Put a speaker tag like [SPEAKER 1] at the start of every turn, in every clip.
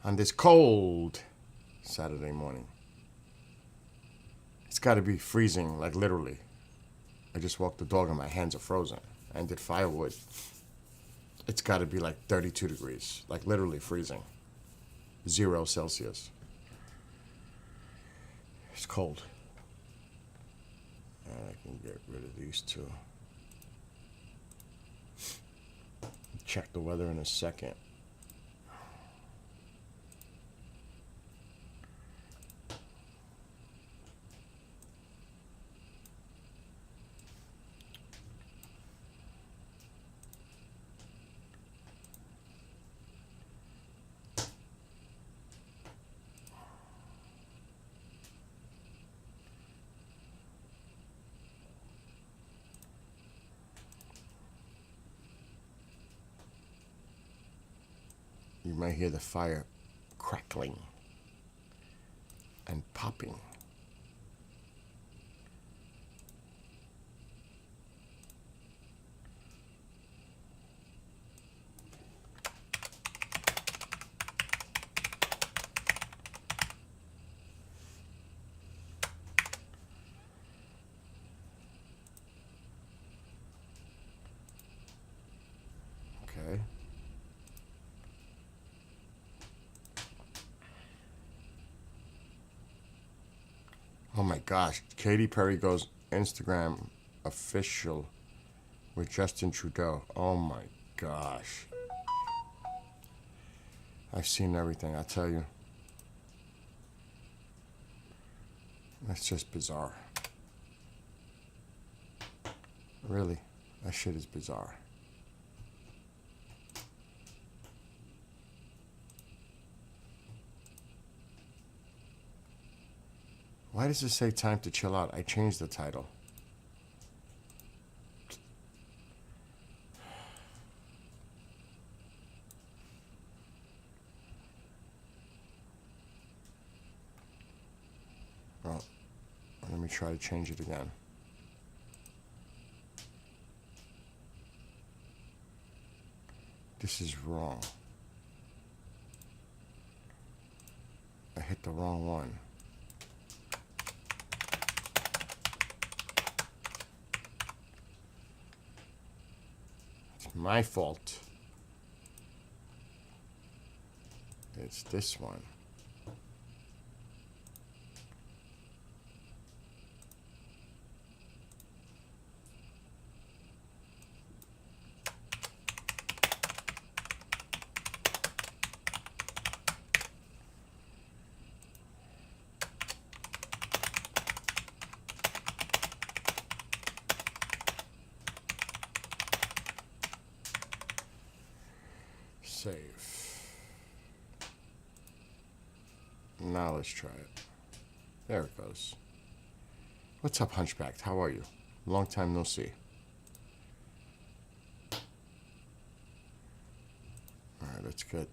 [SPEAKER 1] on this cold Saturday morning. It's got to be freezing, like literally. I just walked the dog and my hands are frozen. And did firewood. It's got to be like 32 degrees, like literally freezing. 0 Celsius. It's cold. And I can get rid of these two. Check the weather in a second. You might hear the fire crackling and popping. Okay. Oh my gosh. Katy Perry goes Instagram official with Justin Trudeau. Oh my gosh. I've seen everything, I tell you. That's just bizarre. Really, that shit is bizarre. Why does it say time to chill out? I changed the title. Well, let me try to change it again. This is wrong. I hit the wrong one. It's my fault. It's this one. Save. Now let's try it. There it goes. What's up, Hunchbacked? How are you? Long time no see. Alright, let's get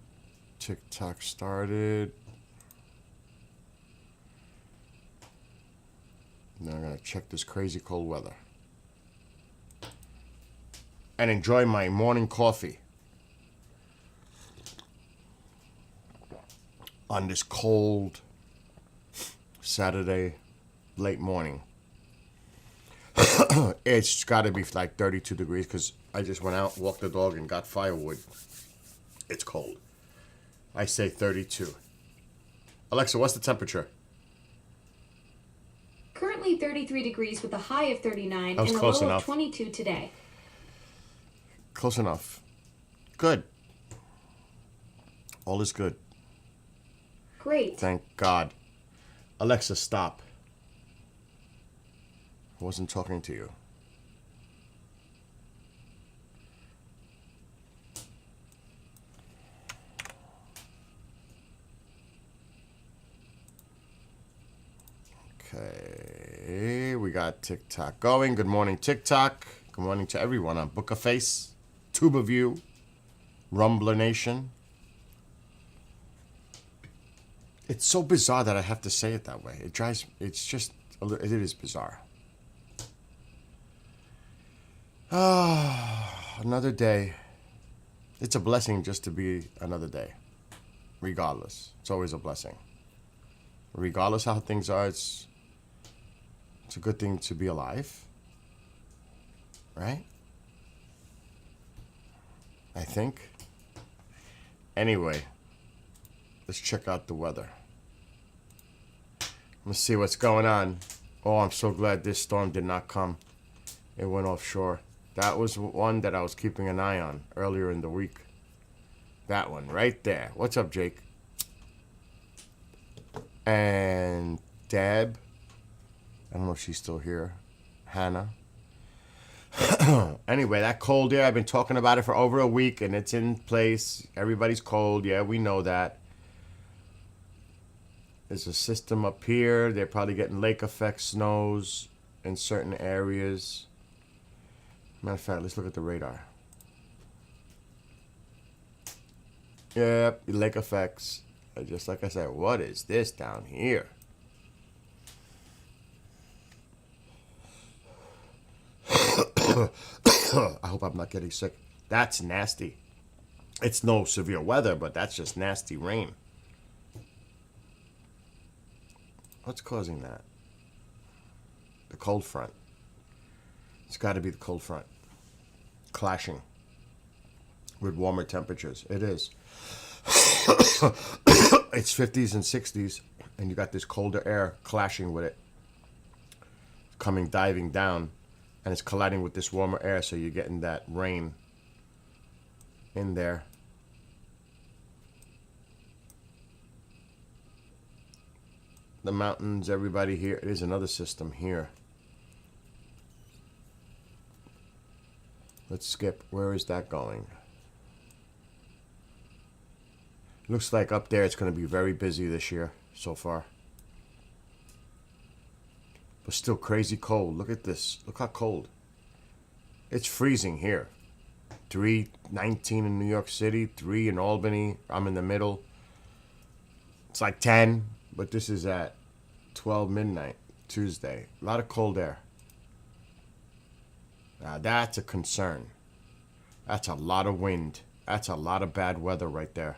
[SPEAKER 1] TikTok started. Then I'm gonna check this crazy cold weather. And enjoy my morning coffee. On this cold Saturday late morning. It's got to be like 32 degrees because I just went out, walked the dog, and got firewood. It's cold. I say 32. Alexa, what's the temperature?
[SPEAKER 2] Currently 33 degrees with a high of 39
[SPEAKER 1] That was
[SPEAKER 2] and a
[SPEAKER 1] close
[SPEAKER 2] low
[SPEAKER 1] enough.
[SPEAKER 2] of 22 today.
[SPEAKER 1] Close enough. Good. All is good.
[SPEAKER 2] Great.
[SPEAKER 1] Thank God. Alexa, stop. I wasn't talking to you. Okay, we got TikTok going. Good morning, TikTok. Good morning to everyone on Bookaface, TubeView, Rumbler Nation. It's so bizarre that I have to say it that way. It's just, it is bizarre. Ah, another day. It's a blessing just to be another day. regardless. It's always a blessing. Regardless how things are, it's a good thing to be alive. Right? I think. Anyway, let's check out the weather. Let's see what's going on. Oh, I'm so glad this storm did not come. It went offshore. That was one that I was keeping an eye on earlier in the week. That one right there. What's up, Jake? And Deb. I don't know if she's still here. Hannah. Anyway, that cold air, I've been talking about it for over a week, and it's in place. Everybody's cold. Yeah, we know that. There's a system up here. They're probably getting lake effect snows in certain areas. Matter of fact, let's look at the radar. Yep, lake effects. Just like I said, what is this down here? I hope I'm not getting sick. That's nasty. It's no severe weather, but that's just nasty rain. What's causing that? The cold front. It's got to be the cold front. Clashing with warmer temperatures. It is. It's 50s and 60s, and you got this colder air clashing with it. Coming diving down, and it's colliding with this warmer air, so you're getting that rain in there. The mountains, everybody here. There's another system here. Let's skip. Where is that going? Looks like up there it's going to be very busy this year so far. But still crazy cold. Look at this. Look how cold. It's freezing here. 3:19 in New York City, 3 in Albany. I'm in the middle. It's like 10, but this is at 12 midnight, Tuesday. A lot of cold air. Now that's a concern. That's a lot of wind. That's a lot of bad weather right there.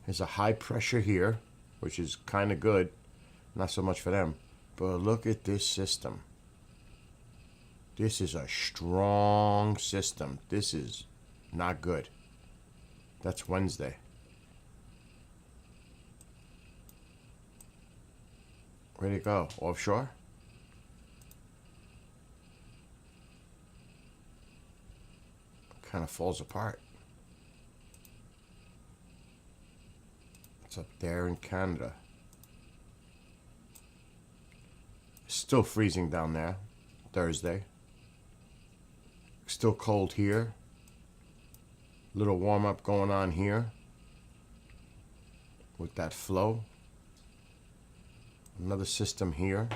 [SPEAKER 1] There's a high pressure here, which is kind of good. Not so much for them. But look at this system. This is a strong system. This is not good. That's Wednesday. Where'd it go? Offshore? Kind of falls apart. It's up there in Canada. Still freezing down there. Thursday. Still cold here. Little warm up going on here. With that flow. Another system here.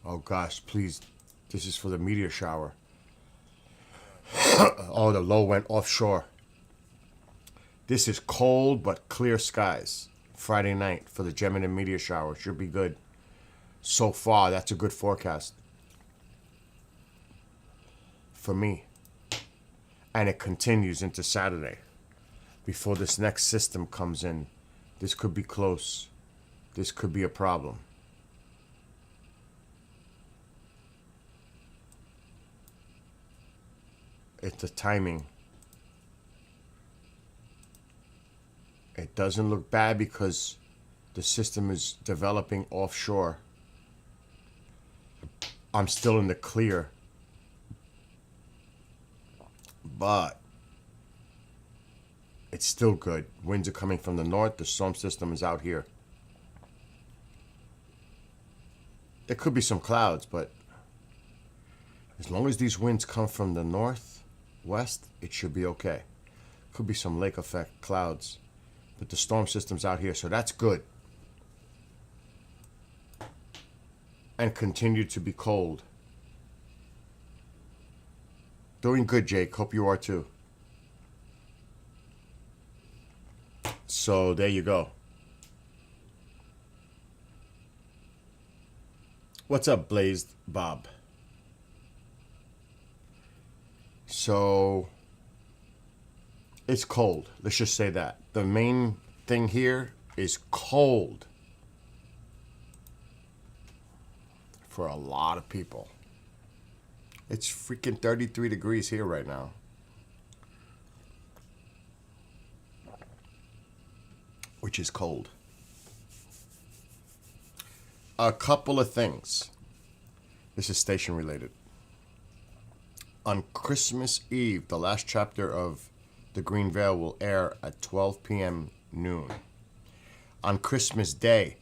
[SPEAKER 1] Oh gosh, please. This is for the meteor shower. Oh, the low went offshore. This is cold but clear skies. Friday night for the Gemini meteor shower. Should be good. So far, that's a good forecast. For me. And it continues into Saturday. Before this next system comes in. This could be close. This could be a problem. It's the timing. It doesn't look bad because the system is developing offshore. I'm still in the clear. But it's still good. Winds are coming from the north. The storm system is out here. There could be some clouds, but as long as these winds come from the north, west, it should be okay. Could be some lake effect clouds. But the storm system's out here, so that's good. And continue to be cold. Doing good, Jake. Hope you are too. So there you go. What's up, Blazed Bob? So It's cold. Let's just say that. The main thing here is cold for a lot of people. It's freaking 33 degrees here right now. Which is cold. A couple of things. This is station related. On Christmas Eve, the last chapter of The Green Veil will air at 12 p.m. noon. On Christmas Day,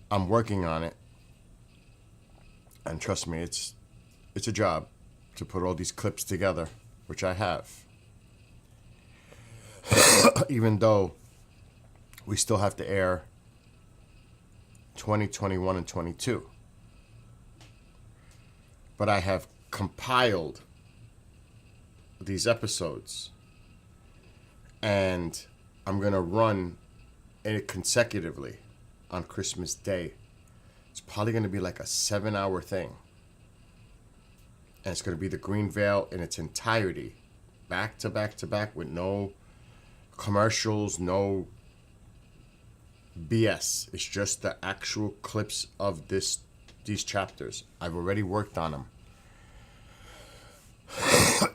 [SPEAKER 1] I'm working on it. And trust me, it's a job to put all these clips together, which I have. Even though we still have to air 20, 21, and 22. But I have compiled these episodes and I'm going to run it consecutively on Christmas Day. It's probably going to be like a 7-hour thing. And it's going to be the Green Veil in its entirety. Back to back to back with no commercials, no BS. It's just the actual clips of these chapters. I've already worked on them.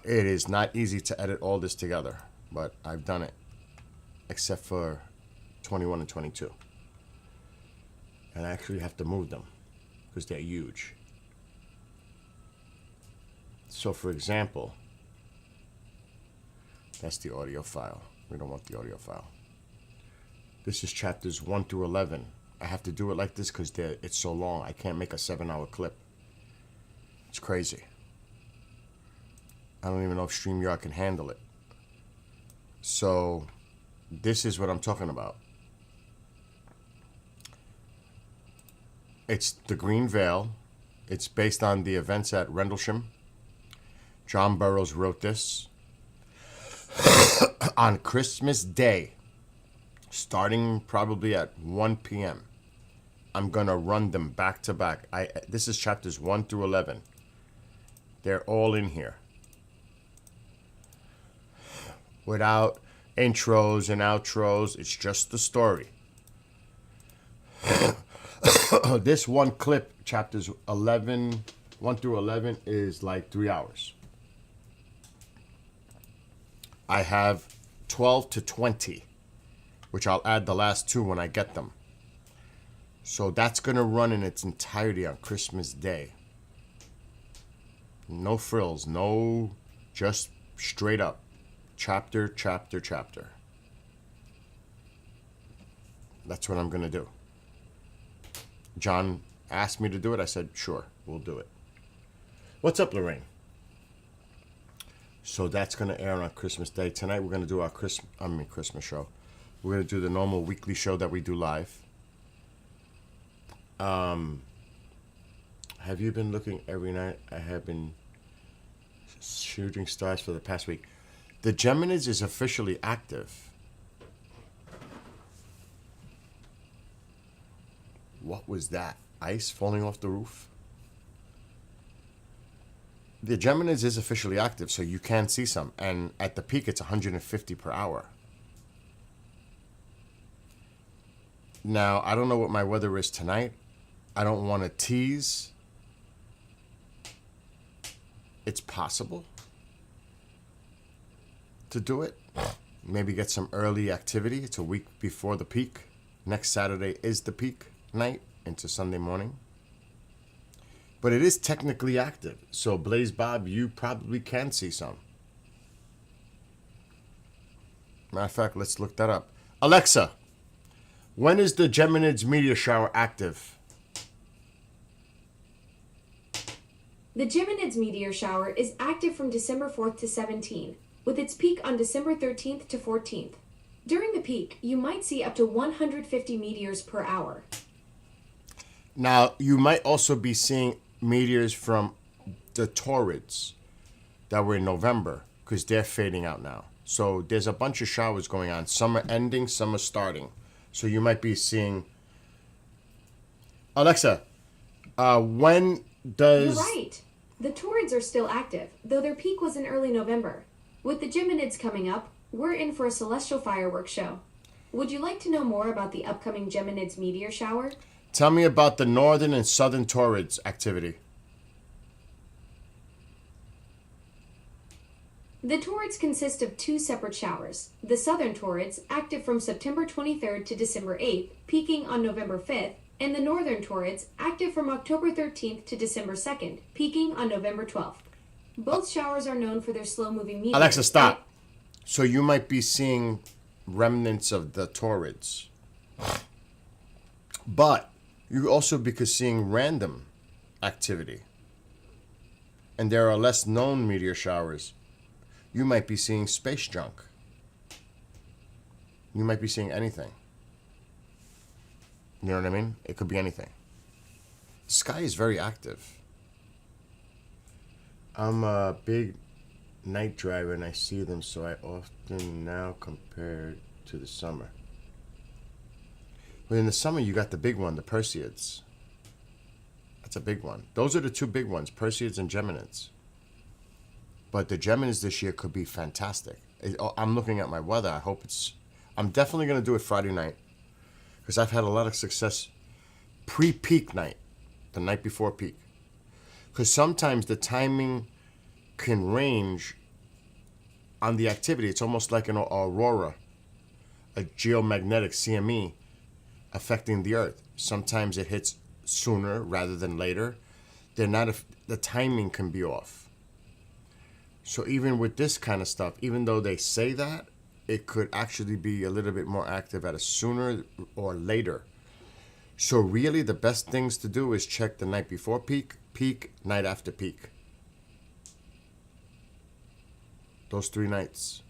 [SPEAKER 1] It is not easy to edit all this together, but I've done it. Except for 21 and 22. And I actually have to move them because they're huge. So for example, that's the audio file. We don't want the audio file. This is chapters 1 through 11. I have to do it like this because it's so long. I can't make a 7-hour clip. It's crazy. I don't even know if StreamYard can handle it. So this is what I'm talking about. It's the Green Veil. It's based on the events at Rendlesham. John Burroughs wrote this. On Christmas Day, starting probably at 1 p.m., I'm going to run them back to back. This is chapters 1 through 11. They're all in here. Without intros and outros, it's just the story. This one clip, chapters 1 through 11, is like 3 hours. I have 12 to 20, which I'll add the last 2 when I get them. So that's going to run in its entirety on Christmas Day. No frills, no, just straight up. Chapter, chapter, chapter. That's what I'm going to do. John asked me to do it. I said, sure, we'll do it. What's up, Lorraine? So that's going to air on Christmas Day. Tonight we're going to do our Christmas show. We're going to do the normal weekly show that we do live. Have you been looking every night? I have been shooting stars for the past week. The Geminids is officially active. What was that? Ice falling off the roof? The Geminids is officially active, so you can see some. And at the peak, it's 150 per hour. Now, I don't know what my weather is tonight. I don't want to tease. It's possible to do it. Maybe get some early activity. It's a week before the peak. Next Saturday is the peak night into Sunday morning. But it is technically active. So, Blaze Bob, you probably can see some. Matter of fact, let's look that up. Alexa, when is the Geminids meteor shower active?
[SPEAKER 2] The Geminids meteor shower is active from December 4th to 17th, with its peak on December 13th to 14th. During the peak, you might see up to 150 meteors per hour.
[SPEAKER 1] Now, you might also be seeing meteors from the Taurids that were in November, because they're fading out now. So there's a bunch of showers going on. Some are ending, some are starting. So you might be seeing... Alexa, when does...
[SPEAKER 2] You're right. The Taurids are still active, though their peak was in early November. With the Geminids coming up, we're in for a celestial fireworks show. Would you like to know more about the upcoming Geminids meteor shower?
[SPEAKER 1] Tell me about the northern and southern Taurids activity.
[SPEAKER 2] The Taurids consist of two separate showers. The southern Taurids, active from September 23rd to December 8th, peaking on November 5th, and the northern Taurids, active from October 13th to December 2nd, peaking on November 12th. Both showers are known for their slow-moving meteors.
[SPEAKER 1] Alexa, stop. So you might be seeing remnants of the Taurids. But you also be seeing random activity. And there are less known meteor showers. You might be seeing space junk. You might be seeing anything. You know what I mean? It could be anything. The sky is very active. I'm a big night driver and I see them, so I often now compare to the summer. But in the summer, you got the big one, the Perseids. That's a big one. Those are the two big ones, Perseids and Geminids. But the Geminids this year could be fantastic. I'm looking at my weather. I hope it's... I'm definitely going to do it Friday night. Because I've had a lot of success pre-peak night. The night before peak. Because sometimes the timing can range on the activity. It's almost like an aurora. A geomagnetic CME affecting the Earth. Sometimes it hits sooner rather than later. The timing can be off. So even with this kind of stuff, even though they say that, it could actually be a little bit more active at a sooner or later. So really the best things to do is check the night before peak, peak, night after peak. Those 3 nights.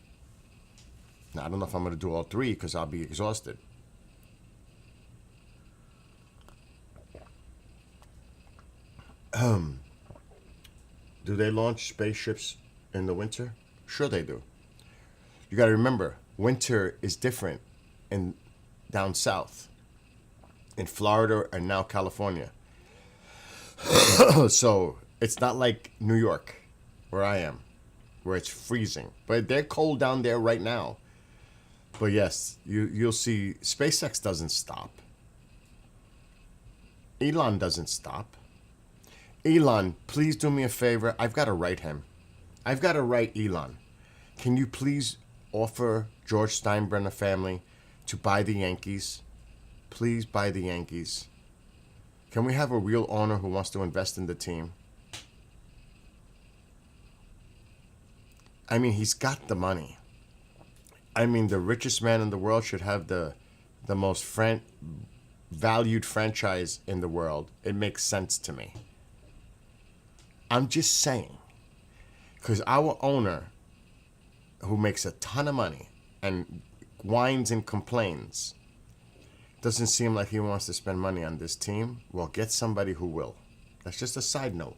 [SPEAKER 1] Now, I don't know if I'm going to do all 3 because I'll be exhausted. Do they launch spaceships in the winter? Sure they do. You got to remember, winter is different in down south, in Florida and now California. So it's not like New York, where I am, where it's freezing. But they're cold down there right now. But yes, you'll see SpaceX doesn't stop. Elon doesn't stop. Elon, please do me a favor. I've got to write him. I've got to write Elon. Can you please offer George Steinbrenner family to buy the Yankees? Please buy the Yankees. Can we have a real owner who wants to invest in the team? I mean, he's got the money. I mean, the richest man in the world should have the most valued franchise in the world. It makes sense to me. I'm just saying. Because our owner, who makes a ton of money and whines and complains, doesn't seem like he wants to spend money on this team. Well, get somebody who will. That's just a side note.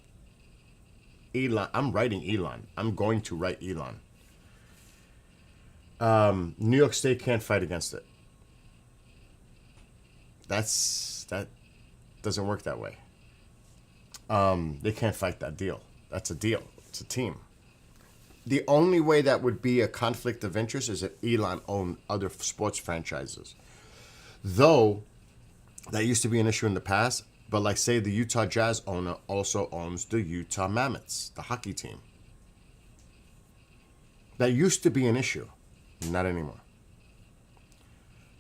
[SPEAKER 1] Elon, I'm writing Elon. I'm going to write Elon. New York State can't fight against it. That doesn't work that way. They can't fight that deal. That's a deal. It's a team. The only way that would be a conflict of interest is if Elon owned other sports franchises. Though, that used to be an issue in the past, but like say the Utah Jazz owner also owns the Utah Mammoths, the hockey team. That used to be an issue. Not anymore.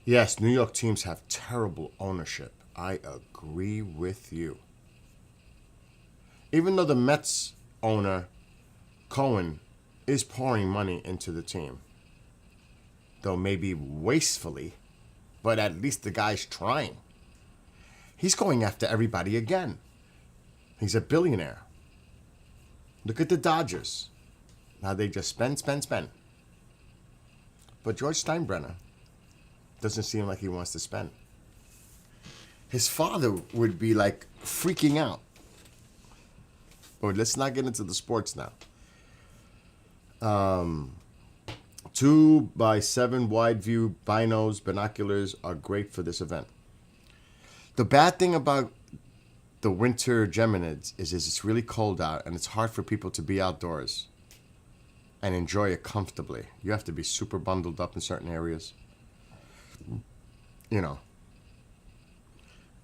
[SPEAKER 1] Yes, New York teams have terrible ownership. I agree with you. Even though the Mets owner, Cohen, is pouring money into the team. Though maybe wastefully, but at least the guy's trying. He's going after everybody again. He's a billionaire. Look at the Dodgers. Now they just spend. But George Steinbrenner doesn't seem like he wants to spend. His father would be like freaking out. But let's not get into the sports now. 2x7 wide view binos, binoculars are great for this event. The bad thing about the winter Geminids is it's really cold out and it's hard for people to be outdoors. and enjoy it comfortably. You have to be super bundled up in certain areas. You know,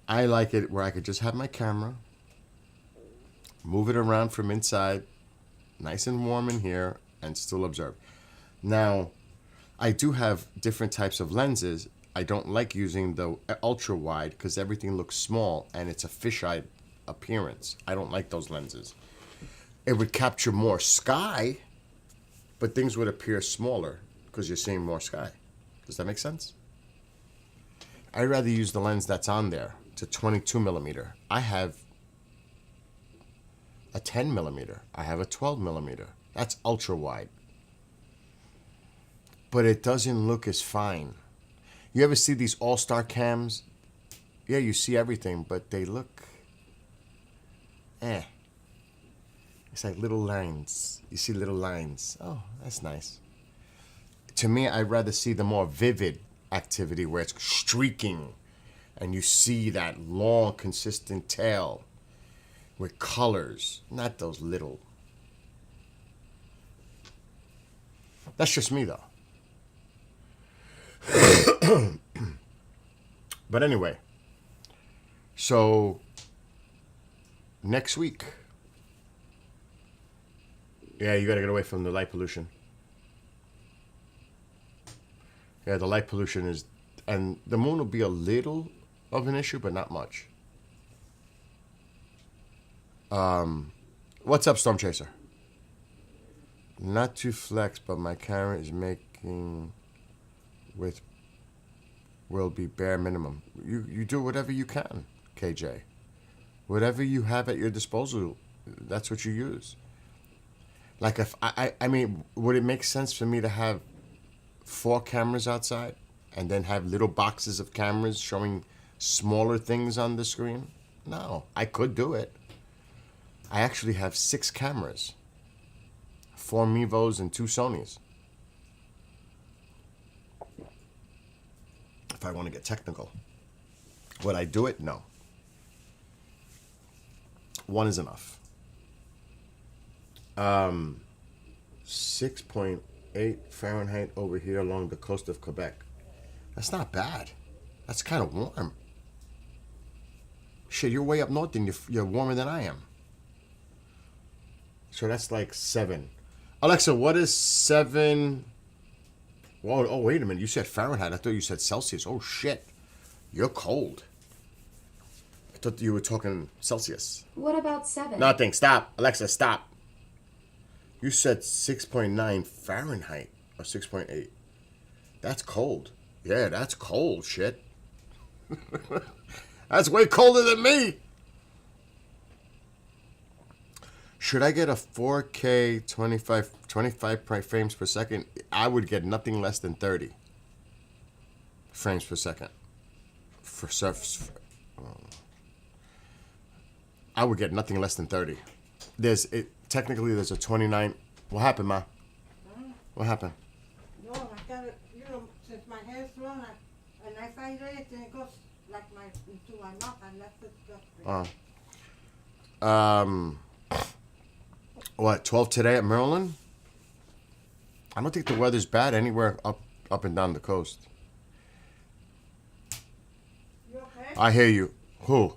[SPEAKER 1] I like it where I could just have my camera, move it around from inside, nice and warm in here, and still observe. Now, I do have different types of lenses. I don't like using the ultra wide because everything looks small and it's a fisheye appearance. I don't like those lenses. It would capture more sky, but things would appear smaller because you're seeing more sky. Does that make sense? I'd rather use the lens that's on there. It's a 22 millimeter. I have a 10 millimeter. I have a 12 millimeter. That's ultra wide. But it doesn't look as fine. You ever see these all-star cams? Yeah, you see everything, but they look, It's like little lines. You see little lines. Oh, that's nice. To me, I'd rather see the more vivid activity where it's streaking and you see that long, consistent tail with colors, not those little. That's just me, though. But anyway, so next week, yeah, you gotta get away from the light pollution. Yeah, the light pollution is, and the moon will be a little of an issue, but not much. What's up, Storm Chaser? Not to flex, but my camera is making with will be bare minimum. You do whatever you can, KJ. Whatever you have at your disposal, that's what you use. Like if I mean, would it make sense for me to have 4 cameras outside and then have little boxes of cameras showing smaller things on the screen? No, I could do it. I actually have 6 cameras, 4 Mevos and 2 Sonys. If I want to get technical. Would I do it? No. 1 is enough. 6.8 Fahrenheit over here along the coast of Quebec. That's not bad. That's kind of warm. Shit, you're way up north and you're warmer than I am. So that's like 7. Alexa, what is 7? Whoa, oh, wait a minute. You said Fahrenheit. I thought you said Celsius. Oh, shit. You're cold. I thought you were talking Celsius.
[SPEAKER 2] What about 7?
[SPEAKER 1] Nothing. Stop. Alexa, stop. You said 6.9 Fahrenheit or 6.8. That's cold. Yeah, that's cold, shit. That's way colder than me. Should I get a 4K 25 frames per second? I would get nothing less than 30 frames per second. For surface, I would get nothing less than 30. Technically there's a 29. What happened, Ma? What happened?
[SPEAKER 3] No, I got it, since my hair's long, and I find it, and it goes like into my mouth, and that's disgusting.
[SPEAKER 1] What, 12 today at Maryland? I don't think the weather's bad anywhere up and down the coast.
[SPEAKER 3] You okay?
[SPEAKER 1] I hear you. Who?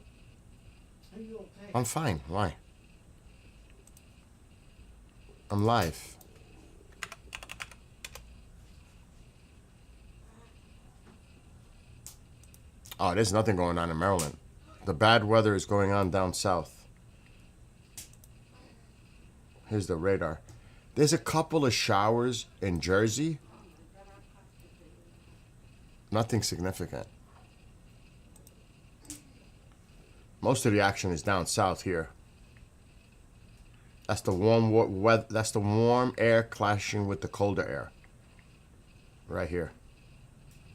[SPEAKER 3] Are you okay?
[SPEAKER 1] I'm fine. Why? I'm live. Oh, there's nothing going on in Maryland. The bad weather is going on down south. Here's the radar. There's a couple of showers in Jersey. Nothing significant. Most of the action is down south here. That's the warm weather. That's the warm air clashing with the colder air. Right here.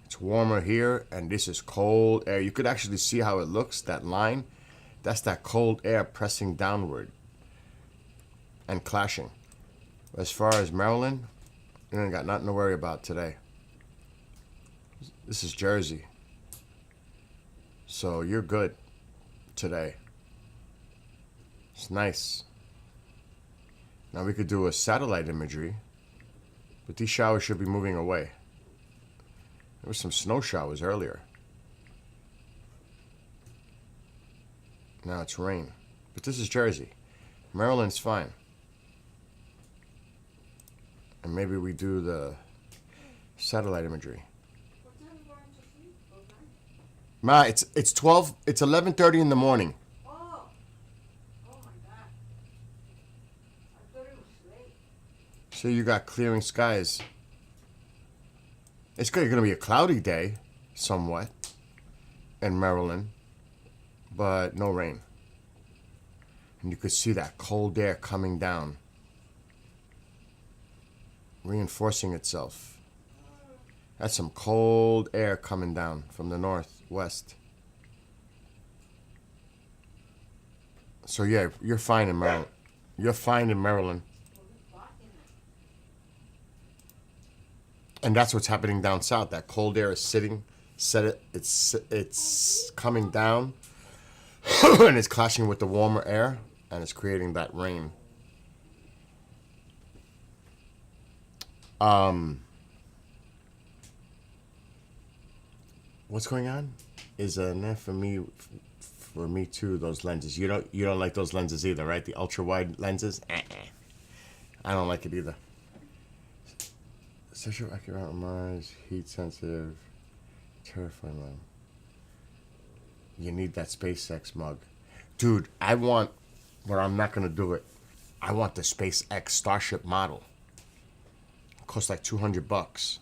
[SPEAKER 1] It's warmer here, and this is cold air. You could actually see how it looks, that line. That's that cold air pressing downward and clashing. As far as Maryland, you ain't got nothing to worry about today. This is Jersey. So you're good today. It's nice. Now we could do a satellite imagery But these showers should be moving away. There was some snow showers earlier. Now it's rain. But this is Jersey. Maryland's fine. And maybe we do the satellite imagery.
[SPEAKER 3] What time are you going to sleep? What time?
[SPEAKER 1] Ma, it's 12, it's 11:30 in the morning.
[SPEAKER 3] Oh. Oh my God. I thought it was late.
[SPEAKER 1] So you got clearing skies. It's going to be a cloudy day, somewhat, in Maryland, but no rain. And you could see that cold air coming down, reinforcing itself. That's some cold air coming down from the northwest. So yeah, you're fine in Maryland. You're fine in Maryland. And that's what's happening down south. That cold air is it's coming down and it's clashing with the warmer air and it's creating that rain. What's going on? Is for me too, those lenses. You don't like those lenses either, right? The ultra wide lenses? I don't like it either. Social accurate on Mars, heat sensitive, terrifying man. You need that SpaceX mug. Dude, I want, but I'm not gonna do it. I want the SpaceX Starship model. It costs like $200.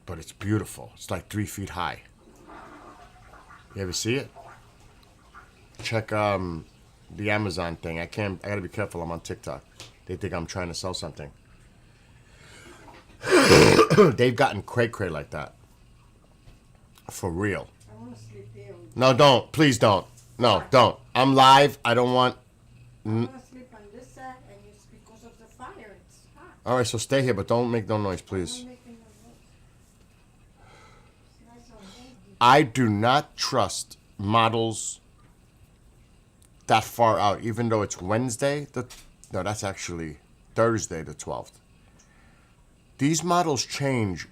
[SPEAKER 1] But it's beautiful. It's like 3 feet high. You ever see it? Check the Amazon thing. I gotta be careful, I'm on TikTok. They think I'm trying to sell something. They've gotten cray-cray like that. For real.
[SPEAKER 3] I want to sleep here.
[SPEAKER 1] No, don't. Please don't. No, don't. I'm live. I don't want...
[SPEAKER 3] I want to sleep on this side, and it's because of the fire. It's hot.
[SPEAKER 1] All right, so stay here, but don't make no noise, please.
[SPEAKER 3] I'm making no noise. It's nice on Wednesday.
[SPEAKER 1] I do not trust models that far out, even though it's Wednesday. No, that's actually Thursday the 12th. These models change.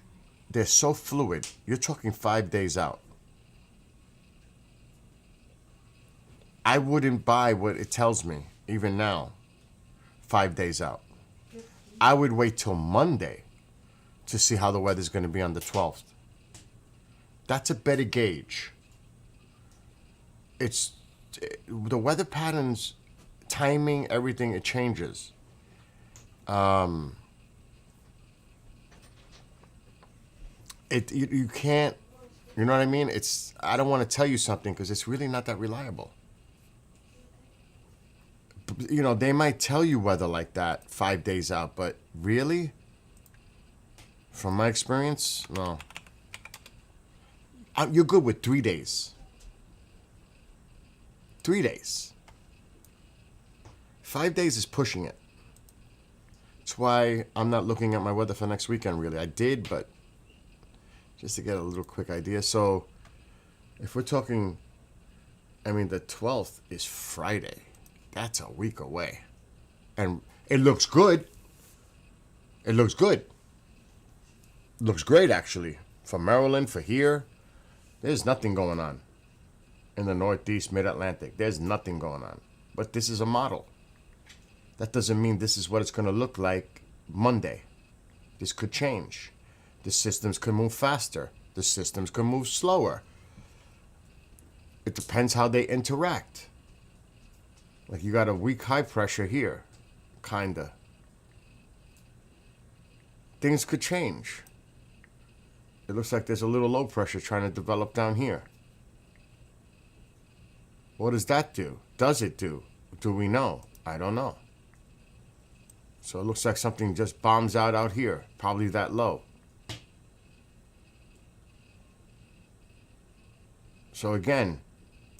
[SPEAKER 1] They're so fluid. You're talking 5 days out. I wouldn't buy what it tells me, even now, 5 days out. I would wait till Monday to see how the weather's going to be on the 12th. That's a better gauge. It's the weather patterns, timing, everything, it changes. You can't, you know what I mean? I don't want to tell you something because it's really not that reliable. You know, they might tell you weather like that 5 days out, but really? From my experience, no. You're good with 3 days. 3 days. 5 days is pushing it. That's why I'm not looking at my weather for next weekend, really. I did, but just to get a little quick idea. So if we're talking, I mean, the 12th is Friday. That's a week away. And it looks good. It looks good. It looks great, actually. For Maryland, for here, there's nothing going on. In the Northeast, Mid-Atlantic, there's nothing going on. But this is a model. That doesn't mean this is what it's going to look like Monday. This could change. The systems could move faster. The systems could move slower. It depends how they interact. Like you got a weak high pressure here, kinda. Things could change. It looks like there's a little low pressure trying to develop down here. What does that do? Does it do? Do we know? I don't know. So it looks like something just bombs out here, probably that low. So again,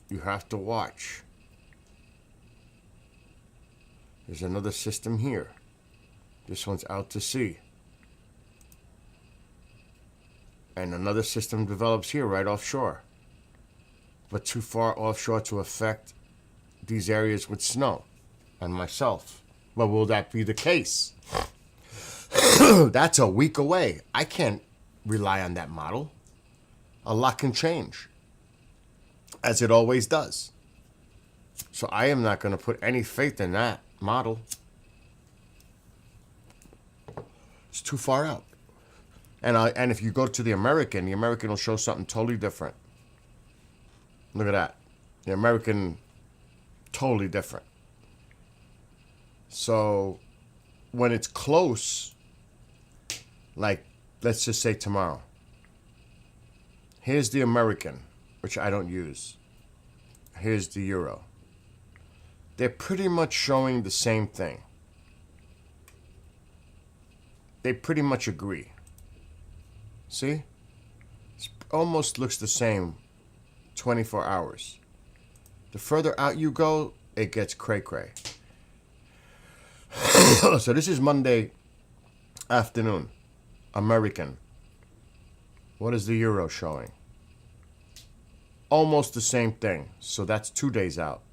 [SPEAKER 1] you have to watch. There's another system here. This one's out to sea. And another system develops here, right offshore. But too far offshore to affect these areas with snow and myself. But will that be the case? That's a week away. I can't rely on that model. A lot can change, as it always does. So I am not going to put any faith in that model. It's too far out. And if you go to the American will show something totally different. Look at that. The American, totally different. So when it's close, like let's just say tomorrow, here's the American, which I don't use. Here's the euro. They're pretty much showing the same thing. They pretty much agree. See? It almost looks the same 24 hours. The further out you go, it gets cray-cray. So this is Monday afternoon. American. What is the euro showing? Almost the same thing. So that's 2 days out.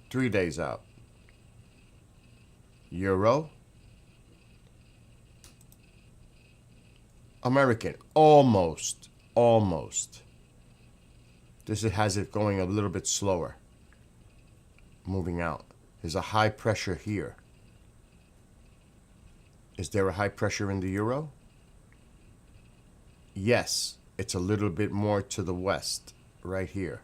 [SPEAKER 1] 3 days out. Euro. American. Almost. This has it going a little bit slower. Moving out. There's a high pressure here. Is there a high pressure in the euro? Yes. It's a little bit more to the west. Right here.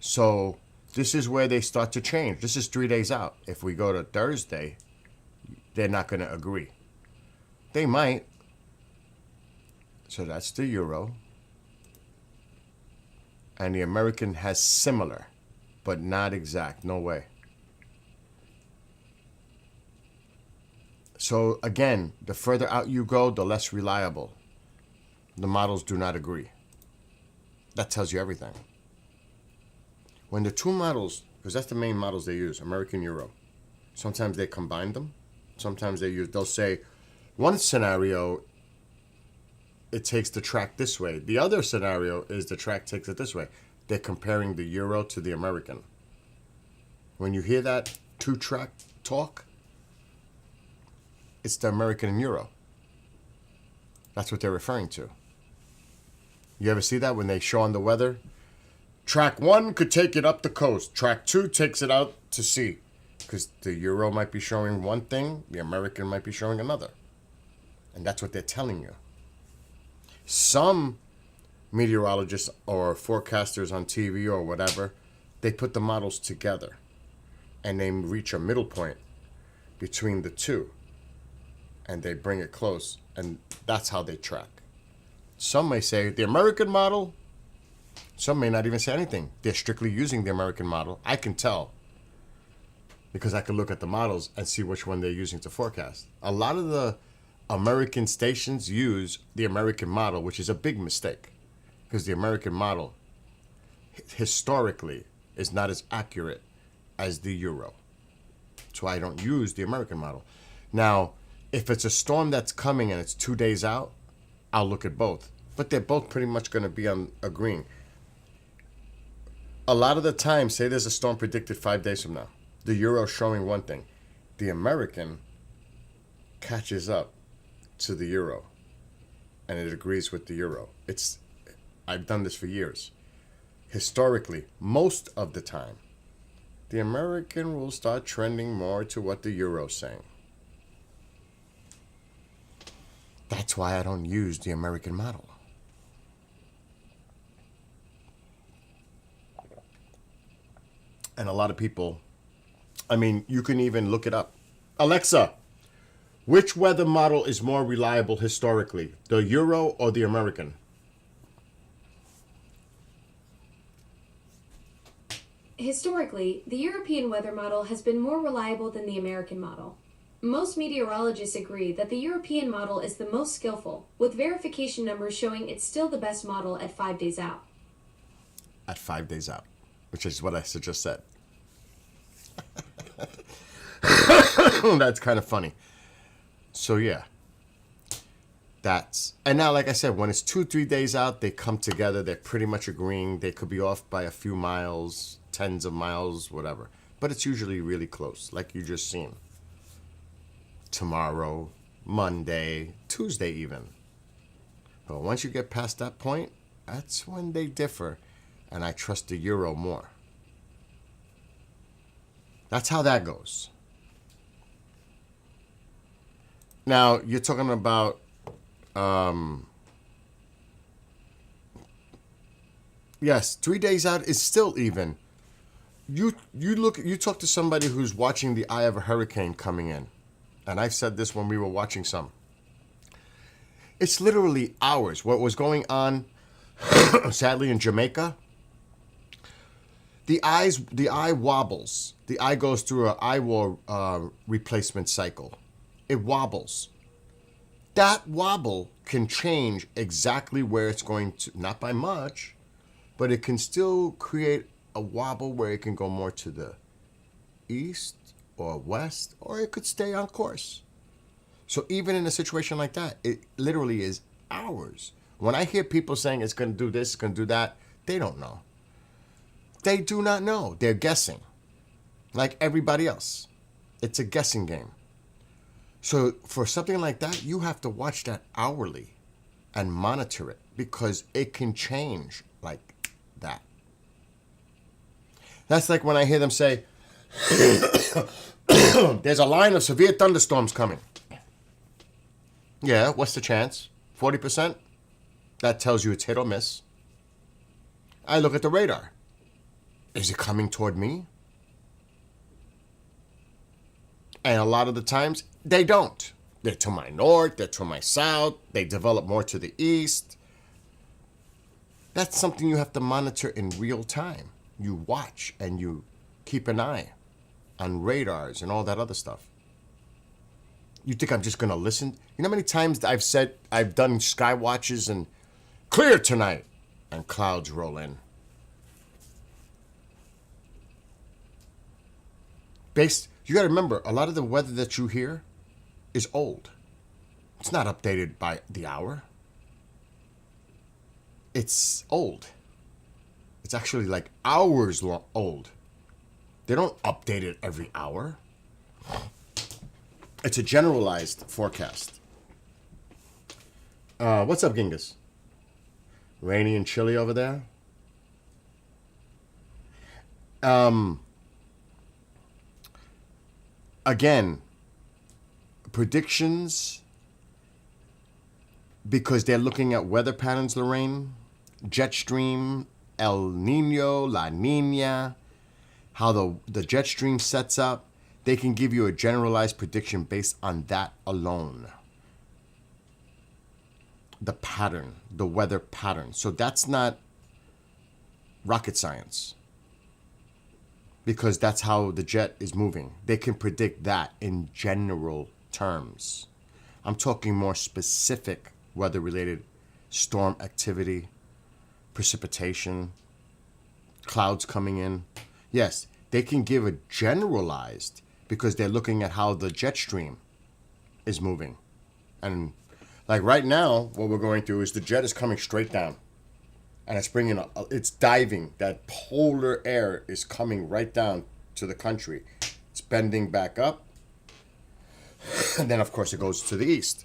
[SPEAKER 1] So this is where they start to change. This is 3 days out. If we go to Thursday, they're not going to agree. They might. So that's the euro. And the American has similar, but not exact. No way. So again, the further out you go, the less reliable. The models do not agree. That tells you everything. When the two models, because that's the main models they use, American Euro. Sometimes they combine them. Sometimes they'll say, one scenario, it takes the track this way. The other scenario is the track takes it this way. They're comparing the Euro to the American. When you hear that two-track talk, it's the American and Euro. That's what they're referring to. You ever see that when they show on the weather? Track 1 could take it up the coast. Track 2 takes it out to sea. Because the Euro might be showing one thing, the American might be showing another. And that's what they're telling you. Some meteorologists or forecasters on TV or whatever, they put the models together. And they reach a middle point between the two. And they bring it close. And that's how they track. Some may say the American model. Some may not even say anything. They're strictly using the American model. I can tell because I can look at the models and see which one they're using to forecast. A lot of the American stations use the American model, which is a big mistake because the American model historically is not as accurate as the Euro. That's why I don't use the American model. Now, if it's a storm that's coming and it's 2 days out, I'll look at both. But they're both pretty much going to be on agreeing. A lot of the time, say there's a storm predicted 5 days from now. The Euro showing one thing. The American catches up to the Euro. And it agrees with the Euro. I've done this for years. Historically, most of the time, the American will start trending more to what the Euro's saying. That's why I don't use the American model. And a lot of people, I mean, you can even look it up. Alexa, which weather model is more reliable historically, the Euro or the American?
[SPEAKER 2] Historically, the European weather model has been more reliable than the American model. Most meteorologists agree that the European model is the most skillful, with verification numbers showing it's still the best model at 5 days out.
[SPEAKER 1] At 5 days out, which is what I just said. That's kind of funny. So yeah, and now, like I said, when it's 2-3 days out, they come together. They're pretty much agreeing. They could be off by a few miles, tens of miles, whatever. But it's usually really close, like you just seen. Tomorrow, Monday, Tuesday even. But once you get past that point, that's when they differ, and I trust the euro more. That's how that goes. Now, you're talking about yes, 3 days out is still even. You talk to somebody who's watching the eye of a hurricane coming in. And I've said this when we were watching some. It's literally hours. What was going on, sadly, in Jamaica, the eye wobbles. The eye goes through an eye wall replacement cycle. It wobbles. That wobble can change exactly where it's going to, not by much, but it can still create a wobble where it can go more to the east or west, or it could stay on course. So even in a situation like that, it literally is hours. When I hear people saying it's going to do this, it's going to do that, they don't know. They do not know. They're guessing. Like everybody else. It's a guessing game. So for something like that, you have to watch that hourly and monitor it because it can change like that. That's like when I hear them say, there's a line of severe thunderstorms coming. Yeah, what's the chance? 40%? That tells you it's hit or miss. I look at the radar. Is it coming toward me? And a lot of the times, they don't. They're to my north, they're to my south, they develop more to the east. That's something you have to monitor in real time. You watch and you keep an eye on radars and all that other stuff. You think I'm just going to listen? You know how many times I've said I've done sky watches and clear tonight and clouds roll in? You got to remember, a lot of the weather that you hear is old. It's not updated by the hour. It's old. It's actually like hours old. They don't update it every hour. It's a generalized forecast. What's up, Genghis? Rainy and chilly over there? Again, predictions, because they're looking at weather patterns, Lorraine, jet stream, El Nino, La Nina, how the jet stream sets up, they can give you a generalized prediction based on that alone. The pattern, the weather pattern. So that's not rocket science, because that's how the jet is moving. They can predict that in general terms. I'm talking more specific weather-related storm activity, precipitation, clouds coming in. Yes, they can give a generalized because they're looking at how the jet stream is moving. And like right now, what we're going through is the jet is coming straight down. And it's bringing, it's diving. That polar air is coming right down to the country. It's bending back up. And then, of course, it goes to the east.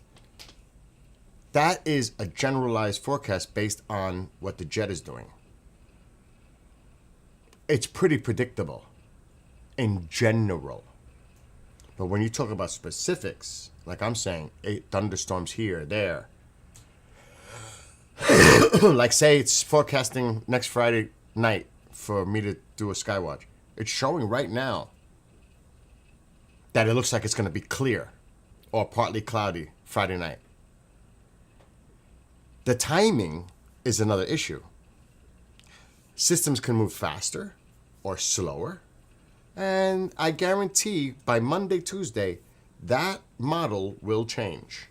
[SPEAKER 1] That is a generalized forecast based on what the jet is doing. It's pretty predictable in general. But when you talk about specifics, like I'm saying, 8 thunderstorms here, there. Like say it's forecasting next Friday night for me to do a skywatch. It's showing right now that it looks like it's going to be clear or partly cloudy Friday night. The timing is another issue. Systems can move faster or slower. And I guarantee by Monday, Tuesday, that model will change.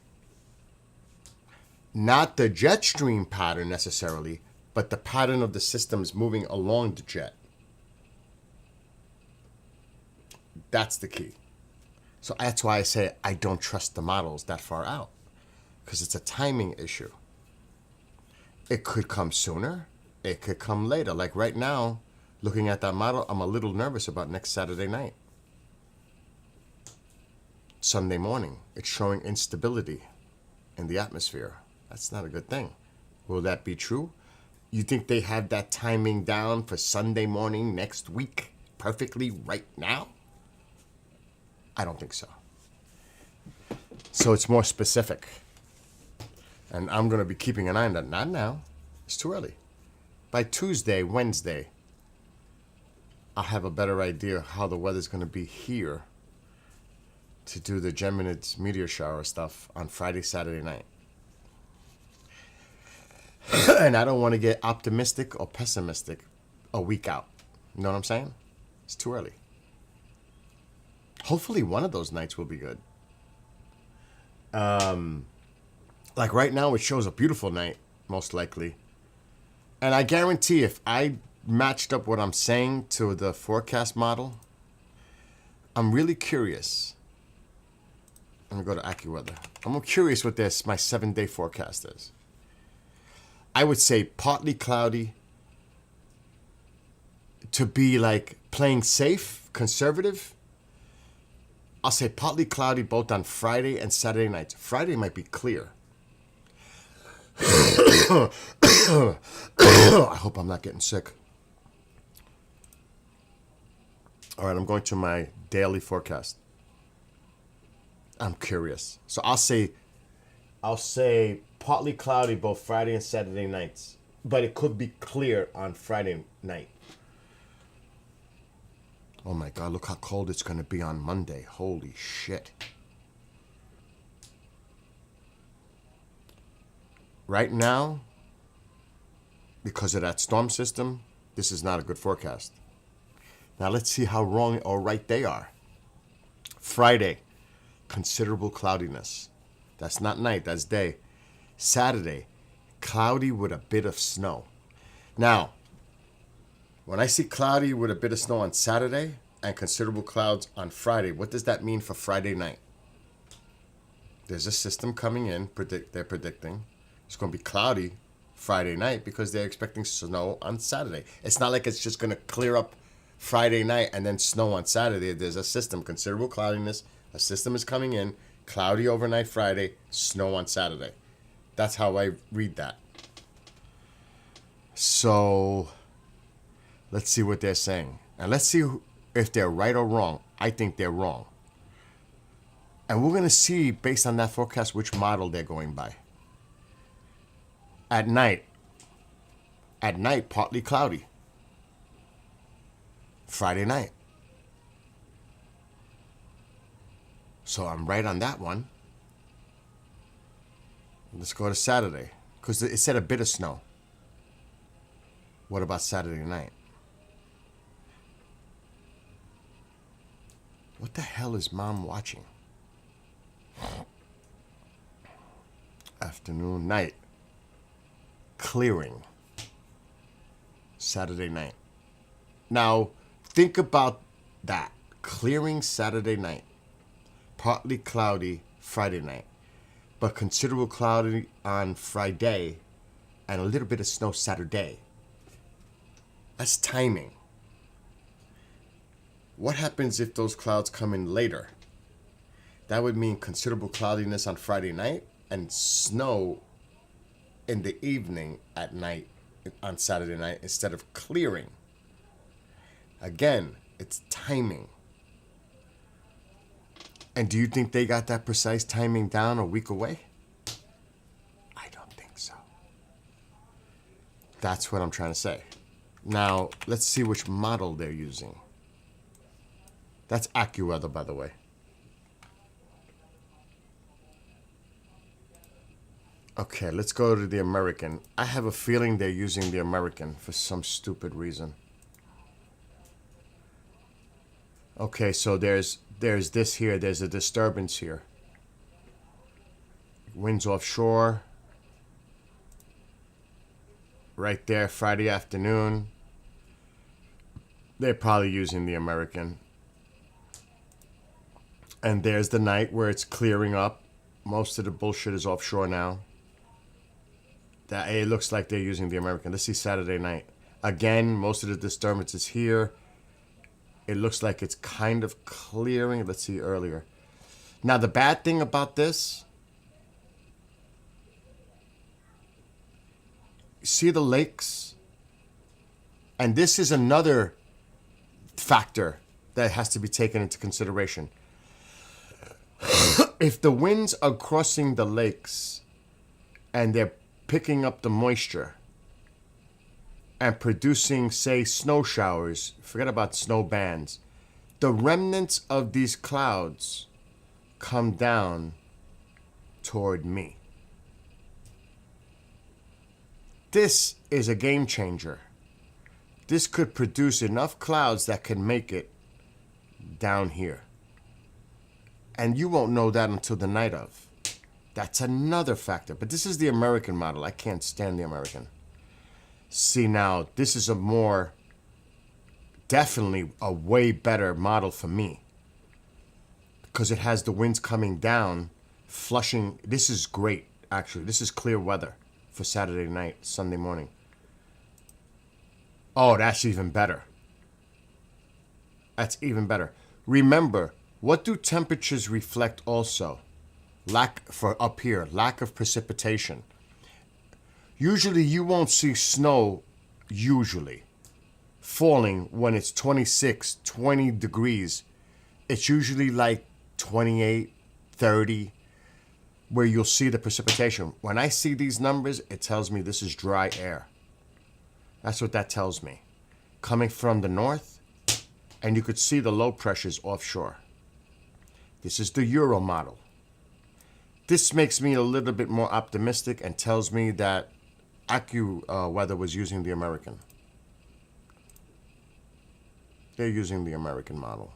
[SPEAKER 1] Not the jet stream pattern necessarily, but the pattern of the systems moving along the jet. That's the key. So that's why I say I don't trust the models that far out, because it's a timing issue. It could come sooner. It could come later. Like right now, looking at that model, I'm a little nervous about next Saturday night. Sunday morning. It's showing instability in the atmosphere. That's not a good thing. Will that be true? You think they have that timing down for Sunday morning next week perfectly right now? I don't think so. So it's more specific. And I'm going to be keeping an eye on that. Not now. It's too early. By Tuesday, Wednesday, I'll have a better idea how the weather's going to be here to do the Geminids meteor shower stuff on Friday, Saturday night. And I don't want to get optimistic or pessimistic a week out. You know what I'm saying? It's too early. Hopefully one of those nights will be good. Like right now, it shows a beautiful night, most likely. And I guarantee if I matched up what I'm saying to the forecast model, I'm really curious. Let me go to AccuWeather. I'm curious what my 7-day forecast is. I would say partly cloudy to be like playing safe, conservative. I'll say partly cloudy both on Friday and Saturday nights. Friday might be clear. I hope I'm not getting sick. All right, I'm going to my daily forecast. I'm curious. So I'll say partly cloudy both Friday and Saturday nights, but it could be clear on Friday night. Oh my God, look how cold it's going to be on Monday. Holy shit. Right now, because of that storm system, this is not a good forecast. Now let's see how wrong or right they are. Friday, considerable cloudiness. That's not night, that's day. Saturday, cloudy with a bit of snow. Now, when I see cloudy with a bit of snow on Saturday and considerable clouds on Friday, what does that mean for Friday night? There's a system coming in, they're predicting. It's going to be cloudy Friday night because they're expecting snow on Saturday. It's not like it's just going to clear up Friday night and then snow on Saturday. There's a system, considerable cloudiness. A system is coming in, cloudy overnight Friday, snow on Saturday. That's how I read that. So let's see what they're saying. And let's see if they're right or wrong. I think they're wrong. And we're going to see, based on that forecast, which model they're going by. At night, partly cloudy. Friday night. So I'm right on that one. Let's go to Saturday, because it said a bit of snow. What about Saturday night? What the hell is Mom watching? Afternoon, night. Clearing. Saturday night. Now, think about that. Clearing Saturday night. Partly cloudy Friday night. But considerable cloudy on Friday and a little bit of snow Saturday. That's timing. What happens if those clouds come in later? That would mean considerable cloudiness on Friday night and snow in the evening at night on Saturday night instead of clearing. Again, it's timing. And do you think they got that precise timing down a week away? I don't think so. That's what I'm trying to say. Now, let's see which model they're using. That's AccuWeather, by the way. Okay, let's go to the American. I have a feeling they're using the American for some stupid reason. Okay, so there's this here. There's a disturbance here. Winds offshore. Right there, Friday afternoon. They're probably using the American. And there's the night where it's clearing up. Most of the bullshit is offshore now. It looks like they're using the American. Let's see Saturday night. Again, most of the disturbance is here. It looks like it's kind of clearing. Let's see earlier. Now, the bad thing about this, see the lakes? And this is another factor that has to be taken into consideration. If the winds are crossing the lakes and they're picking up the moisture and producing, say, snow showers, forget about snow bands, the remnants of these clouds come down toward me. This is a game changer. This could produce enough clouds that can make it down here. And you won't know that until the night of. That's another factor. But this is the American model. I can't stand the American. See, now, this is definitely a way better model for me. Because it has the winds coming down, flushing. This is great, actually. This is clear weather for Saturday night, Sunday morning. Oh, that's even better. That's even better. Remember, what do temperatures reflect also? Lack of precipitation. Usually you won't see snow, falling when it's 26, 20 degrees. It's usually like 28, 30, where you'll see the precipitation. When I see these numbers, it tells me this is dry air. That's what that tells me. Coming from the north, and you could see the low pressures offshore. This is the Euro model. This makes me a little bit more optimistic and tells me that AccuWeather was using the American. They're using the American model.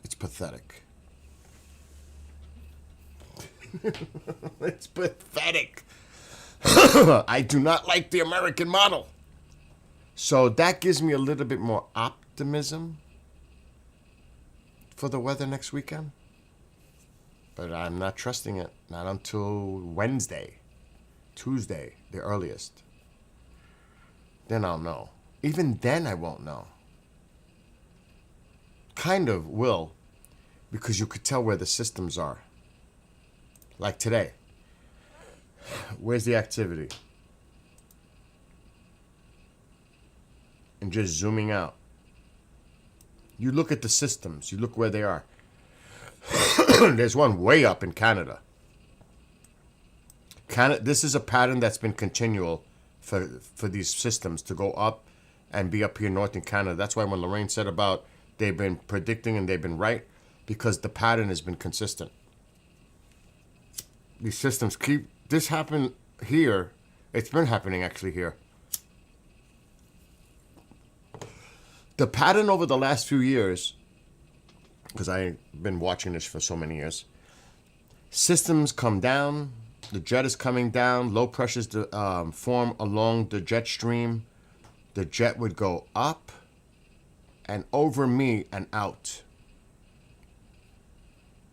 [SPEAKER 1] It's pathetic. It's pathetic. I do not like the American model. So that gives me a little bit more optimism for the weather next weekend. But I'm not trusting it. Not until Wednesday, Tuesday, the earliest. Then I'll know. Even then I won't know. Kind of will, because you could tell where the systems are. Like today. Where's the activity? And just zooming out. You look at the systems. You look where they are. There's one way up in Canada. This is a pattern that's been continual for these systems to go up and be up here north in Canada. That's why when Lorraine said about they've been predicting and they've been right, because the pattern has been consistent. These systems keep... This happened here. It's been happening actually here. The pattern over the last few years, because I've been watching this for so many years, systems come down, the jet is coming down, low pressures form along the jet stream. The jet would go up and over me and out.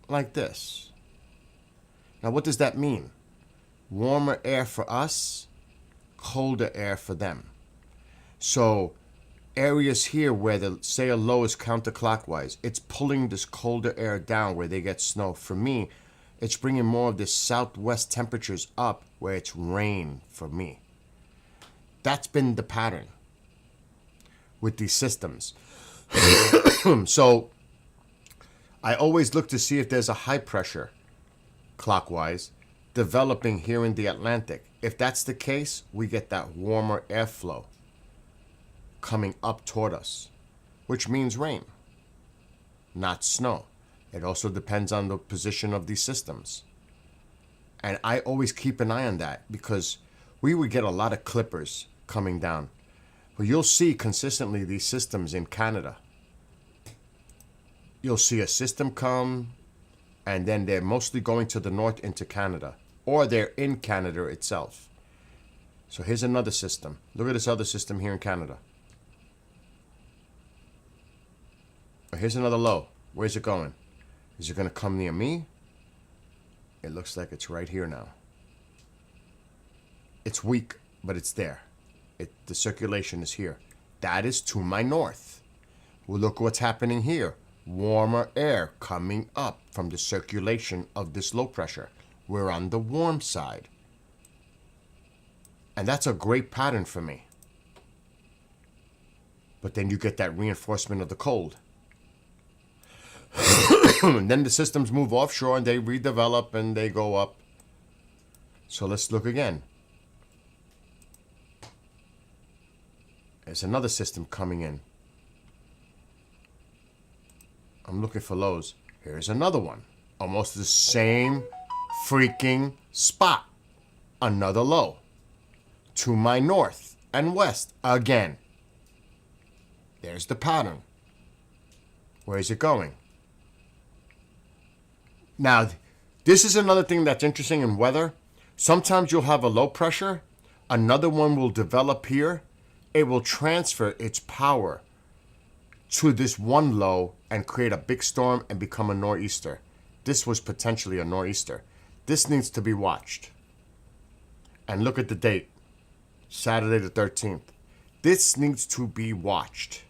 [SPEAKER 1] Like this. Now, what does that mean? Warmer air for us, colder air for them. So areas here where the say a low is counterclockwise, it's pulling this colder air down where they get snow. For me, it's bringing more of this southwest temperatures up where it's rain for me. That's been the pattern with these systems. So I always look to see if there's a high pressure clockwise developing here in the Atlantic. If that's the case, we get that warmer airflow coming up toward us, which means rain, not snow. It also depends on the position of these systems. And I always keep an eye on that because we would get a lot of clippers coming down. But you'll see consistently these systems in Canada. You'll see a system come, and then they're mostly going to the north into Canada, or they're in Canada itself. So here's another system. Look at this other system here in Canada. Here's another low. Where's it going? Is it going to come near me? It looks like it's right here now. It's weak, but it's there. The circulation is here. That is to my north. Well, look what's happening here. warmer air coming up from the circulation of this low pressure. We're on the warm side. And that's a great pattern for me. But then you get that reinforcement of the cold. And then the systems move offshore and they redevelop and they go up. So let's look again. There's another system coming in. I'm looking for lows. Here's another one. Almost the same freaking spot. Another low. To my north and west again. There's the pattern. Where is it going? Now, this is another thing that's interesting in weather. Sometimes you'll have a low pressure. Another one will develop here. It will transfer its power to this one low and create a big storm and become a nor'easter. This was potentially a nor'easter. This needs to be watched. And look at the date. Saturday the 13th. This needs to be watched.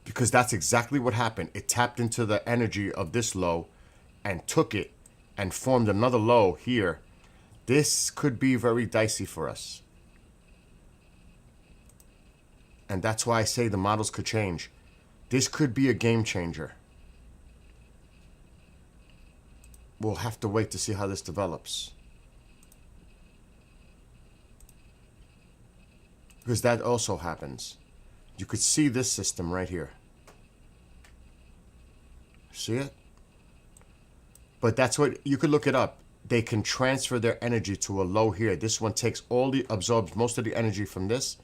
[SPEAKER 1] Because that's exactly what happened. It tapped into the energy of this low and took it and formed another low here. This could be very dicey for us. And that's why I say the models could change. This could be a game changer. We'll have to wait to see how this develops. Because that also happens. You could see this system right here. See it? But that's what, you could look it up. They can transfer their energy to a low here. This one takes absorbs most of the energy from this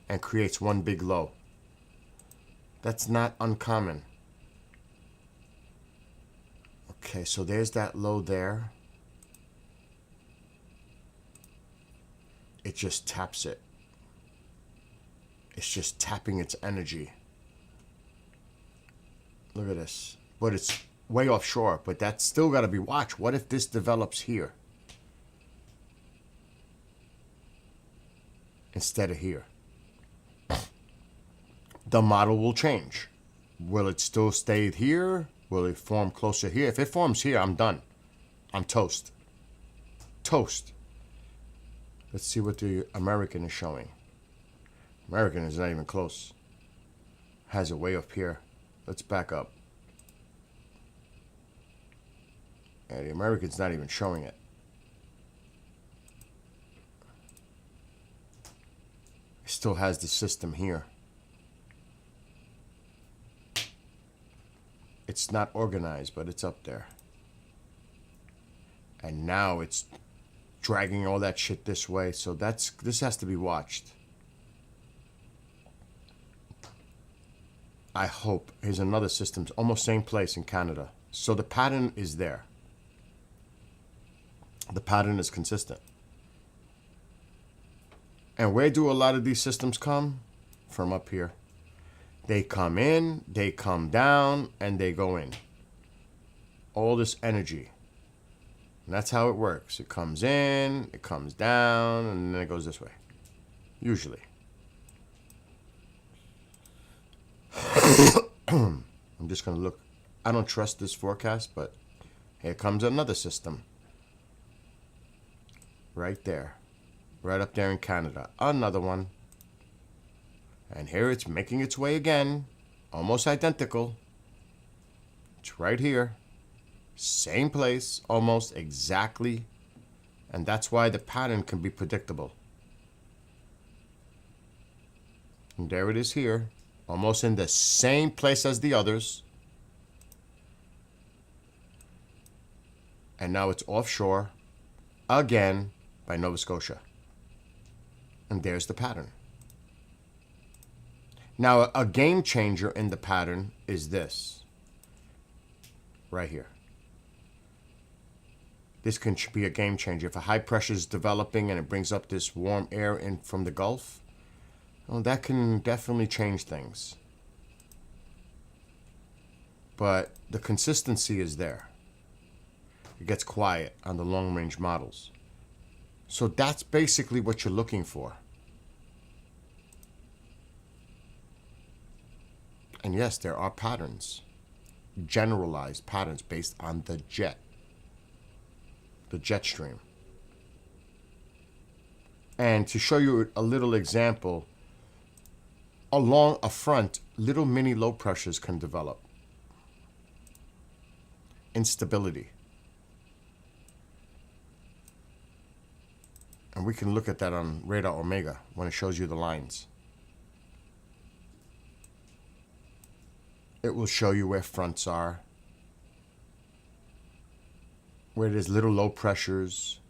[SPEAKER 1] and creates one big low. That's not uncommon. Okay, so there's that low there. It just taps it. It's just tapping its energy. Look at this. But it's way offshore, but that's still got to be watched. What if this develops here instead of here? The model will change. Will it still stay here? Will it form closer here? If it forms here, I'm done. I'm toast. Toast. Let's see what the American is showing. American is not even close. Has it way up here. Let's back up. Yeah, the American's not even showing it. It still has the system here. It's not organized, but it's up there. And now it's dragging all that shit this way, so this has to be watched. I hope. Here's another system, almost same place in Canada. So the pattern is there. The pattern is consistent. And where do a lot of these systems come? From up here. They come in, they come down, and they go in. All this energy. And that's how it works. It comes in, it comes down, and then it goes this way. Usually. I'm just going to look. I don't trust this forecast, but here comes another system. Right there. Right up there in Canada. Another one. And here it's making its way again. Almost identical. It's right here. Same place. Almost exactly. And that's why the pattern can be predictable. And there it is here. Almost in the same place as the others. And now it's offshore. Again. By Nova Scotia. And there's the pattern. Now, a game changer in the pattern is this. Right here. This can be a game changer. If a high pressure is developing and it brings up this warm air in from the Gulf, well, that can definitely change things. But the consistency is there. It gets quiet on the long-range models. So that's basically what you're looking for. And yes, there are patterns, generalized patterns based on the jet stream. And to show you a little example, along a front, little mini low pressures can develop. Instability. And we can look at that on Radar Omega when it shows you the lines. It will show you where fronts are, where there's little low pressures,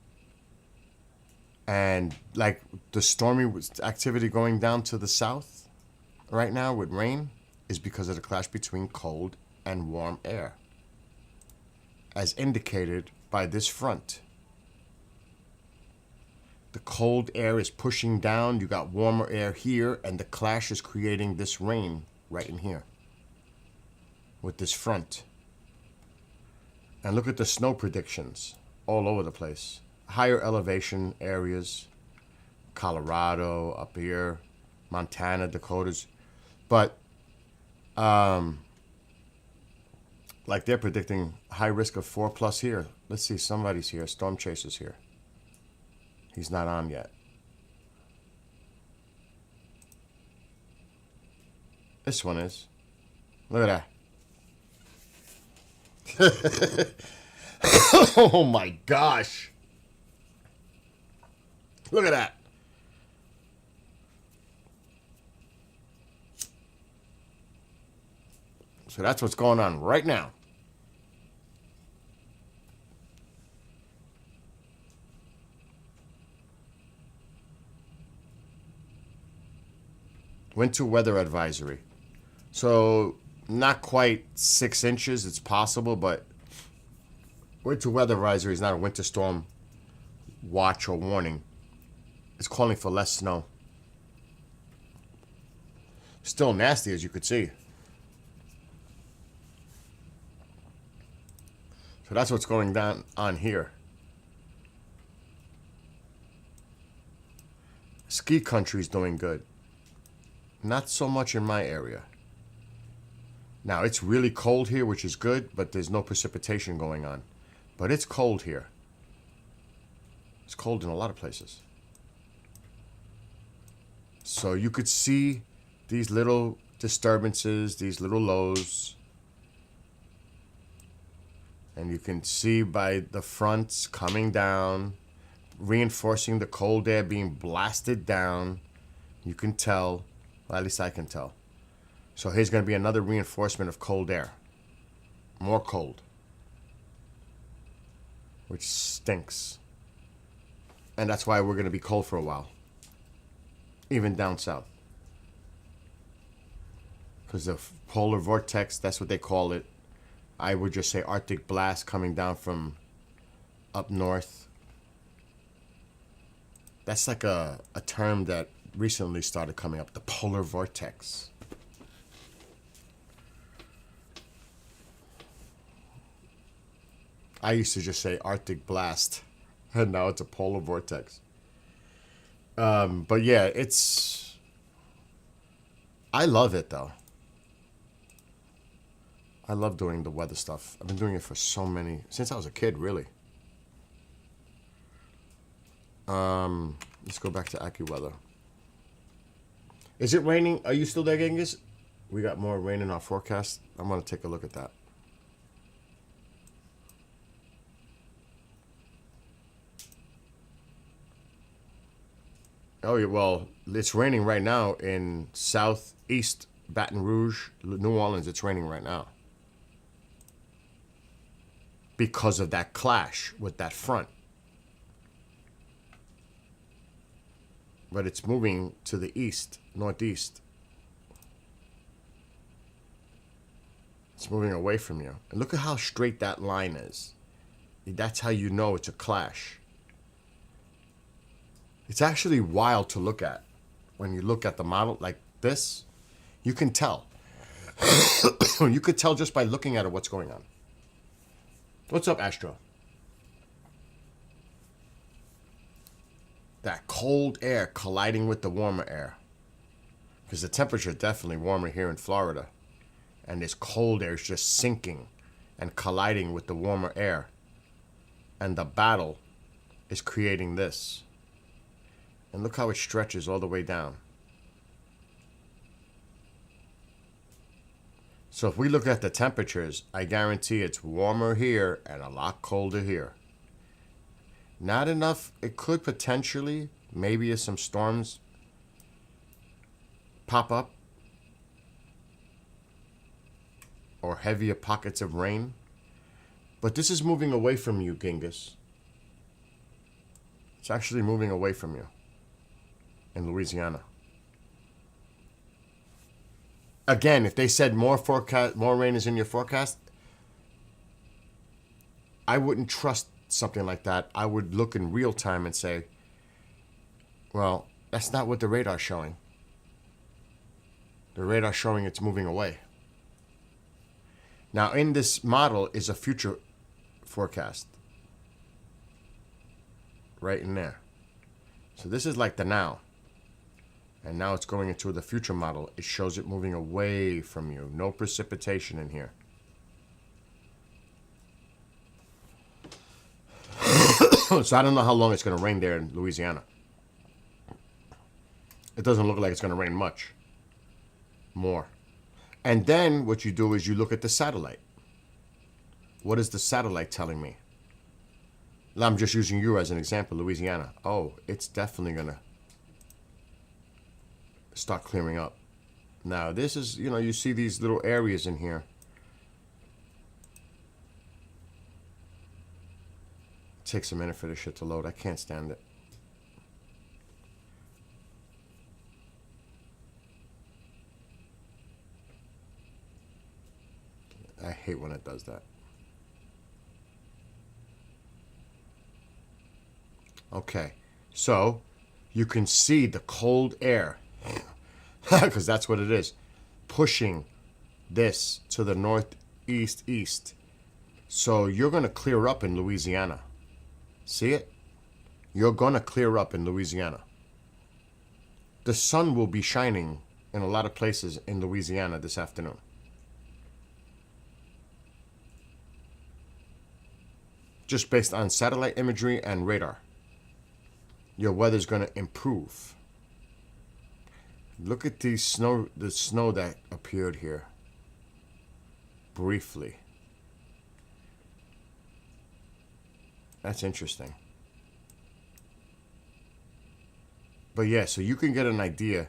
[SPEAKER 1] and like the stormy activity going down to the south right now with rain is because of the clash between cold and warm air, as indicated by this front. The cold air is pushing down, you got warmer air here, and the clash is creating this rain right in here with this front. And look at the snow predictions all over the place. Higher elevation areas, Colorado, up here, Montana, Dakotas. But, like they're predicting high risk of 4+ here. Let's see, somebody's here, Storm Chaser's here. He's not on yet. This one is. Look at that. Oh my gosh. Look at that. So that's what's going on right now. Winter weather advisory. So not quite 6 inches, it's possible, but winter weather advisory is not a winter storm watch or warning. It's calling for less snow. Still nasty, as you could see. So that's what's going down on here. Ski country's doing good. Not so much in my area. Now, it's really cold here, which is good, but there's no precipitation going on. But it's cold here. It's cold in a lot of places. So you could see these little disturbances, these little lows. And you can see by the fronts coming down, reinforcing the cold air being blasted down. You can tell, well, at least I can tell. So here's going to be another reinforcement of cold air. More cold. Which stinks. And that's why we're going to be cold for a while. Even down south. Because the polar vortex, that's what they call it. I would just say Arctic blast coming down from up north. That's like a term that recently started coming up. The polar vortex. I used to just say Arctic blast. And now it's a polar vortex. But yeah, I love it though. I love doing the weather stuff. I've been doing it for since I was a kid, really. Let's go back to AccuWeather. Is it raining? Are you still there, Genghis? We got more rain in our forecast. I'm going to take a look at that. Oh, yeah, well, it's raining right now in southeast Baton Rouge, New Orleans. It's raining right now. Because of that clash with that front. But it's moving to the east, northeast. It's moving away from you. And look at how straight that line is. That's how you know it's a clash. It's actually wild to look at. When you look at the model like this, you can tell. You could tell just by looking at it what's going on. What's up, Astro? That cold air colliding with the warmer air. Because the temperature is definitely warmer here in Florida. and this cold air is just sinking and colliding with the warmer air. And the battle is creating this. And look how it stretches all the way down. So if we look at the temperatures, I guarantee it's warmer here and a lot colder here. Not enough. It could potentially, maybe if some storms pop up, or heavier pockets of rain. But this is moving away from you, Genghis. It's actually moving away from you in Louisiana. Again, if they said more rain is in your forecast, I wouldn't trust something like that. I would look in real time and say, well, that's not what the radar's showing. The radar's showing it's moving away. Now, in this model is a future forecast. Right in there. So this is like the now. And now it's going into the future model. It shows it moving away from you. No precipitation in here. So I don't know how long it's going to rain there in Louisiana. It doesn't look like it's going to rain much. More. And then what you do is you look at the satellite. What is the satellite telling me? I'm just using you as an example, Louisiana. Oh, it's definitely going to start clearing up. Now, this is, you see these little areas in here. It takes a minute for this shit to load. I can't stand it. I hate when it does that. Okay, so you can see the cold air, because that's what it is, pushing this to the northeast east. So you're going to clear up in Louisiana. See it? You're going to clear up in Louisiana. The sun will be shining in a lot of places in Louisiana this afternoon. Just based on satellite imagery and radar. Your weather's going to improve. Look at the snow that appeared here. Briefly. That's interesting. But yeah, so you can get an idea.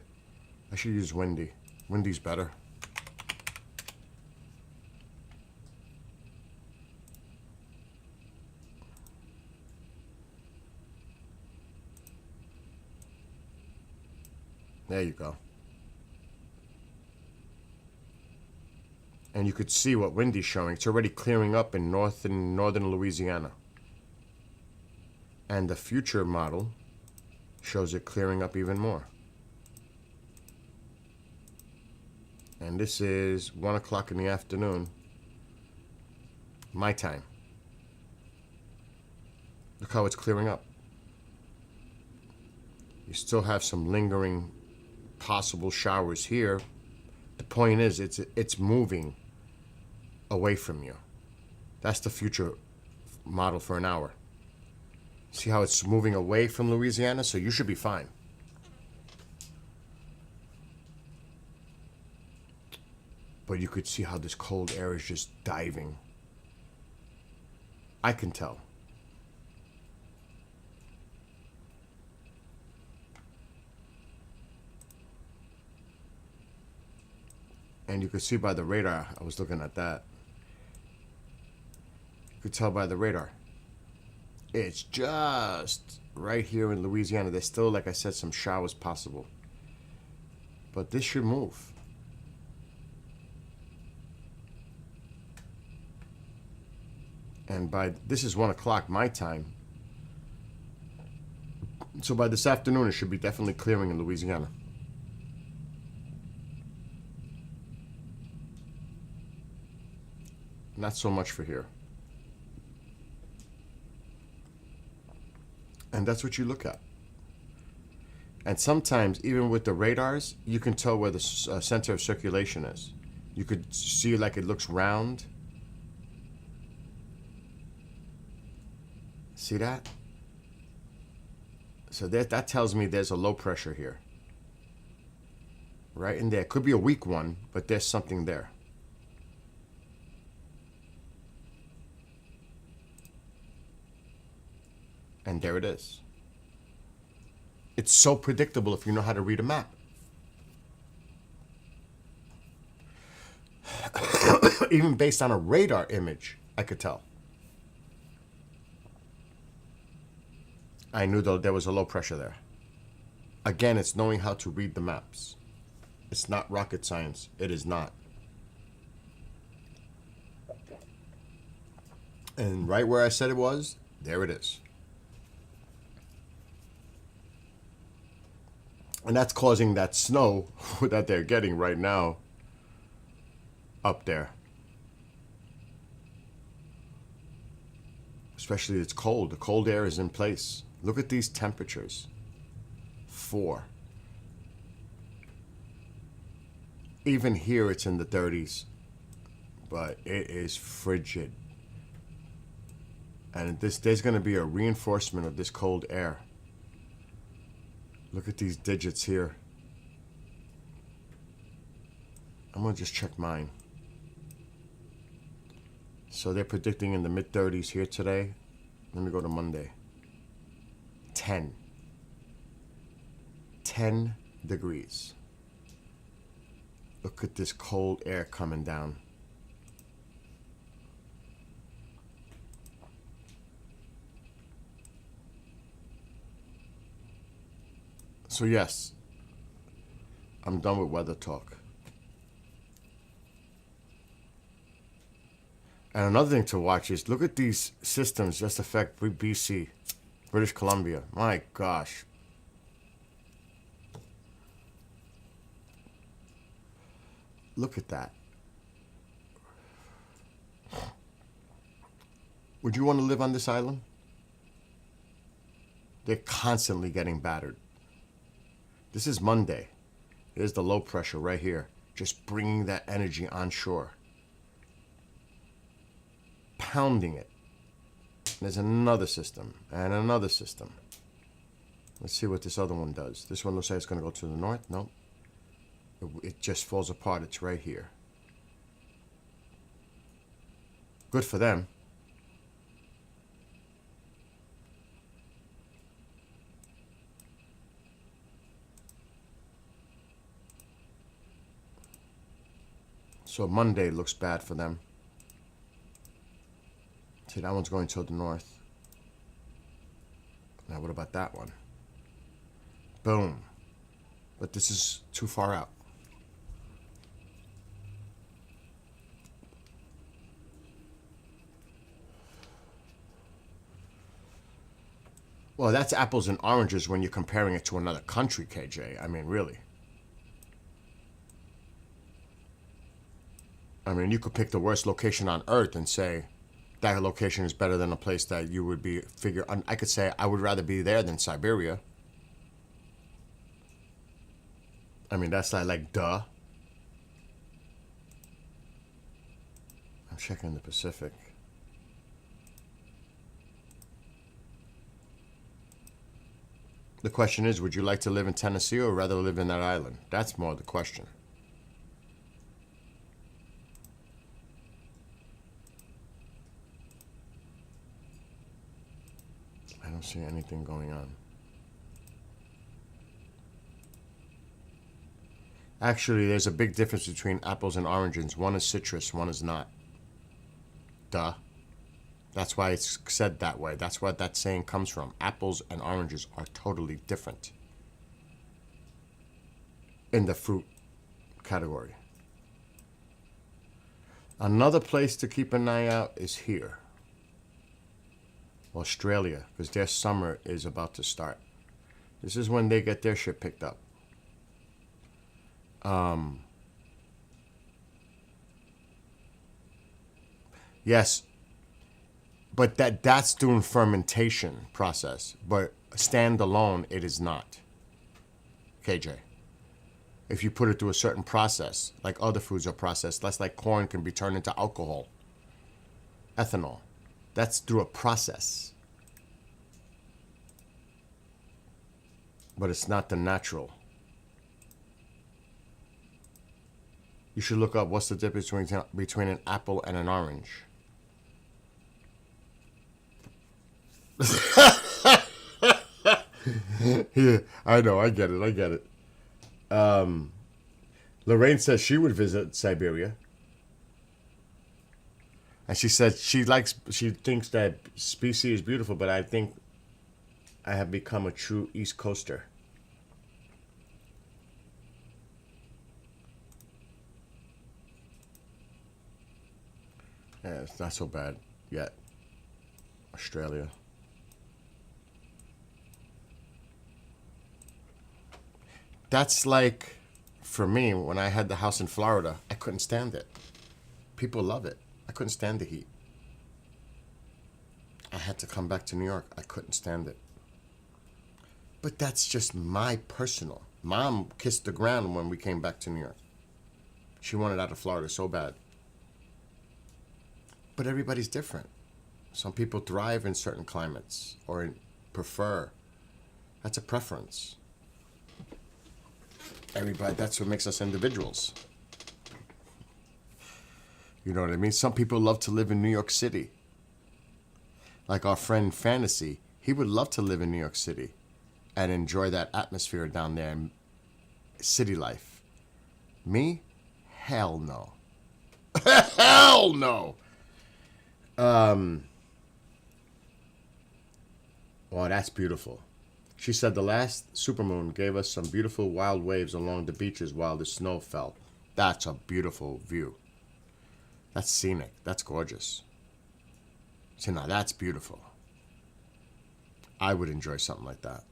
[SPEAKER 1] I should use Windy. Windy's better. There you go. And you could see what Windy's showing. It's already clearing up in northern Louisiana. And the future model shows it clearing up even more. And this is 1 o'clock in the afternoon, my time. Look how it's clearing up. You still have some lingering possible showers here. The point is, it's moving away from you. That's the future model for an hour. See how it's moving away from Louisiana? So you should be fine. But you could see how this cold air is just diving. I can tell. And you could see by the radar, I was looking at that. You could tell by the radar. It's just right here in Louisiana. There's still, like I said, some showers possible. But this should move. And this is 1 o'clock my time. So by this afternoon, it should be definitely clearing in Louisiana. Not so much for here. And that's what you look at. And sometimes, even with the radars, you can tell where the center of circulation is. You could see like it looks round. See that? So that tells me there's a low pressure here. Right in there. Could be a weak one, but there's something there. And there it is. It's so predictable if you know how to read a map. Even based on a radar image, I could tell. I knew though there was a low pressure there. Again, it's knowing how to read the maps. It's not rocket science. It is not. And right where I said it was, there it is. And that's causing that snow that they're getting right now up there. Especially it's cold. The cold air is in place. Look at these temperatures. 4. Even here it's in the 30s. But it is frigid. And there's going to be a reinforcement of this cold air. Look at these digits here. I'm going to just check mine. So they're predicting in the mid-30s here today. Let me go to Monday. 10. 10 degrees. Look at this cold air coming down. So yes, I'm done with weather talk. And another thing to watch is look at these systems just affect BC, British Columbia. My gosh. Look at that. Would you want to live on this island? They're constantly getting battered. This is Monday. There's the low pressure right here, just bringing that energy onshore. Pounding it. There's another system and another system. Let's see what this other one does. This one looks like it's going to go to the north. Nope. It just falls apart. It's right here. Good for them. So Monday looks bad for them. See, that one's going to the north. Now, what about that one? Boom. But this is too far out. Well, that's apples and oranges when you're comparing it to another country, KJ. I mean, really. I mean, you could pick the worst location on Earth and say that location is better than a place that you would be I could say I would rather be there than Siberia. I mean, that's like duh. I'm checking the Pacific. The question is, would you like to live in Tennessee or rather live in that island? That's more the question. I don't see anything going on. Actually, there's a big difference between apples and oranges. One is citrus, one is not. Duh. That's why it's said that way. That's what that saying comes from. Apples and oranges are totally different in the fruit category. Another place to keep an eye out is here. Australia, because their summer is about to start. This is when they get their shit picked up. Yes, but that's doing fermentation process, but standalone it is not. KJ. if you put it through a certain process, like other foods are processed. That's like corn can be turned into alcohol, ethanol. That's through a process. But it's not the natural. You should look up what's the difference between an apple and an orange. Yeah, I know, I get it. Lorraine says she would visit Siberia. And she said she thinks that Specie is beautiful, but I think I have become a true East Coaster. Yeah, it's not so bad yet. Australia. That's like, for me, when I had the house in Florida, I couldn't stand it. People love it. I couldn't stand the heat. I had to come back to New York. I couldn't stand it. But that's just my personal. Mom kissed the ground when we came back to New York. She wanted out of Florida so bad. But everybody's different. Some people thrive in certain climates or prefer. That's a preference. Everybody, that's what makes us individuals. You know what I mean? Some people love to live in New York City. Like our friend Fantasy, he would love to live in New York City and enjoy that atmosphere down there in city life. Me? Hell no. Hell no. Well, that's beautiful. She said the last supermoon gave us some beautiful wild waves along the beaches while the snow fell. That's a beautiful view. That's scenic. That's gorgeous. So now that's beautiful. I would enjoy something like that.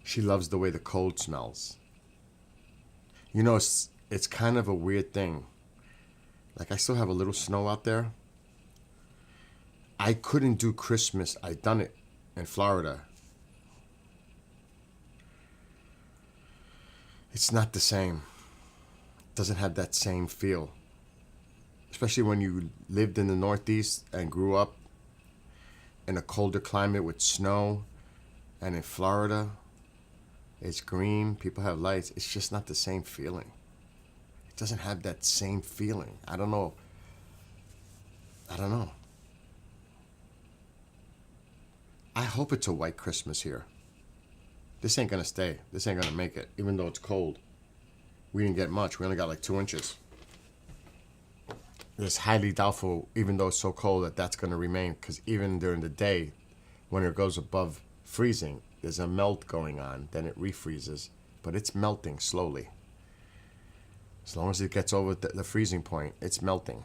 [SPEAKER 1] She loves the way the cold smells. You know, it's kind of a weird thing. Like, I still have a little snow out there. I couldn't do Christmas. I've done it in Florida. It's not the same. It doesn't have that same feel. Especially when you lived in the Northeast and grew up in a colder climate with snow. And in Florida, it's green, people have lights. It's just not the same feeling. It doesn't have that same feeling. I don't know. I hope it's a white Christmas here. This ain't gonna stay. This ain't gonna make it, even though it's cold. We didn't get much. We only got like 2 inches. It's highly doubtful, even though it's so cold, that that's gonna remain, because even during the day, when it goes above freezing, there's a melt going on, then it refreezes, but it's melting slowly. As long as it gets over the freezing point, it's melting.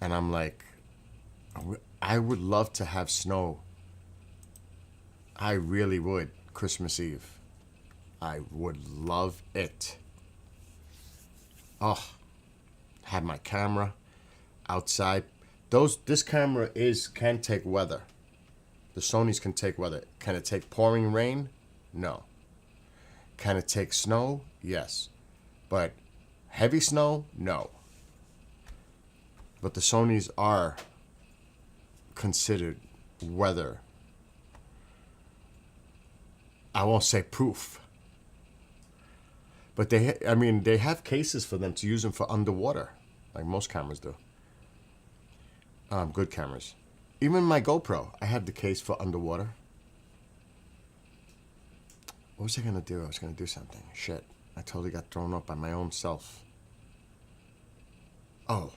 [SPEAKER 1] And I'm like, I would love to have snow. I really would, Christmas Eve. I would love it. Oh, have my camera outside. This camera can take weather. The Sonys can take weather. Can it take pouring rain? No. Can it take snow? Yes. But heavy snow? No. But the Sonys are considered weather. I won't say proof. But they have cases for them to use them for underwater, like most cameras do. Good cameras. Even my GoPro, I have the case for underwater. What was I gonna do? I was gonna do something. Shit. I totally got thrown up by my own self. Oh.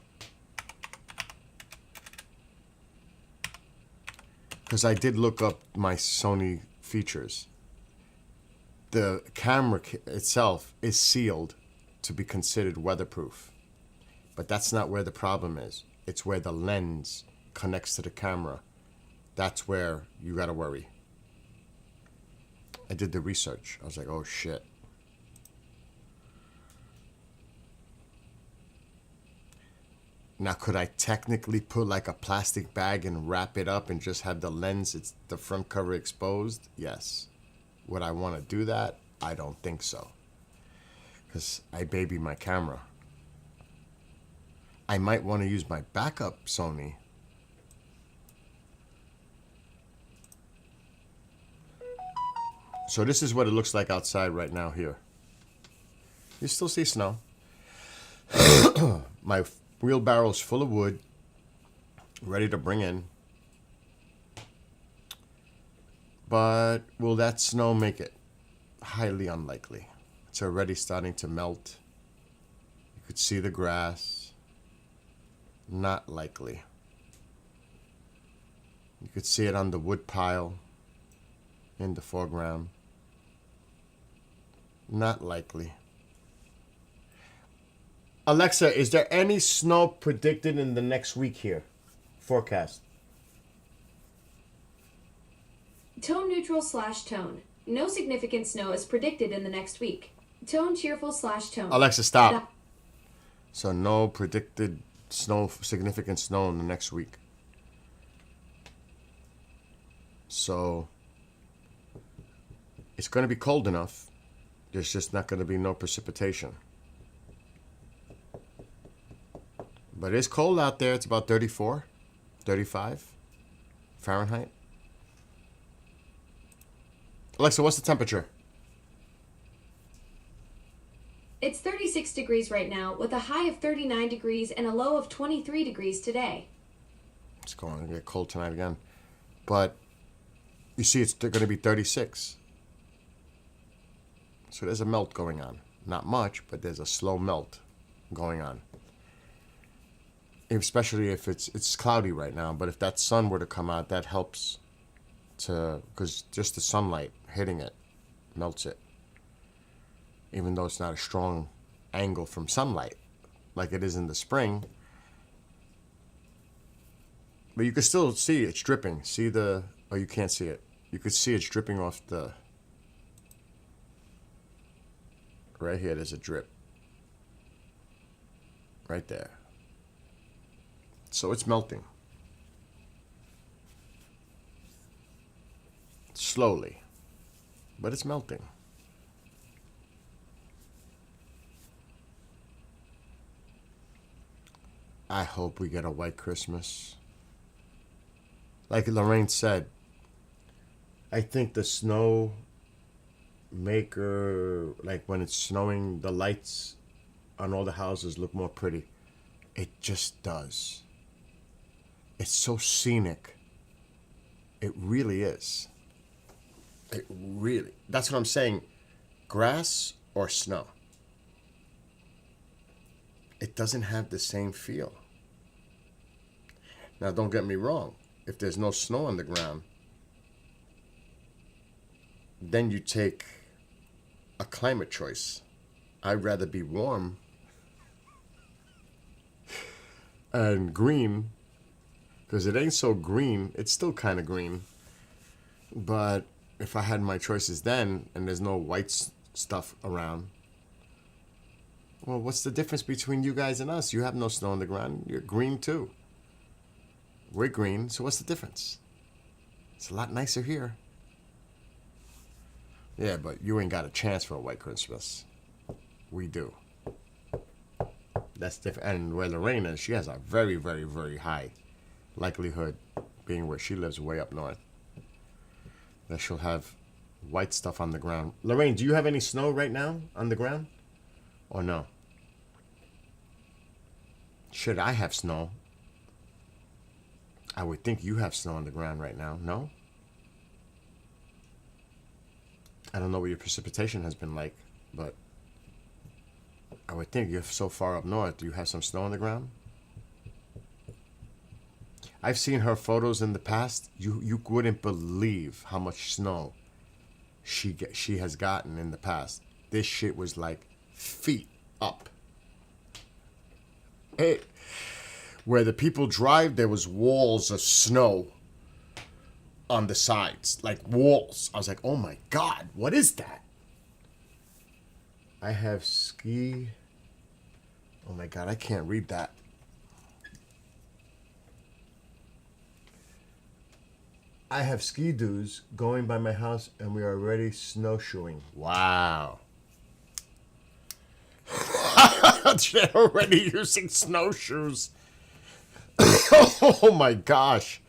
[SPEAKER 1] Because I did look up my Sony features. The camera itself is sealed to be considered weatherproof. But that's not where the problem is. It's where the lens connects to the camera. That's where you gotta worry. I did the research. I was like, oh shit. Now, could I technically put like a plastic bag and wrap it up and just have the lens, the front cover exposed? Yes. Would I want to do that? I don't think so. Because I baby my camera. I might want to use my backup Sony. So this is what it looks like outside right now here. You still see snow. My wheelbarrow's full of wood, ready to bring in. But will that snow make it? Highly unlikely. It's already starting to melt. You could see the grass. Not likely. You could see it on the wood pile in the foreground. Not likely. Alexa, is there any snow predicted in the next week here? Forecast.
[SPEAKER 2] Tone neutral / tone. No significant snow is predicted in the next week. Tone cheerful / tone.
[SPEAKER 1] Alexa, stop. So no predicted snow, significant snow in the next week. So it's going to be cold enough. There's just not going to be no precipitation. But it's cold out there. It's about 34, 35 Fahrenheit. Alexa, what's the temperature?
[SPEAKER 2] It's 36 degrees right now, with a high of 39 degrees and a low of 23 degrees today.
[SPEAKER 1] It's going to get cold tonight again. But you see, it's going to be 36. So there's a melt going on. Not much, but there's a slow melt going on. Especially if it's cloudy right now. But if that sun were to come out, that helps to, because just the sunlight hitting it melts it. Even though it's not a strong angle from sunlight like it is in the spring. But you can still see it's dripping. See the, oh, you can't see it. You could see it's dripping off the, right here, there's a drip. Right there. So it's melting. Slowly. But it's melting. I hope we get a white Christmas. Like Lorraine said, I think the snow maker, like when it's snowing, the lights on all the houses look more pretty. It just does. It's so scenic. It really is. It really, that's what I'm saying. Grass or snow. It doesn't have the same feel. Now, don't get me wrong. If there's no snow on the ground, then you take a climate choice. I'd rather be warm and green, because it ain't so green. It's still kind of green. But if I had my choices then, and there's no white stuff around, well, what's the difference between you guys and us? You have no snow on the ground. You're green too. We're green, so what's the difference? It's a lot nicer here. Yeah, but you ain't got a chance for a white Christmas. We do. That's different. And where Lorraine is, she has a very, very, very high likelihood, being where she lives way up north, that she'll have white stuff on the ground. Lorraine, do you have any snow right now on the ground? Or no? Should I have snow? I would think you have snow on the ground right now. No? I don't know what your precipitation has been like, but I would think you're so far up north. Do you have some snow on the ground? I've seen her photos in the past. You wouldn't believe how much snow she has gotten in the past. This shit was like feet up. Where the people drive, there was walls of snow on the sides, like walls. I was like, oh my God, what is that? I have ski. Oh my God, I can't read that. I have ski doos going by my house, and we are already snowshoeing. Wow. They're already using snowshoes. Oh my gosh.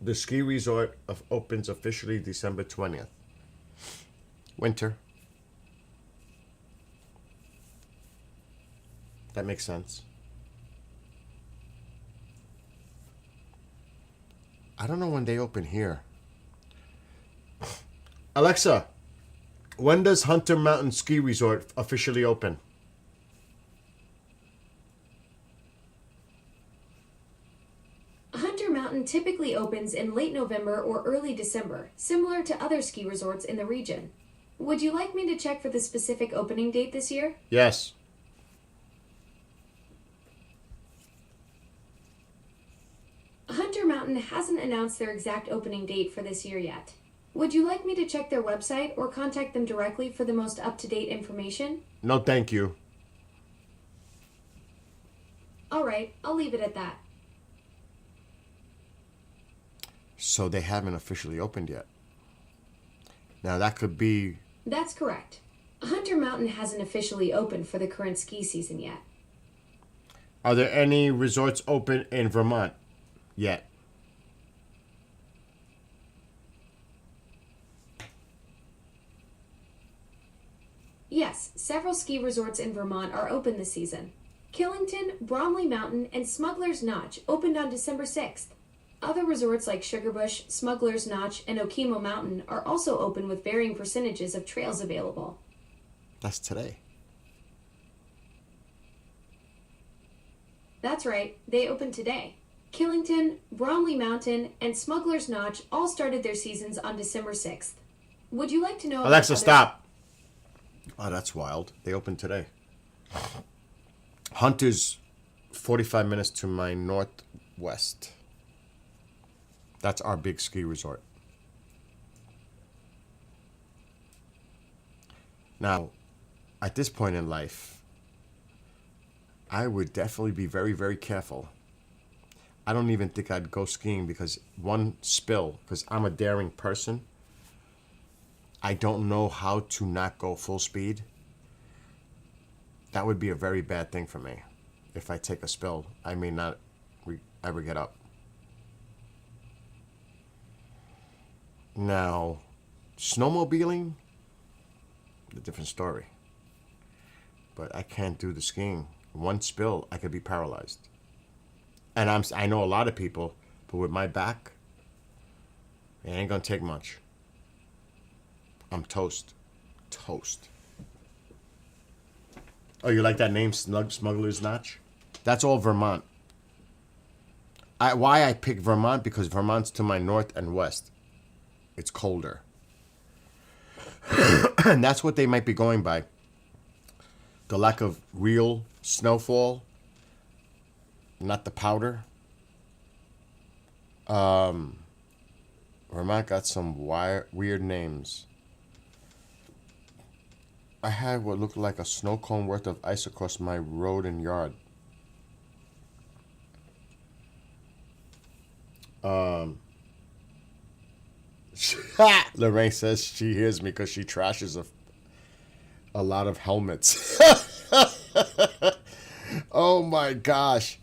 [SPEAKER 1] The ski resort opens officially December 20th. Winter. That makes sense. I don't know when they open here. Alexa, when does Hunter Mountain Ski Resort officially open?
[SPEAKER 2] Hunter Mountain typically opens in late November or early December, similar to other ski resorts in the region. Would you like me to check for the specific opening date this year?
[SPEAKER 1] Yes.
[SPEAKER 2] Hunter Mountain hasn't announced their exact opening date for this year yet. Would you like me to check their website or contact them directly for the most up-to-date information?
[SPEAKER 1] No, thank you.
[SPEAKER 2] Alright, I'll leave it at that.
[SPEAKER 1] So they haven't officially opened yet. Now that could be...
[SPEAKER 2] That's correct. Hunter Mountain hasn't officially opened for the current ski season yet.
[SPEAKER 1] Are there any resorts open in Vermont yet?
[SPEAKER 2] Yes, several ski resorts in Vermont are open this season. Killington, Bromley Mountain, and Smuggler's Notch opened on December 6th. Other resorts like Sugarbush, Smuggler's Notch, and Okemo Mountain are also open with varying percentages of trails available.
[SPEAKER 1] That's today.
[SPEAKER 2] That's right, they opened today. Killington, Bromley Mountain, and Smuggler's Notch all started their seasons on December 6th. Would you like to know...
[SPEAKER 1] Alexa, stop. Oh, that's wild. They opened today. Hunter's 45 minutes to my northwest. That's our big ski resort. Now, at this point in life, I would definitely be very, very careful. I don't even think I'd go skiing because one spill, because I'm a daring person. I don't know how to not go full speed. That would be a very bad thing for me. If I take a spill, I may not ever get up. Now, snowmobiling, a different story. But I can't do the skiing. One spill, I could be paralyzed. And I know a lot of people, but with my back, it ain't gonna take much. I'm toast. Toast. Oh, you like that name, Smuggler's Notch? That's all Vermont. Why I picked Vermont? Because Vermont's to my north and west. It's colder. And that's what they might be going by. The lack of real snowfall. Not the powder. Vermont got some weird names. I had what looked like a snow cone worth of ice across my road and yard. Lorraine says she hears me because she trashes a lot of helmets. Oh my gosh.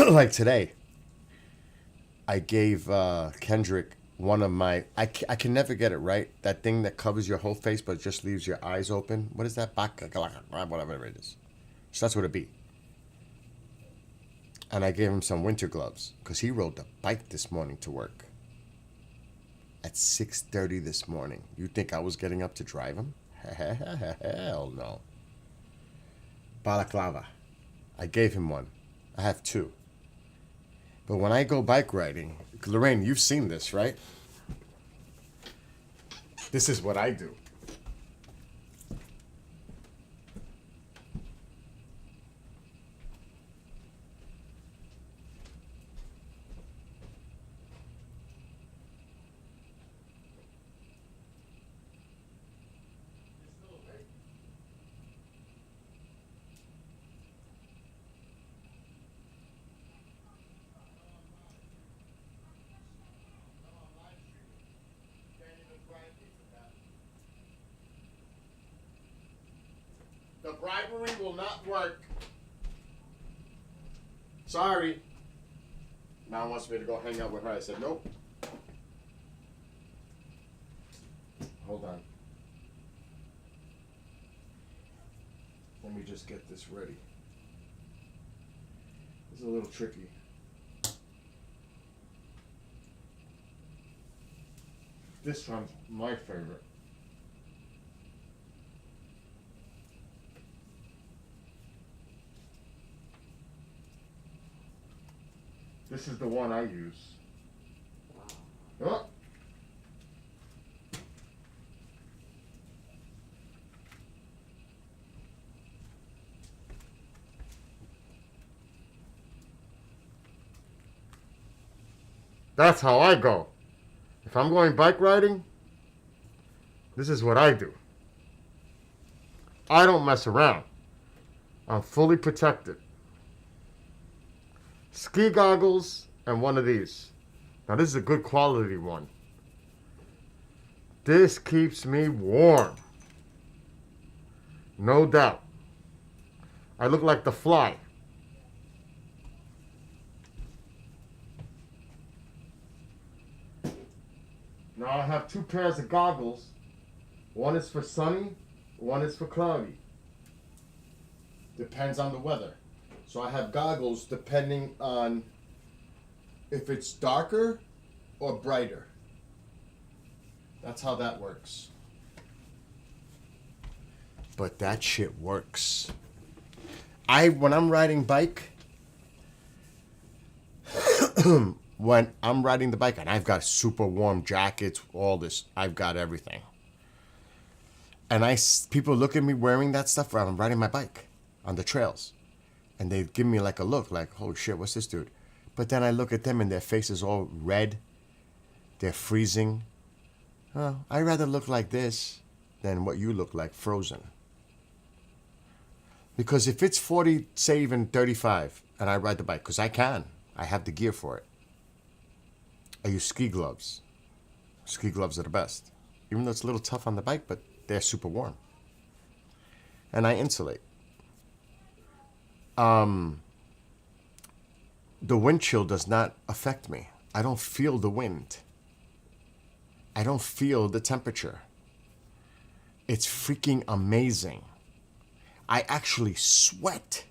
[SPEAKER 1] Like today, I gave Kendrick one of my... I can never get it right. That thing that covers your whole face but just leaves your eyes open. What is that? Whatever it is. So that's what it be. And I gave him some winter gloves because he rode the bike this morning to work. At 6:30 this morning. You think I was getting up to drive him? Hell no. Balaclava. I gave him one. I have two. But when I go bike riding, Lorraine, you've seen this, right? This is what I do. bribery will not work. Sorry. Now wants me to go hang out with her. I said, nope. Hold on. Let me just get this ready. It's a little tricky. This one's my favorite. This is the one I use. Oh. That's how I go. If I'm going bike riding, this is what I do. I don't mess around. I'm fully protected. Ski goggles and one of these. Now this is a good quality one. This keeps me warm. No doubt. I look like the Fly. Now I have two pairs of goggles. One is for sunny, one is for cloudy. Depends on the weather. So I have goggles depending on if it's darker or brighter. That's how that works. But that shit works. When I'm riding bike, when I'm riding the bike, and I've got super warm jackets, all this, I've got everything. And people look at me wearing that stuff while I'm riding my bike on the trails. And they give me like a look like, oh shit, what's this dude? But then I look at them and their face is all red. They're freezing. Oh, I'd rather look like this than what you look like, frozen. Because if it's 40, say even 35, and I ride the bike, because I can. I have the gear for it. I use ski gloves. Ski gloves are the best. Even though it's a little tough on the bike, but they're super warm. And I insulate. The wind chill does not affect me. I don't feel the wind. I don't feel the temperature. It's freaking amazing. I actually sweat.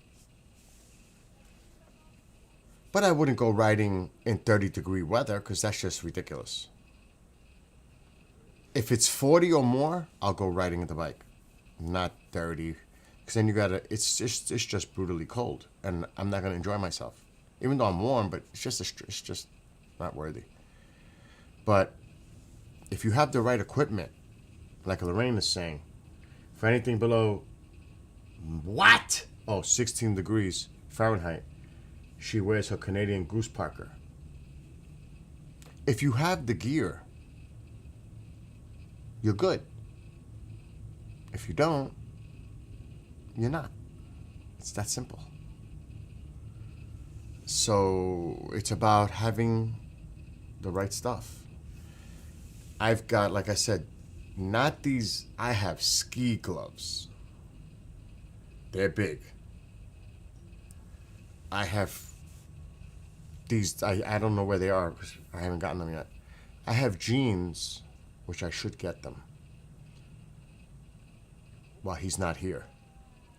[SPEAKER 1] But I wouldn't go riding in 30-degree weather because that's just ridiculous. If it's 40 or more, I'll go riding the bike. Not 30. Because then it's just brutally cold. And I'm not going to enjoy myself. Even though I'm warm, but it's just not worthy. But if you have the right equipment, like Lorraine is saying, for anything below, 16 degrees Fahrenheit, she wears her Canadian Goose Parker. If you have the gear, you're good. If you don't, you're not. It's that simple. So it's about having the right stuff. I've got, like I said, not these, I have ski gloves. They're big. I have these, I don't know where they are because I haven't gotten them yet. I have jeans, which I should get them while he's not here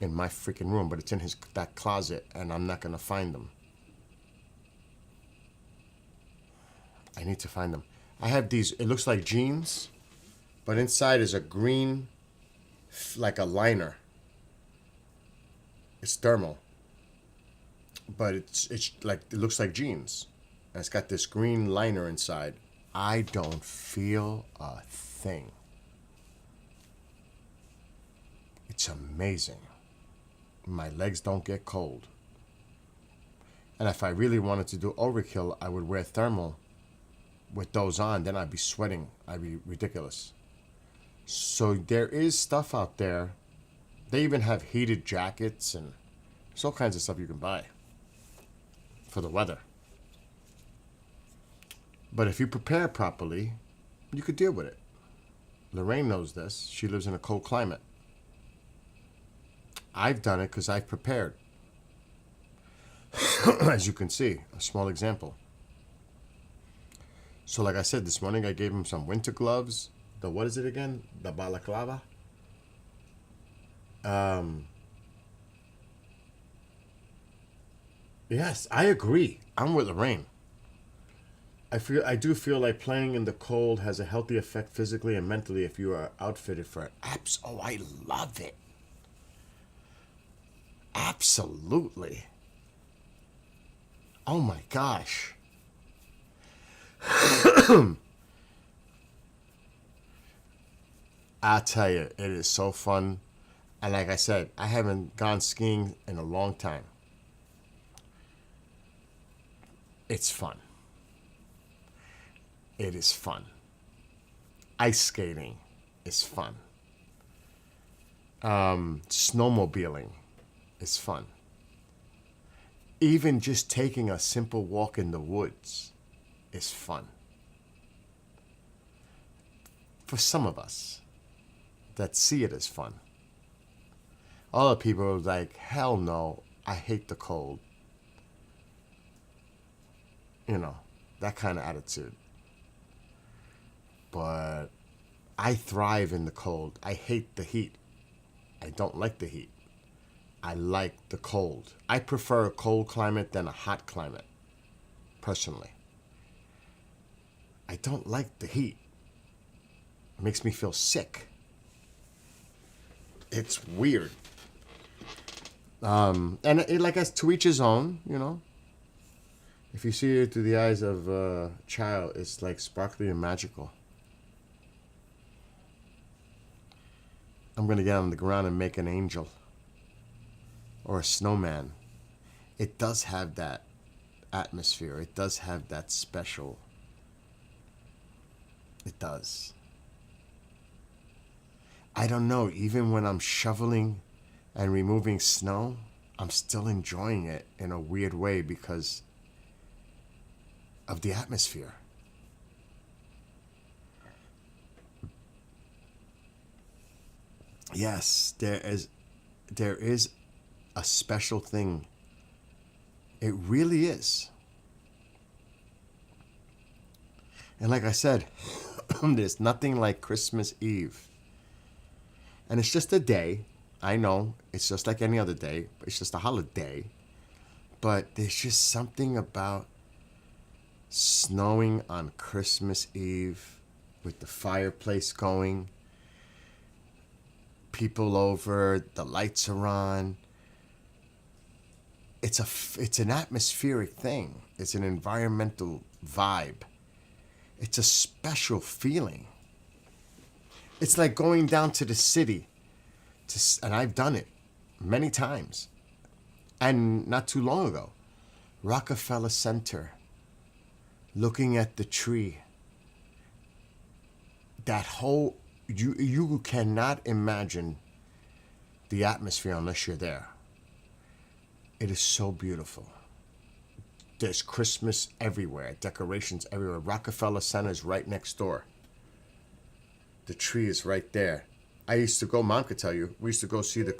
[SPEAKER 1] in my freaking room, but it's in that closet and I'm not going to find them. I need to find them. I have these, it looks like jeans, but inside is a green, like a liner. It's thermal. But it's like, it looks like jeans. And it's got this green liner inside. I don't feel a thing. It's amazing. My legs don't get cold. And if I really wanted to do overkill, I would wear thermal with those on. Then I'd be sweating. I'd be ridiculous. So there is stuff out there. They even have heated jackets and there's all kinds of stuff you can buy for the weather. But if you prepare properly, you could deal with it. Lorraine knows this. She lives in a cold climate. I've done it because I've prepared. As you can see, a small example. So like I said, this morning I gave him some winter gloves. What is it again? The balaclava? Yes, I agree. I'm with Lorraine. I do feel like playing in the cold has a healthy effect physically and mentally if you are outfitted for it. Oh, I love it. Absolutely. Oh my gosh. I tell you, it is so fun. And like I said, I haven't gone skiing in a long time. It's fun. It is fun. Ice skating is fun. Snowmobiling is fun. Even just taking a simple walk in the woods is fun. For some of us that see it as fun. Other people are like, hell no, I hate the cold. You know, that kind of attitude. But I thrive in the cold. I hate the heat. I don't like the heat. I like the cold. I prefer a cold climate than a hot climate, personally. I don't like the heat. It makes me feel sick. It's weird. And it, like us, to each his own, you know. If you see it through the eyes of a child, it's like sparkly and magical. I'm going to get on the ground and make an angel. Or a snowman. It does have that atmosphere. It does have that special. It does. I don't know, even when I'm shoveling and removing snow, I'm still enjoying it in a weird way because of the atmosphere. Yes, there is a special thing. It really is. And like I said, there's nothing like Christmas Eve. And it's just a day. I know, it's just like any other day. It's just a holiday. But there's just something about snowing on Christmas Eve with the fireplace going, people over, the lights are on. It's an atmospheric thing. It's an environmental vibe. It's a special feeling. It's like going down to the city, and I've done it many times, and not too long ago. Rockefeller Center, looking at the tree. That whole, you cannot imagine the atmosphere unless you're there. It is so beautiful. There's Christmas everywhere, decorations everywhere. Rockefeller Center is right next door. The tree is right there. I used to go, Mom could tell you, we used to go see the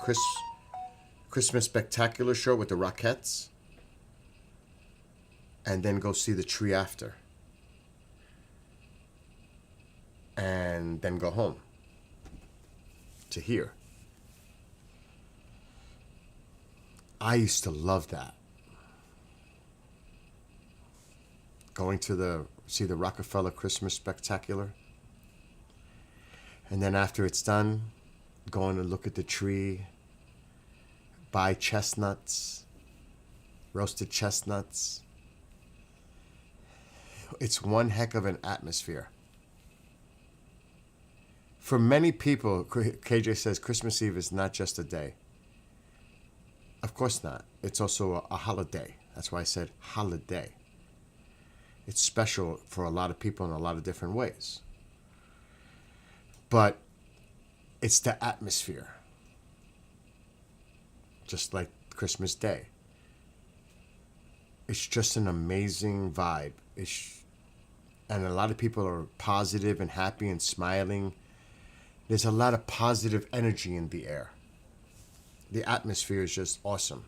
[SPEAKER 1] Christmas Spectacular show with the Rockettes, and then go see the tree after. And then go home to here. I used to love that. Going to see the Rockefeller Christmas Spectacular. And then after it's done, going to look at the tree, buy chestnuts, roasted chestnuts. It's one heck of an atmosphere. For many people, KJ says Christmas Eve is not just a day. Of course not. It's also a holiday. That's why I said holiday. It's special for a lot of people in a lot of different ways. But it's the atmosphere. Just like Christmas Day. It's just an amazing vibe. And a lot of people are positive and happy and smiling. There's a lot of positive energy in the air. The atmosphere is just awesome.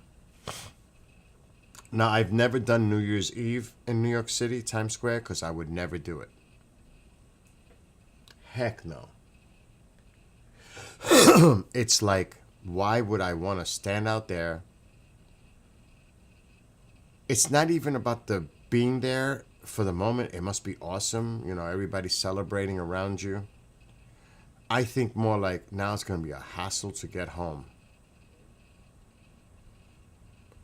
[SPEAKER 1] Now, I've never done New Year's Eve in New York City, Times Square, because I would never do it. Heck no. It's like, why would I want to stand out there? It's not even about the being there for the moment. It must be awesome. You know, everybody's celebrating around you. I think more like now it's going to be a hassle to get home.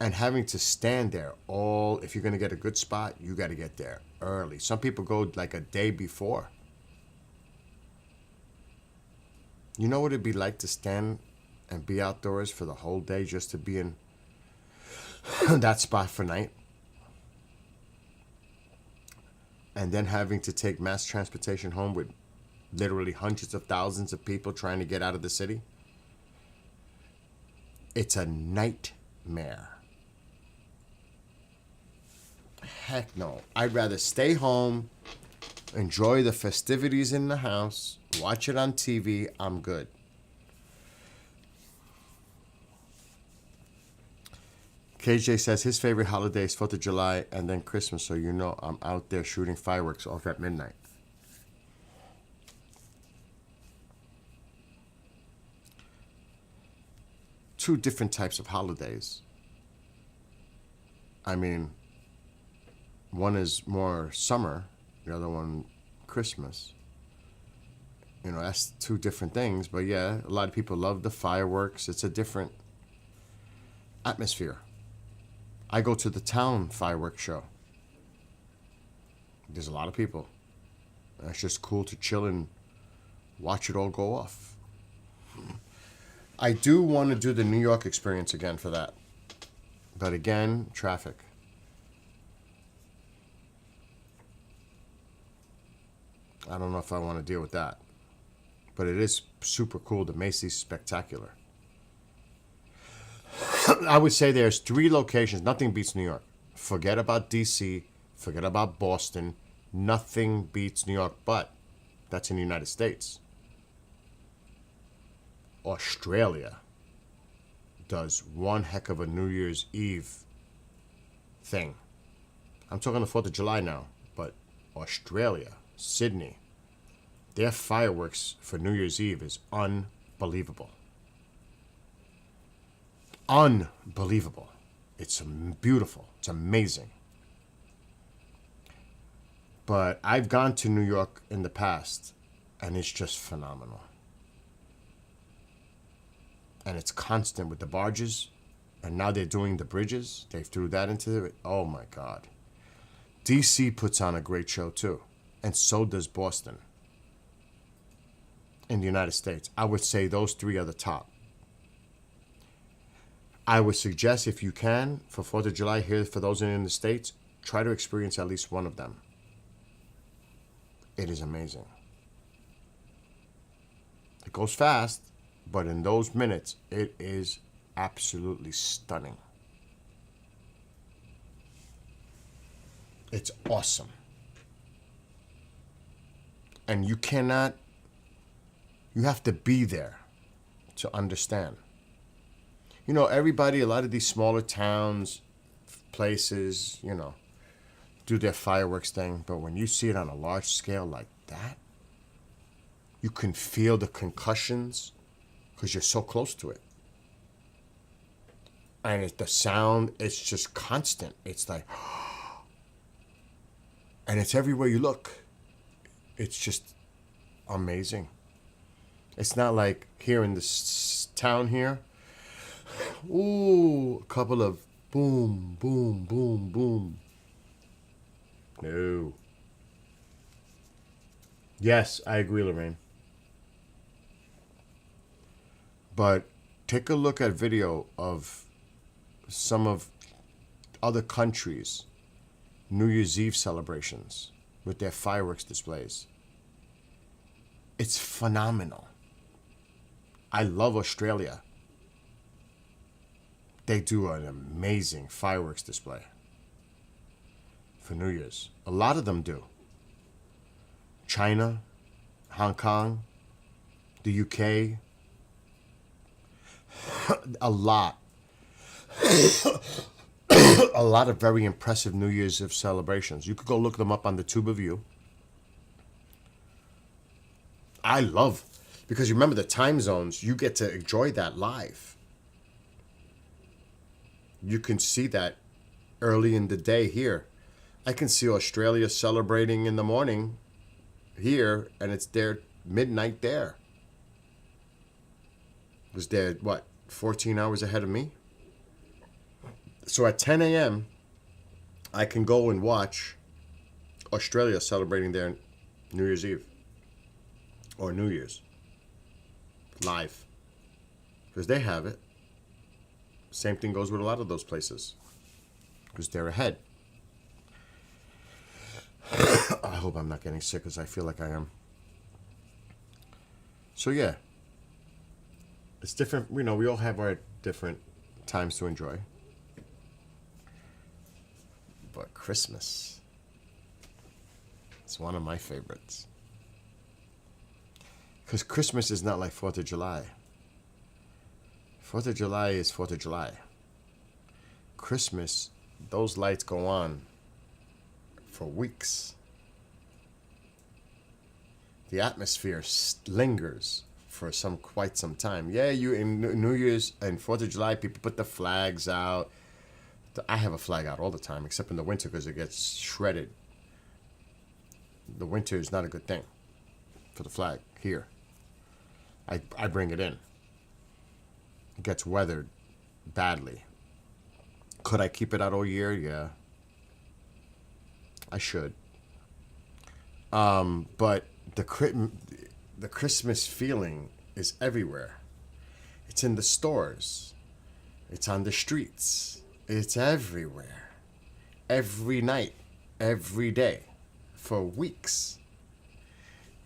[SPEAKER 1] And having to stand there if you're going to get a good spot, you got to get there early. Some people go like a day before. You know what it'd be like to stand and be outdoors for the whole day just to be in that spot for night? And then having to take mass transportation home with literally hundreds of thousands of people trying to get out of the city? It's a nightmare. Heck no. I'd rather stay home, enjoy the festivities in the house, watch it on TV. I'm good. KJ says his favorite holiday is 4th of July and then Christmas, so you know I'm out there shooting fireworks off at midnight. Two different types of holidays. I mean, one is more summer, the other one Christmas. You know, that's two different things, but yeah, a lot of people love the fireworks. It's a different atmosphere. I go to the town fireworks show. There's a lot of people. And it's just cool to chill and watch it all go off. I do want to do the New York experience again for that. But again, traffic. I don't know if I want to deal with that. But it is super cool. The Macy's spectacular. I would say there's 3 locations. Nothing beats New York. Forget about DC. Forget about Boston. Nothing beats New York, but that's in the United States. Australia does one heck of a New Year's Eve thing. I'm talking the 4th of July now, but Australia, Sydney, their fireworks for New Year's Eve is unbelievable. Unbelievable. It's beautiful. It's amazing. But I've gone to New York in the past, and it's just phenomenal. And it's constant with the barges, and now they're doing the bridges. They threw that into it. Oh my God. DC puts on a great show too, and so does Boston. In the United States, I would say those 3 are the top. I would suggest, if you can, for 4th of July here, for those in the States, try to experience at least one of them. It is amazing. It goes fast, but in those minutes, it is absolutely stunning. It's awesome. And you have to be there to understand. You know, everybody, a lot of these smaller towns, places, you know, do their fireworks thing. But when you see it on a large scale like that, you can feel the concussions because you're so close to it. And the sound, it's just constant. It's like, and it's everywhere you look. It's just amazing. It's not like here in this town here. Ooh, a couple of boom, boom, boom, boom. No. Yes, I agree, Lorraine. But take a look at video of some of other countries' New Year's Eve celebrations with their fireworks displays. It's phenomenal. I love Australia. They do an amazing fireworks display for New Year's. A lot of them do. China, Hong Kong, the UK. A lot. A lot of very impressive New Year's Eve celebrations. You could go look them up on the Tube of You. I love, because you remember the time zones, you get to enjoy that live. You can see that early in the day here. I can see Australia celebrating in the morning here, and it's their midnight there. Because they're, what, 14 hours ahead of me? So at 10 a.m., I can go and watch Australia celebrating their New Year's Eve. Or New Year's. Live. Because they have it. Same thing goes with a lot of those places. Because they're ahead. I hope I'm not getting sick, because I feel like I am. So yeah. It's different. You know, we all have our different times to enjoy. But Christmas, it's one of my favorites. Because Christmas is not like 4th of July. 4th of July is 4th of July. Christmas, those lights go on for weeks. The atmosphere lingers for quite some time. Yeah, you in New Year's and 4th of July, people put the flags out. I have a flag out all the time, except in the winter because it gets shredded. The winter is not a good thing for the flag here. I bring it in. It gets weathered badly. Could I keep it out all year? Yeah. I should. But the Christmas feeling is everywhere. It's in the stores. It's on the streets. It's everywhere. Every night. Every day. For weeks.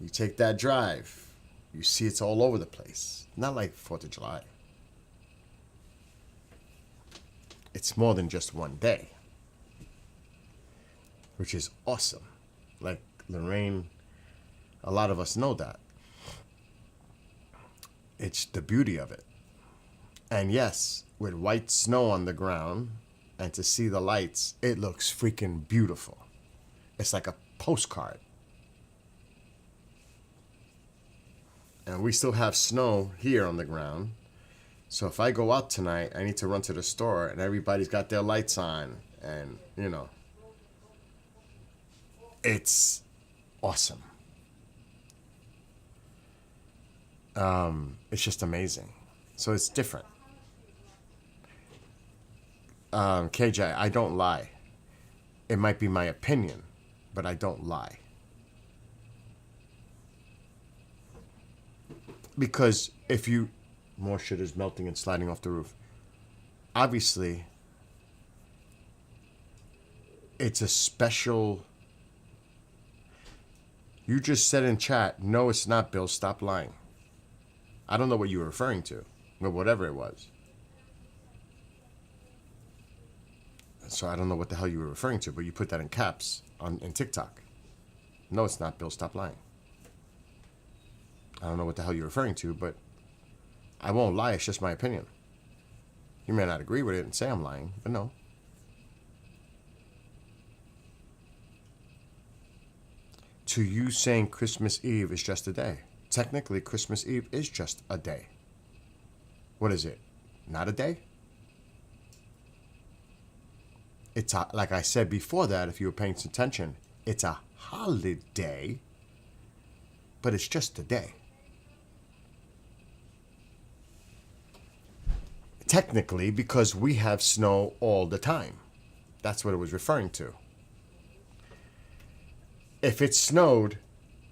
[SPEAKER 1] You take that drive. You see it's all over the place. Not like 4th of July. It's more than just one day. Which is awesome. Like Lorraine, a lot of us know that. It's the beauty of it. And yes, with white snow on the ground and to see the lights, it looks freaking beautiful. It's like a postcard. And we still have snow here on the ground. So if I go out tonight, I need to run to the store and everybody's got their lights on. And, you know, it's awesome. It's just amazing. So it's different. KJ, I don't lie. It might be my opinion, but I don't lie. Because if you... More shit is melting and sliding off the roof. Obviously, it's a special... You just said in chat, no, it's not, Bill. Stop lying. I don't know what you were referring to, or whatever it was. So I don't know what the hell you were referring to, but you put that in caps in TikTok. No, it's not, Bill. Stop lying. I don't know what the hell you're referring to, but I won't lie. It's just my opinion. You may not agree with it and say I'm lying, but no. To you saying Christmas Eve is just a day. Technically, Christmas Eve is just a day. What is it? Not a day? It's a, like I said before that, if you were paying attention, it's a holiday, but it's just a day. Technically, because we have snow all the time. That's what it was referring to. If it snowed,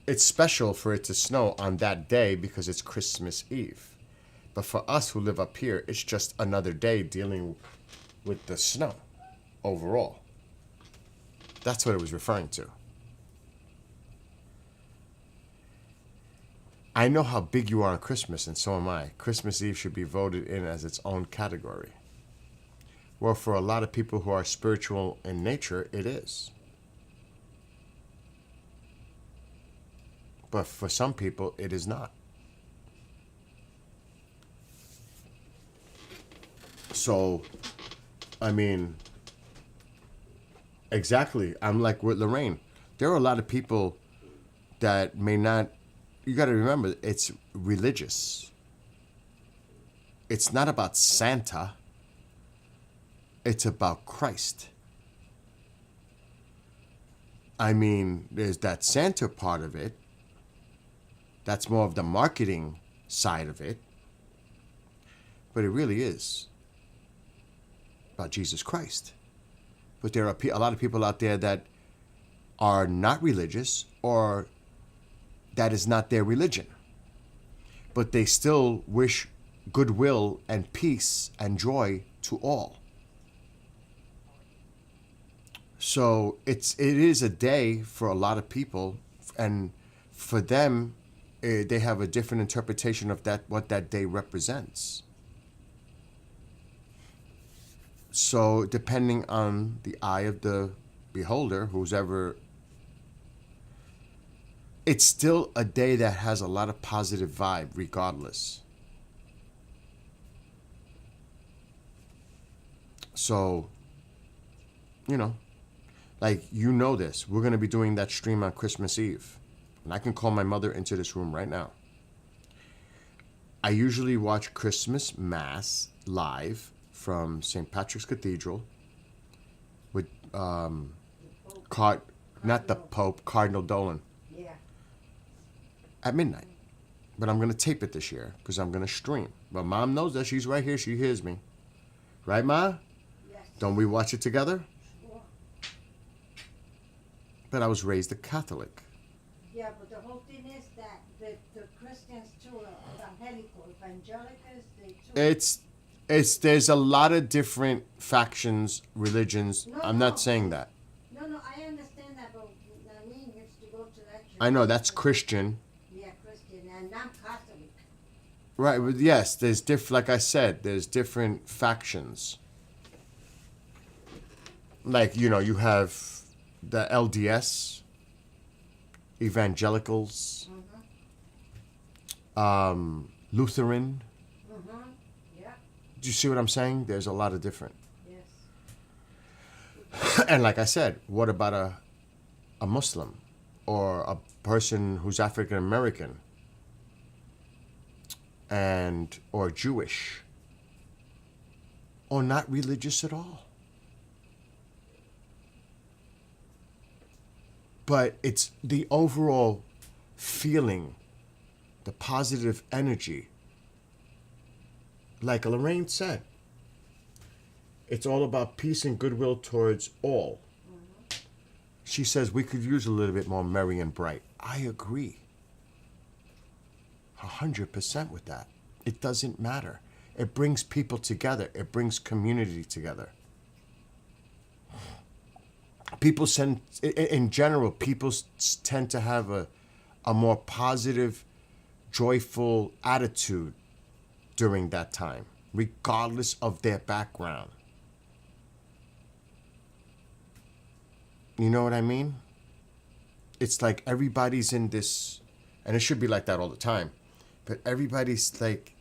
[SPEAKER 1] it's special for it to snow on that day because it's Christmas Eve. But for us who live up here, it's just another day dealing with the snow overall. That's what it was referring to. I know how big you are on Christmas, and so am I. Christmas Eve should be voted in as its own category. Well, for a lot of people who are spiritual in nature, it is. But for some people, it is not. So, I mean, exactly. I'm like with Lorraine. There are a lot of people that may not. You got to remember, it's religious. It's not about Santa. It's about Christ. I mean, there's that Santa part of it. That's more of the marketing side of it. But it really is about Jesus Christ. But there are a lot of people out there that are not religious, or that is not their religion. But they still wish goodwill and peace and joy to all. So it is a day for a lot of people, and for them, they have a different interpretation of that, what that day represents. So depending on the eye of the beholder, who's ever, it's still a day that has a lot of positive vibe regardless. So, you know, like, you know this. We're going to be doing that stream on Christmas Eve. And I can call my mother into this room right now. I usually watch Christmas Mass live from St. Patrick's Cathedral with, not the Pope, Cardinal Dolan,
[SPEAKER 3] Yeah.
[SPEAKER 1] at midnight. But I'm going to tape it this year because I'm going to stream. But Mom knows that. She's right here. She hears me. Right, Ma?
[SPEAKER 3] Yes.
[SPEAKER 1] Don't we watch it together?
[SPEAKER 3] Sure.
[SPEAKER 1] But I was raised a Catholic.
[SPEAKER 3] Yeah, but the whole thing is that the Christians too are evangelicals, they too.
[SPEAKER 1] There's a lot of different factions, religions.
[SPEAKER 3] No,
[SPEAKER 1] I'm
[SPEAKER 3] no.
[SPEAKER 1] not saying that.
[SPEAKER 3] No, I understand that, but I mean, used to go to that church.
[SPEAKER 1] I know that's Christian.
[SPEAKER 3] Yeah, Christian, and I'm Catholic.
[SPEAKER 1] Right, but yes, there's like I said, there's different factions. Like, you know, you have the LDS, evangelicals, Lutheran.
[SPEAKER 3] Mm-hmm. Yeah.
[SPEAKER 1] Do you see what I'm saying? There's a lot of different.
[SPEAKER 3] Yes.
[SPEAKER 1] And like I said, what about a Muslim or a person who's African American and or Jewish or not religious at all? But it's the overall feeling, the positive energy. Like Lorraine said, it's all about peace and goodwill towards all. She says we could use a little bit more merry and bright. I agree. 100% with that. It doesn't matter. It brings people together. It brings community together. People in general, people tend to have a more positive, joyful attitude during that time, regardless of their background. You know what I mean? It's like everybody's in this, and it should be like that all the time, but everybody's like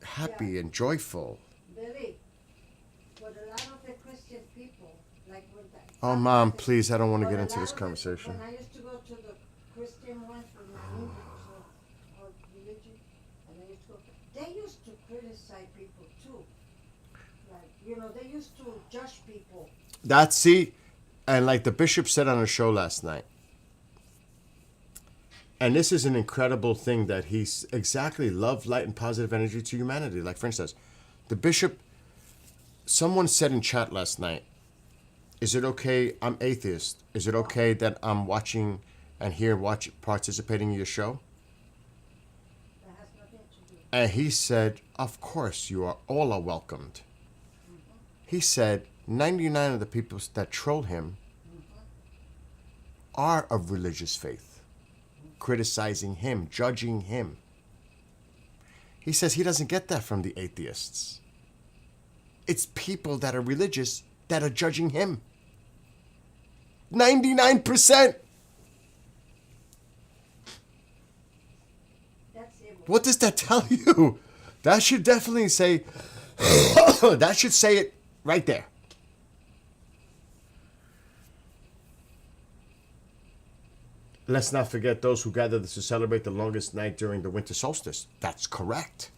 [SPEAKER 1] happy and joyful.
[SPEAKER 3] Billy, but a lot of the Christian people, like with that.
[SPEAKER 1] Oh, Mom, please, I don't want to
[SPEAKER 3] But
[SPEAKER 1] get
[SPEAKER 3] a
[SPEAKER 1] into
[SPEAKER 3] lot
[SPEAKER 1] this
[SPEAKER 3] of
[SPEAKER 1] conversation.
[SPEAKER 3] When I used to go to the Christian ones with my new or religion, and I used to go, they used to criticize people too. Like, you know, they used to judge people.
[SPEAKER 1] And like the bishop said on a show last night, and this is an incredible thing that he's exactly love, light, and positive energy to humanity, like French says. The bishop, someone said in chat last night, is it okay, I'm atheist, is it okay that I'm watching and participating in your show?
[SPEAKER 3] That has nothing to do.
[SPEAKER 1] And he said, of course, you are all are welcomed. He said 99 of the people that troll him are of religious faith, criticizing him, judging him. He says he doesn't get that from the atheists. It's people that are religious that are judging him. 99%.
[SPEAKER 3] That's it.
[SPEAKER 1] What does that tell you? That should definitely say That should say it right there. Let's not forget those who gather to celebrate the longest night during the winter solstice. That's correct.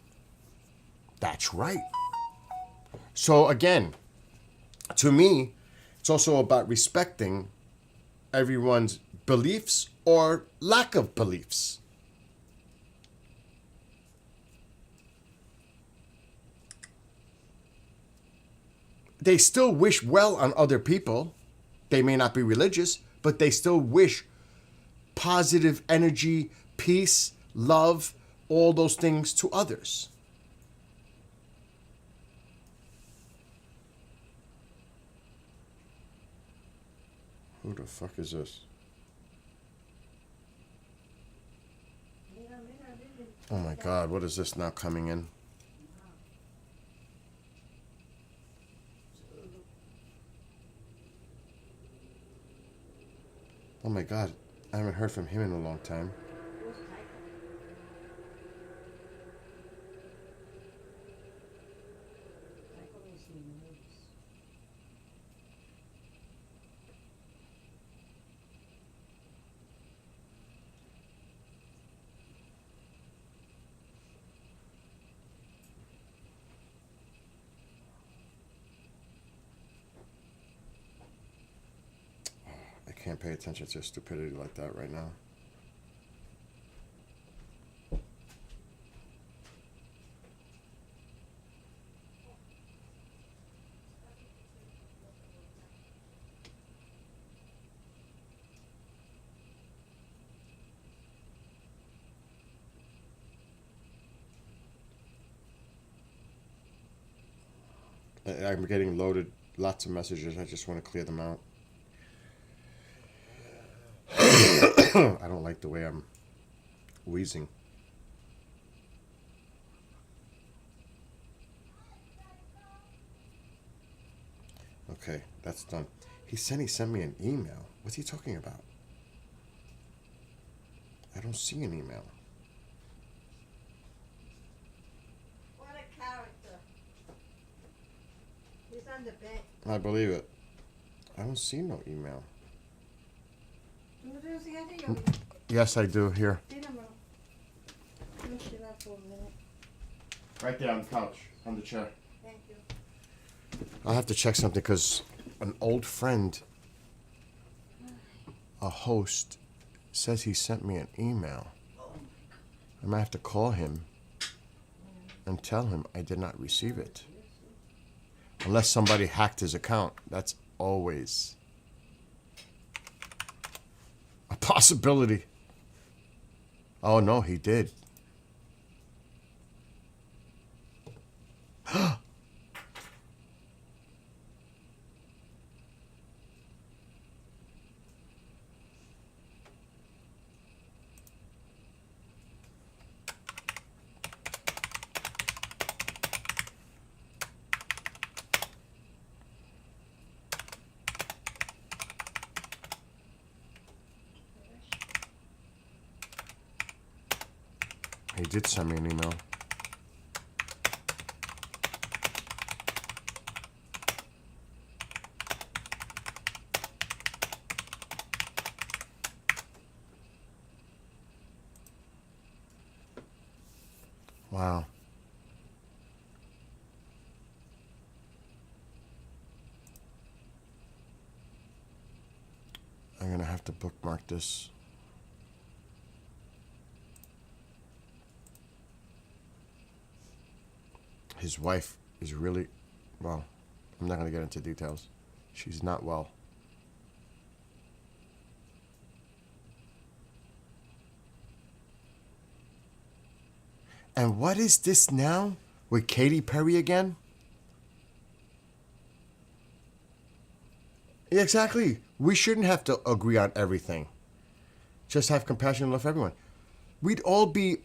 [SPEAKER 1] That's right. So again, to me, it's also about respecting everyone's beliefs or lack of beliefs. They still wish well on other people. They may not be religious, but they still wish positive energy, peace, love, all those things to others. Who the fuck is this? Oh my God, what is this now coming in? Oh my God, I haven't heard from him in a long time. I can't pay attention to stupidity like that right now. I'm getting loaded, lots of messages. I just want to clear them out. I don't like the way I'm wheezing. Okay, that's done. He sent me an email. What's he talking about? I don't see an email.
[SPEAKER 3] What a character. He's on the bed.
[SPEAKER 1] I believe it. I don't see no email.
[SPEAKER 3] ¿No tienes cigarrillo?
[SPEAKER 1] Yes, I do. Here.
[SPEAKER 3] Tíramelo. No sit up for a minute.
[SPEAKER 1] Right there on the couch, on the chair.
[SPEAKER 3] Thank you.
[SPEAKER 1] I'll have to check something because an old friend, a host, says he sent me an email. I might have to call him and tell him I did not receive it. Unless somebody hacked his account. That's always a possibility. Oh no, he did. He did send me an email. Wow. I'm gonna have to bookmark this. His wife is really, well, I'm not going to get into details. She's not well. And what is this now with Katy Perry again? Yeah, exactly. We shouldn't have to agree on everything. Just have compassion and love for everyone. We'd all be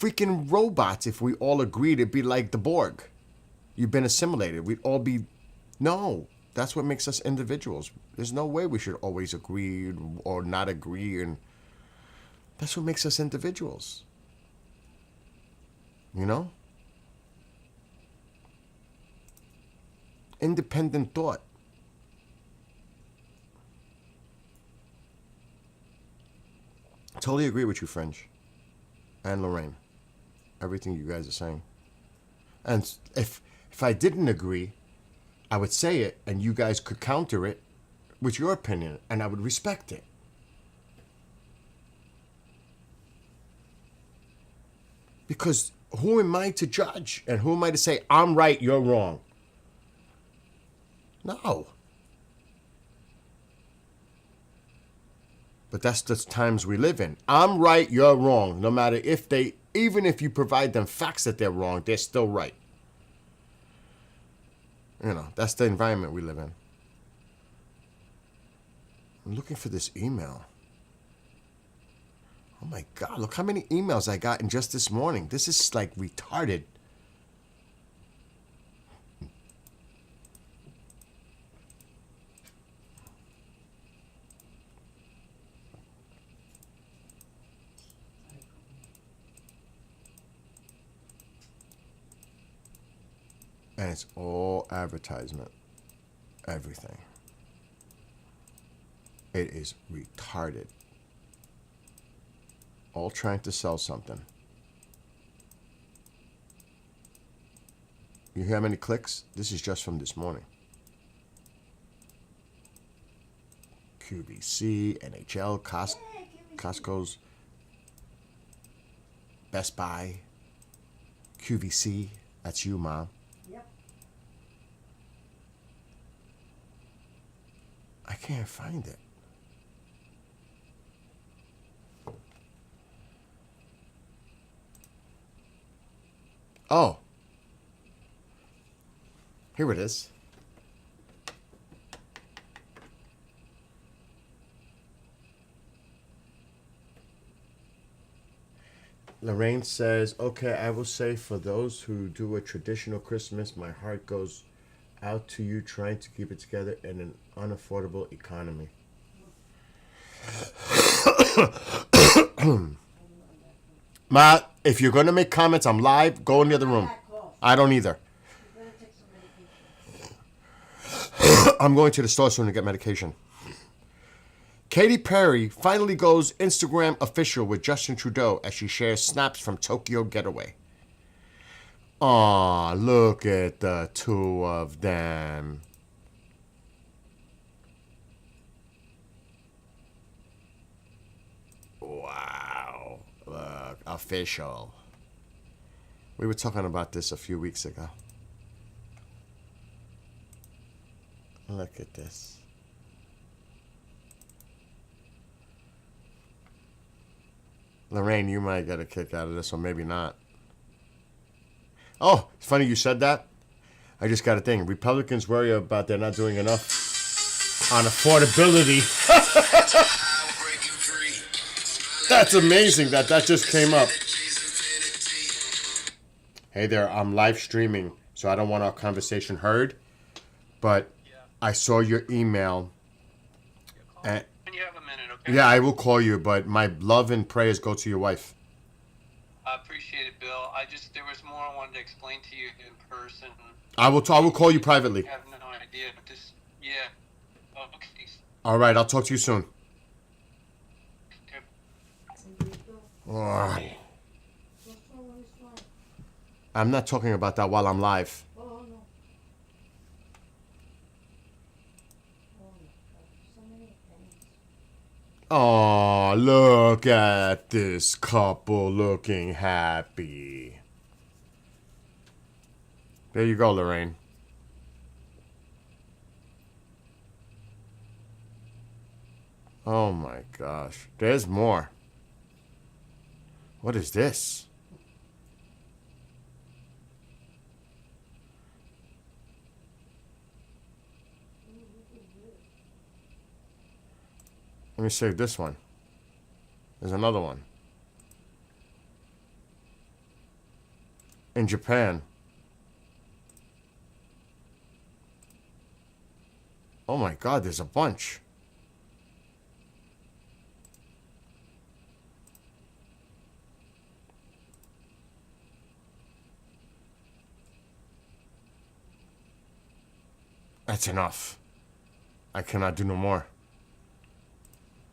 [SPEAKER 1] freaking robots if we all agreed. It'd be like the Borg. You've been assimilated. We'd all be... No, that's what makes us individuals. There's no way we should always agree or not agree, and that's what makes us individuals. You know? independent thought. Totally agree with you, French and Lorraine. Everything you guys are saying. And if I didn't agree, I would say it, and you guys could counter it with your opinion, and I would respect it. Because who am I to judge? And who am I to say, I'm right, you're wrong? No. But that's the times we live in. I'm right, you're wrong. No matter even if you provide them facts that they're wrong, they're still right. You know, that's the environment we live in. I'm looking for this email. Oh my God, look how many emails I got in just this morning. This is like retarded. And it's all advertisement. Everything. It is retarded. All trying to sell something. You hear how many clicks? This is just from this morning. QVC, NHL, Costco's, Best Buy, QVC. That's you, Mom.
[SPEAKER 3] Yep.
[SPEAKER 1] I can't find it. Oh. Here it is. Lorraine says, okay, I will say for those who do a traditional Christmas, my heart goes out to you trying to keep it together in an unaffordable economy. Ma, if you're going to make comments, I'm live. Go in the other room. I don't either.
[SPEAKER 3] You better take some medication.
[SPEAKER 1] I'm going to the store soon to get medication. Katy Perry finally goes Instagram official with Justin Trudeau as she shares snaps from Tokyo Getaway. Aw, look at the two of them. Wow. Look, official. We were talking about this a few weeks ago. Look at this. Lorraine, you might get a kick out of this, or maybe not. Oh, it's funny you said that. I just got a thing. Republicans worry about they're not doing enough on affordability. That's amazing that just came up. Hey there, I'm live streaming, so I don't want our conversation heard. But I saw your email. And
[SPEAKER 4] When you have a minute, okay?
[SPEAKER 1] yeah, I will call you, but my love and prayers go to your wife.
[SPEAKER 4] I appreciate it, Bill. There was more I wanted to explain to you in person.
[SPEAKER 1] I will call you privately.
[SPEAKER 4] I have no idea, but yeah. Oh, okay.
[SPEAKER 1] All right, I'll talk to you soon.
[SPEAKER 4] Okay.
[SPEAKER 1] Ugh.
[SPEAKER 3] What's wrong with his wife?
[SPEAKER 1] I'm not talking about that while I'm live.
[SPEAKER 3] Oh, no. Oh, my God. So many things.
[SPEAKER 1] Oh, look at this couple looking happy. There you go, Lorraine. Oh my gosh. There's more. What is this? Let me save this one. There's another one. In Japan. Oh my God, there's a bunch. That's enough. I cannot do no more.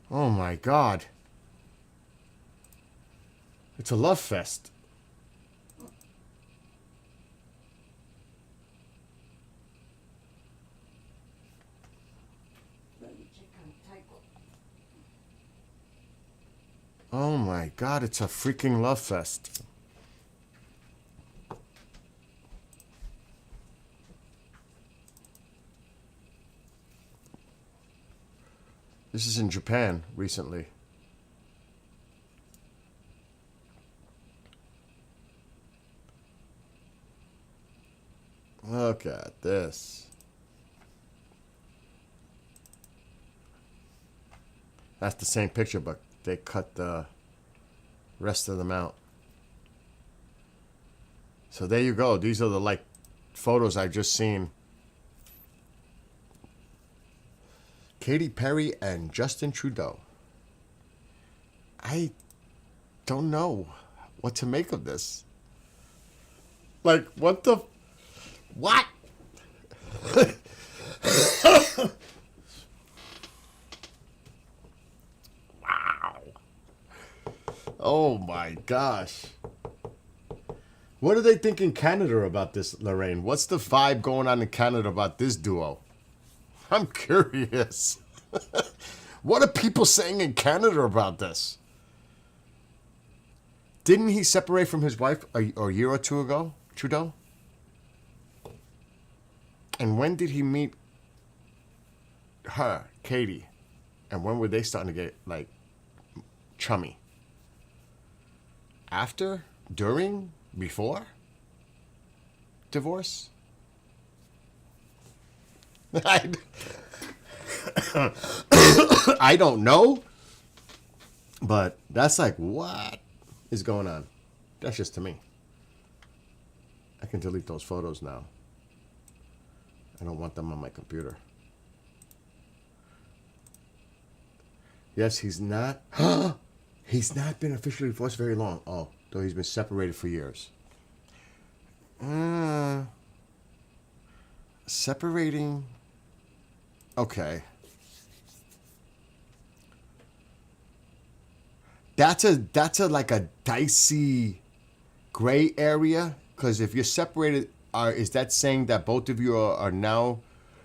[SPEAKER 1] Oh my God. It's a love fest.
[SPEAKER 3] Let me check on Tycho.
[SPEAKER 1] Oh my God, it's a freaking love fest. This is in Japan recently. Look at this. That's the same picture, but they cut the rest of them out. So there you go. These are the like photos I just seen. Katy Perry and Justin Trudeau. I don't know what to make of this. Like, what the... What? Wow. Oh my gosh. What are they thinking in Canada about this, Lorraine? What's the vibe going on in Canada about this duo? I'm curious. What are people saying in Canada about this? Didn't he separate from his wife a year or two ago, Trudeau? And when did he meet her, Katie? And when were they starting to get, like, chummy? After? During? Before? Divorce? I don't know. But that's like, what is going on? That's just to me. I can delete those photos now. I don't want them on my computer. Yes, he's not. He's not been officially divorced very long. Oh, though he's been separated for years. Separating. Okay. That's a like a dicey gray area, because if you're separated, is that saying that both of you are now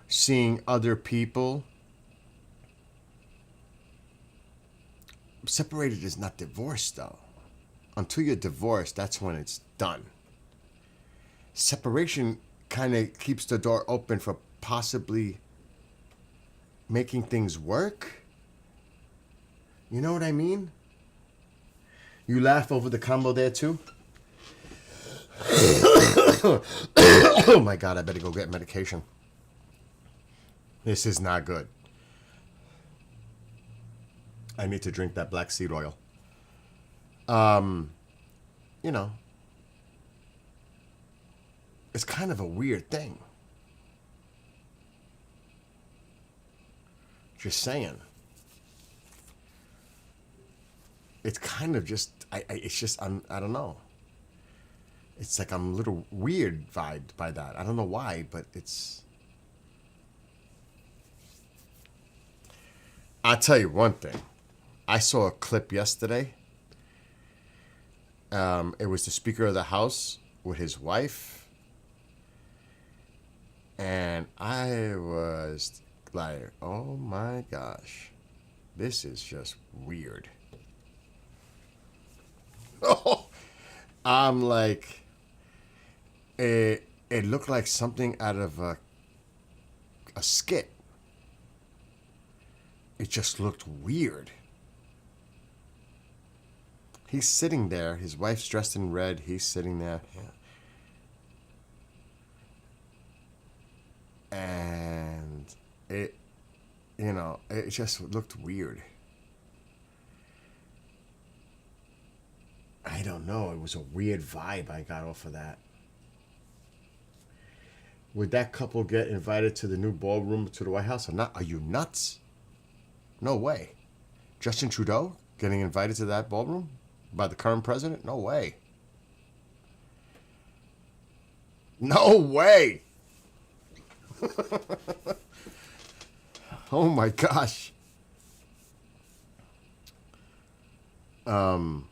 [SPEAKER 1] seeing other people? Separated is not divorced, though. Until you're divorced, that's when it's done. Separation kind of keeps the door open for possibly making things work. You know what I mean? You laugh over the combo there, too? Oh my God, I better go get medication. This is not good. I need to drink that black seed oil. You know, it's kind of a weird thing. Just saying. It's kind of just, it's just, I don't know. It's like I'm a little weird vibed by that. I don't know why, but it's... I'll tell you one thing. I saw a clip yesterday. It was the Speaker of the House with his wife. And I was like, oh my gosh. This is just weird. I'm like... It looked like something out of a skit. It just looked weird. He's sitting there. His wife's dressed in red. He's sitting there. Yeah. And it just looked weird. I don't know. It was a weird vibe I got off of that. Would that couple get invited to the new ballroom to the White House or not? Are you nuts? No way. Justin Trudeau getting invited to that ballroom by the current president? No way. No way. Oh my gosh. No.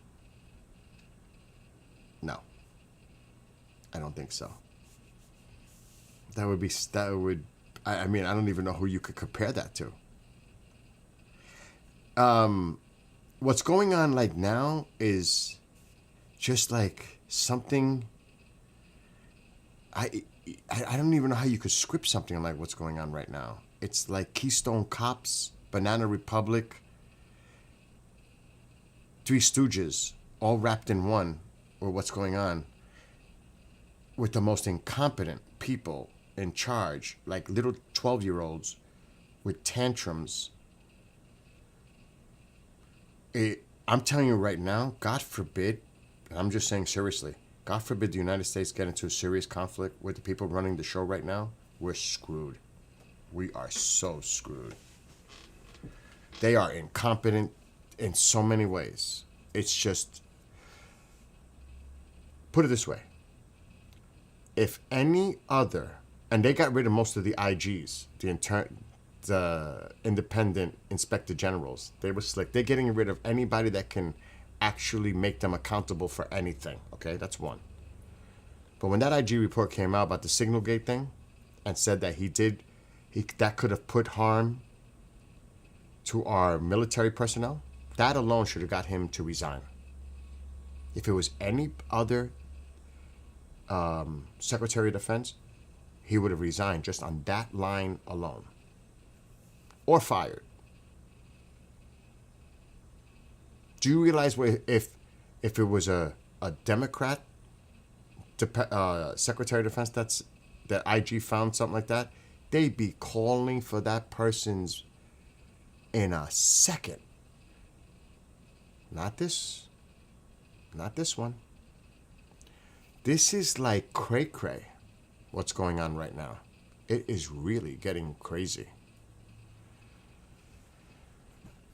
[SPEAKER 1] I don't think so. I mean, I don't even know who you could compare that to. What's going on like now is just like something. I don't even know how you could script something like what's going on right now. It's like Keystone Cops, Banana Republic, Three Stooges, all wrapped in one, or what's going on with the most incompetent people in charge, like little 12-year-olds with tantrums. I'm telling you right now, God forbid, and I'm just saying seriously, God forbid the United States get into a serious conflict with the people running the show right now, we're screwed. We are so screwed. They are incompetent in so many ways. It's just, put it this way. If any other, and they got rid of most of the IGs, the independent inspector generals. They were slick. They're getting rid of anybody that can actually make them accountable for anything. Okay, that's one. But when that IG report came out about the Signalgate thing and said that that could have put harm to our military personnel, that alone should have got him to resign. If it was any other Secretary of Defense, he would have resigned just on that line alone. Or fired. Do you realize if it was a Democrat Secretary of Defense that IG found something like that, they'd be calling for that person's in a second. Not this one. This is like cray-cray, what's going on right now. It is really getting crazy.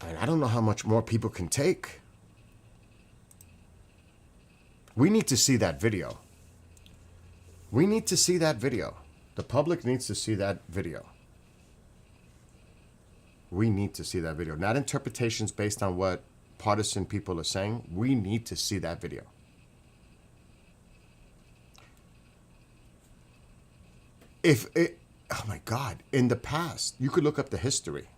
[SPEAKER 1] And I don't know how much more people can take. We need to see that video. We need to see that video. The public needs to see that video. We need to see that video. Not interpretations based on what partisan people are saying. We need to see that video. Oh my God, in the past, you could look up the history.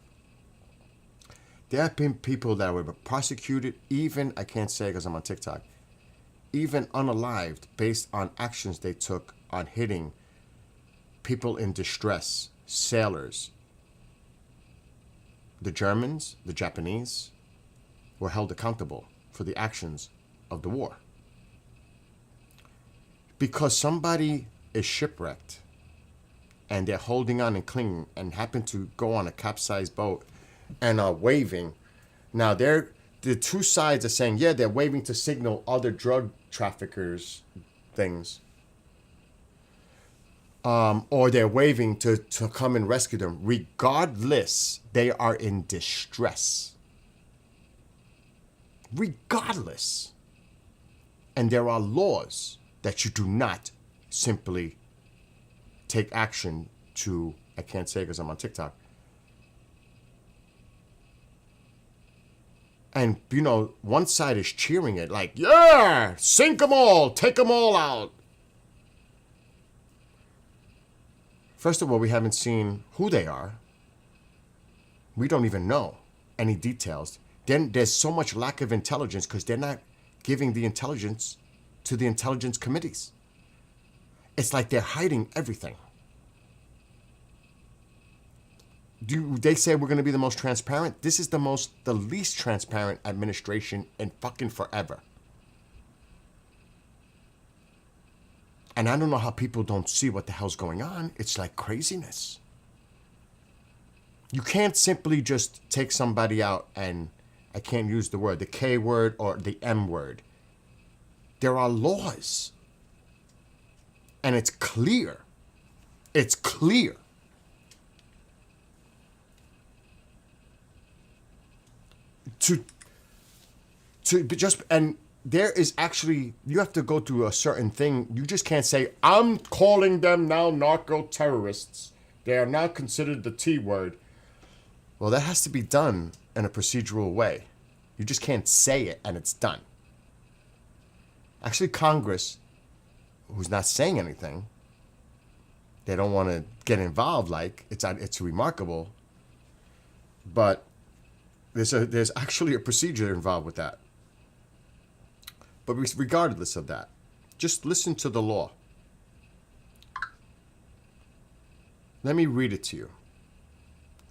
[SPEAKER 1] There have been people that were prosecuted, even, I can't say because I'm on TikTok, even unalived based on actions they took on hitting people in distress, sailors. The Germans, the Japanese, were held accountable for the actions of the war. Because somebody is shipwrecked and they're holding on and clinging and happen to go on a capsized boat and are waving. Now, the two sides are saying, yeah, they're waving to signal other drug traffickers things. Or they're waving to come and rescue them. Regardless, they are in distress. Regardless. And there are laws that you do not simply take action to, I can't say because I'm on TikTok. And, you know, one side is cheering it like, yeah, sink them all, take them all out. First of all, we haven't seen who they are. We don't even know any details. Then there's so much lack of intelligence because they're not giving the intelligence to the intelligence committees. It's like they're hiding everything. They say we're going to be the most transparent? This is the least transparent administration in fucking forever. And I don't know how people don't see what the hell's going on. It's like craziness. You can't simply just take somebody out and, I can't use the word, the K word or the M word. There are laws. And it's clear. It's clear. And there is actually, you have to go through a certain thing. You just can't say, I'm calling them now narco terrorists. They are now considered the T word. Well, that has to be done in a procedural way. You just can't say it and it's done. Actually, Congress, who's not saying anything, they don't want to get involved. Like it's remarkable, but there's actually a procedure involved with that. But regardless of that, just listen to the law. Let me read it to you.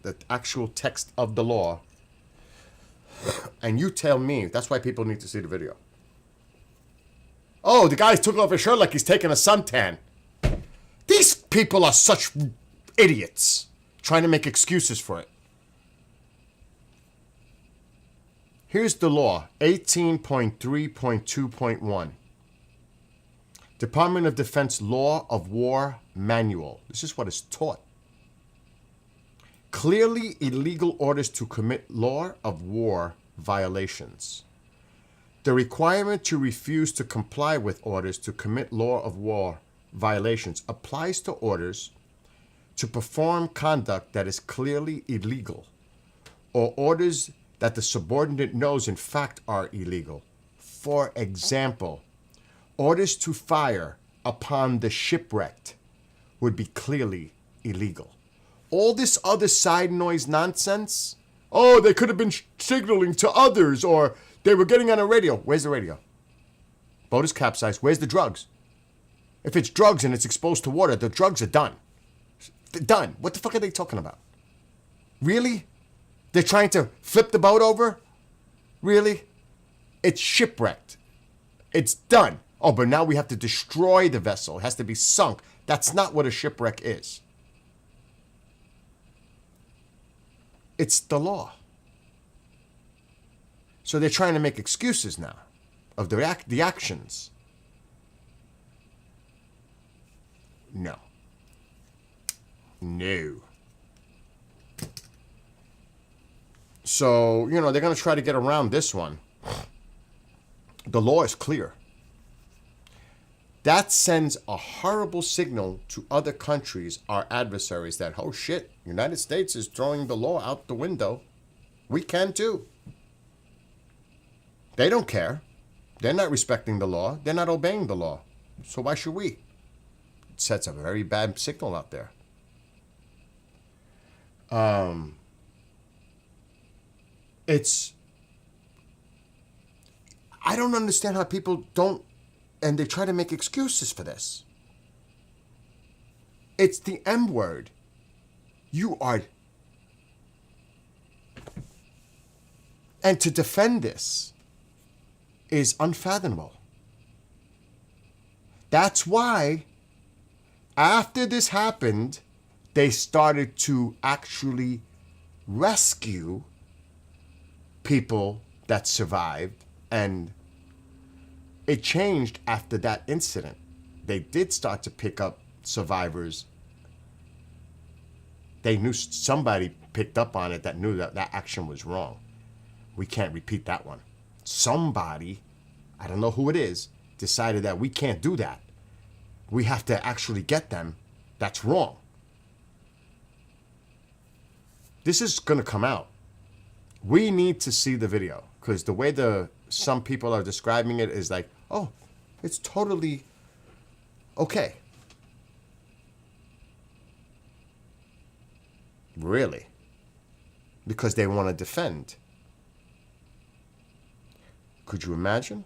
[SPEAKER 1] The actual text of the law. And you tell me. That's why people need to see the video. Oh, the guy took off his shirt like he's taking a suntan. These people are such idiots. Trying to make excuses for it. Here's the law. 18.3.2.1. Department of Defense Law of War Manual. This is what is taught. Clearly illegal orders to commit law of war violations. The requirement to refuse to comply with orders to commit law of war violations applies to orders to perform conduct that is clearly illegal, or orders that the subordinate knows in fact are illegal. For example, orders to fire upon the shipwrecked would be clearly illegal. All this other side noise nonsense, oh, they could have been signaling to others, or they were getting on a radio. Where's the radio? Boat is capsized. Where's the drugs? If it's drugs and it's exposed to water, the drugs are done. They're done. What the fuck are they talking about? Really? They're trying to flip the boat over? Really? It's shipwrecked. It's done. Oh, but now we have to destroy the vessel. It has to be sunk. That's not what a shipwreck is. It's the law. So they're trying to make excuses now of the actions. No. No. So, they're going to try to get around this one. The law is clear. That sends a horrible signal to other countries, our adversaries, that, oh shit, United States is throwing the law out the window. We can too. They don't care. They're not respecting the law. They're not obeying the law. So why should we? It sets a very bad signal out there. I don't understand how people don't, and they try to make excuses for this. It's the M word. You are. And to defend this is unfathomable. That's why, after this happened, they started to actually rescue people that survived, and it changed after that incident. They did start to pick up survivors. They knew somebody picked up on it that knew that that action was wrong. We can't repeat that one. Somebody, I don't know who it is, decided that we can't do that. We have to actually get them. That's wrong. This is going to come out. We need to see the video, because the way some people are describing it is like, oh, it's totally okay. Really? Because they want to defend. Could you imagine?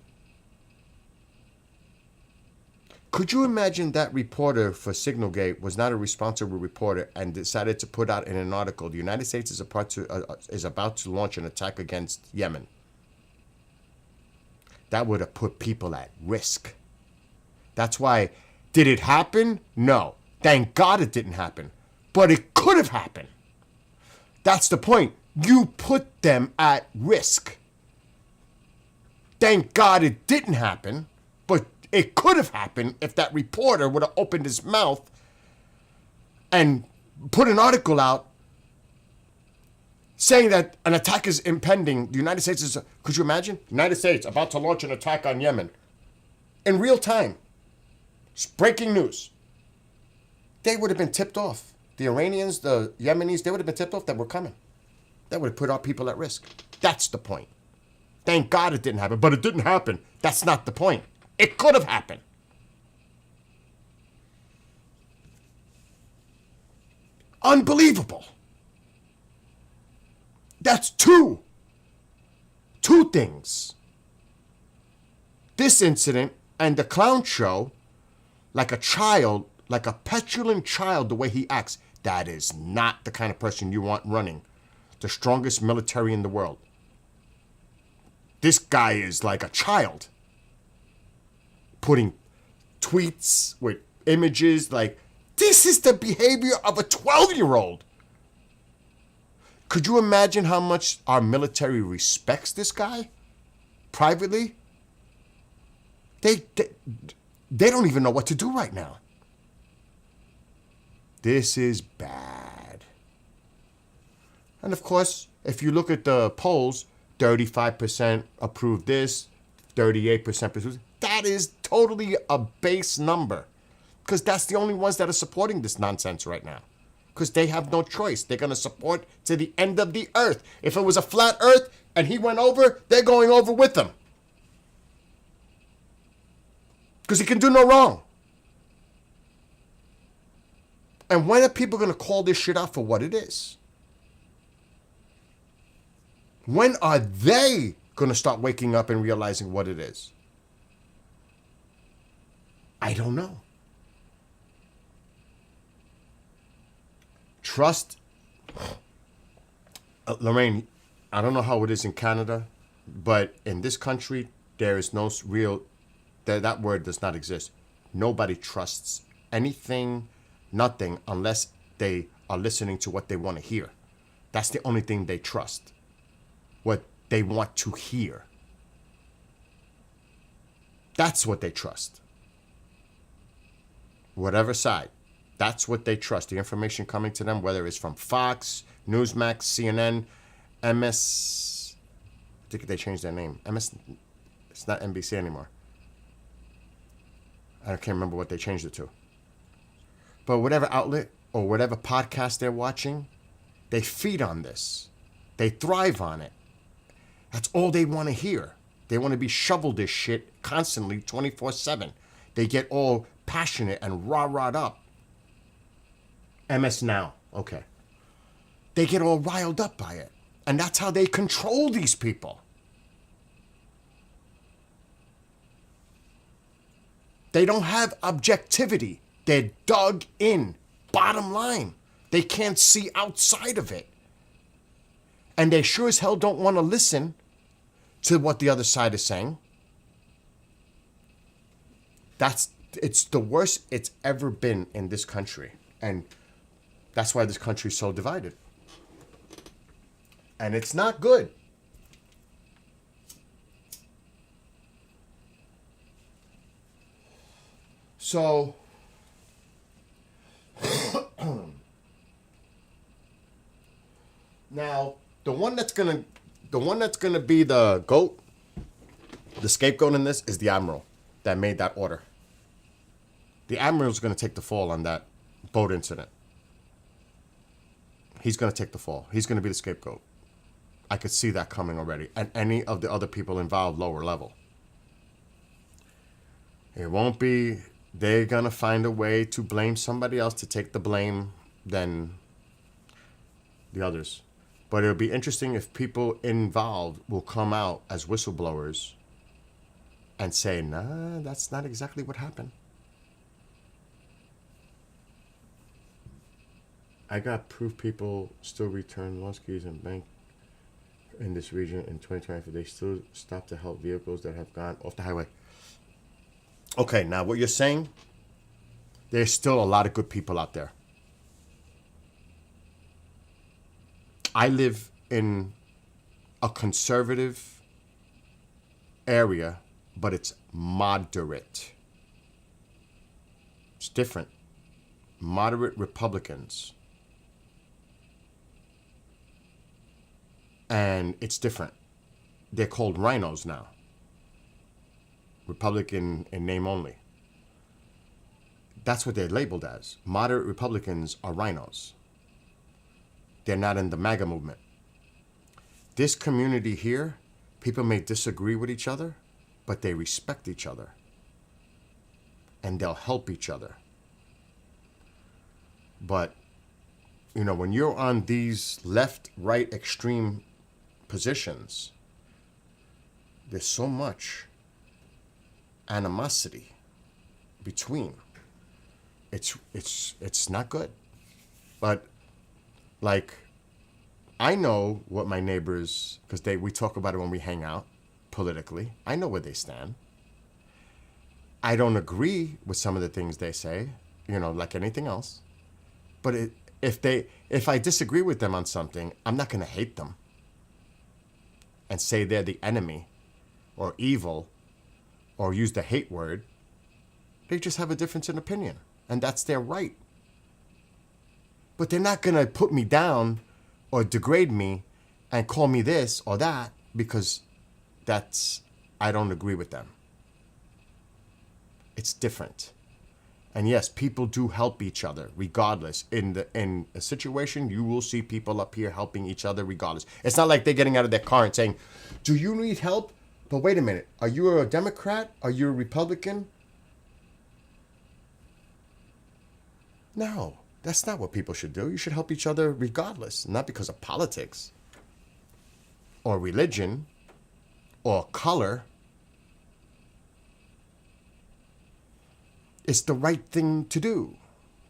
[SPEAKER 1] Could you imagine that reporter for Signalgate was not a responsible reporter and decided to put out in an article, the United States is about to launch an attack against Yemen? That would have put people at risk. That's why, did it happen? No. Thank God it didn't happen. But it could have happened. That's the point. You put them at risk. Thank God it didn't happen, but it could have happened if that reporter would have opened his mouth and put an article out saying that an attack is impending. The United States is, could you imagine? United States about to launch an attack on Yemen. In real time. It's breaking news. They would have been tipped off. the Iranians, the Yemenis, they would have been tipped off that we're coming. That would have put our people at risk. That's the point. Thank God it didn't happen, but it didn't happen. That's not the point. It could have happened. Unbelievable. That's two things. This incident and the clown show, like a child, like a petulant child, the way he acts, that is not the kind of person you want running the strongest military in the world. This guy is like a child, putting tweets with images like, this is the behavior of a 12-year-old. Could you imagine how much our military respects this guy privately? They don't even know what to do right now. This is bad. And of course, if you look at the polls, 35% approve this, 38% approve. That is totally a base number. Because that's the only ones that are supporting this nonsense right now. Because they have no choice. They're going to support to the end of the earth. If it was a flat earth and he went over, they're going over with him. Because he can do no wrong. And when are people going to call this shit out for what it is? When are they going to start waking up and realizing what it is? I don't know. Trust. Lorraine, I don't know how it is in Canada, but in this country, there is no real, that word does not exist. Nobody trusts anything, nothing, unless they are listening to what they want to hear. That's the only thing they trust. What they want to hear. That's what they trust. Whatever side. That's what they trust. The information coming to them, whether it's from Fox, Newsmax, CNN, MS. I think they changed their name. MS. It's not NBC anymore. I can't remember what they changed it to. But whatever outlet or whatever podcast they're watching, they feed on this. They thrive on it. That's all they want to hear. They want to be shoveled this shit constantly, 24/7. They get all passionate and rah-rahed up. MS Now, okay. They get all riled up by it. And that's how they control these people. They don't have objectivity. They're dug in. Bottom line. They can't see outside of it. And they sure as hell don't want to listen to what the other side is saying. It's the worst it's ever been in this country. And that's why this country is so divided. And it's not good. So, now the one that's gonna be the goat, the scapegoat in this is the admiral that made that order. The admiral's gonna take the fall on that boat incident. He's gonna take the fall. He's gonna be the scapegoat. I could see that coming already. And any of the other people involved lower level. It won't be, they're gonna find a way to blame somebody else to take the blame than the others. But it'll be interesting if people involved will come out as whistleblowers and say, nah, that's not exactly what happened. I got proof people still return lost keys and bank in this region in 2020. They still stop to help vehicles that have gone off the highway. Okay, now what you're saying, there's still a lot of good people out there. I live in a conservative area, but it's moderate. It's different. Moderate Republicans. And it's different. They're called rhinos now. Republican in name only. That's what they're labeled as. Moderate Republicans are rhinos. They're not in the MAGA movement. This community here, people may disagree with each other, but they respect each other. And they'll help each other. But, you know, when you're on these left, right, extreme positions, there's so much animosity between. It's not good. But like, I know what my neighbors, because we talk about it when we hang out politically. I know where they stand. I don't agree with some of the things they say, you know, like anything else. But if I disagree with them on something, I'm not going to hate them and say they're the enemy or evil or use the hate word. They just have a difference in opinion, and that's their right. But they're not going to put me down or degrade me and call me this or that because I don't agree with them. It's different. And yes, people do help each other regardless. In a situation, you will see people up here helping each other regardless. It's not like they're getting out of their car and saying, do you need help? But wait a minute. Are you a Democrat? Are you a Republican? No, that's not what people should do. You should help each other regardless, not because of politics or religion or color. It's the right thing to do,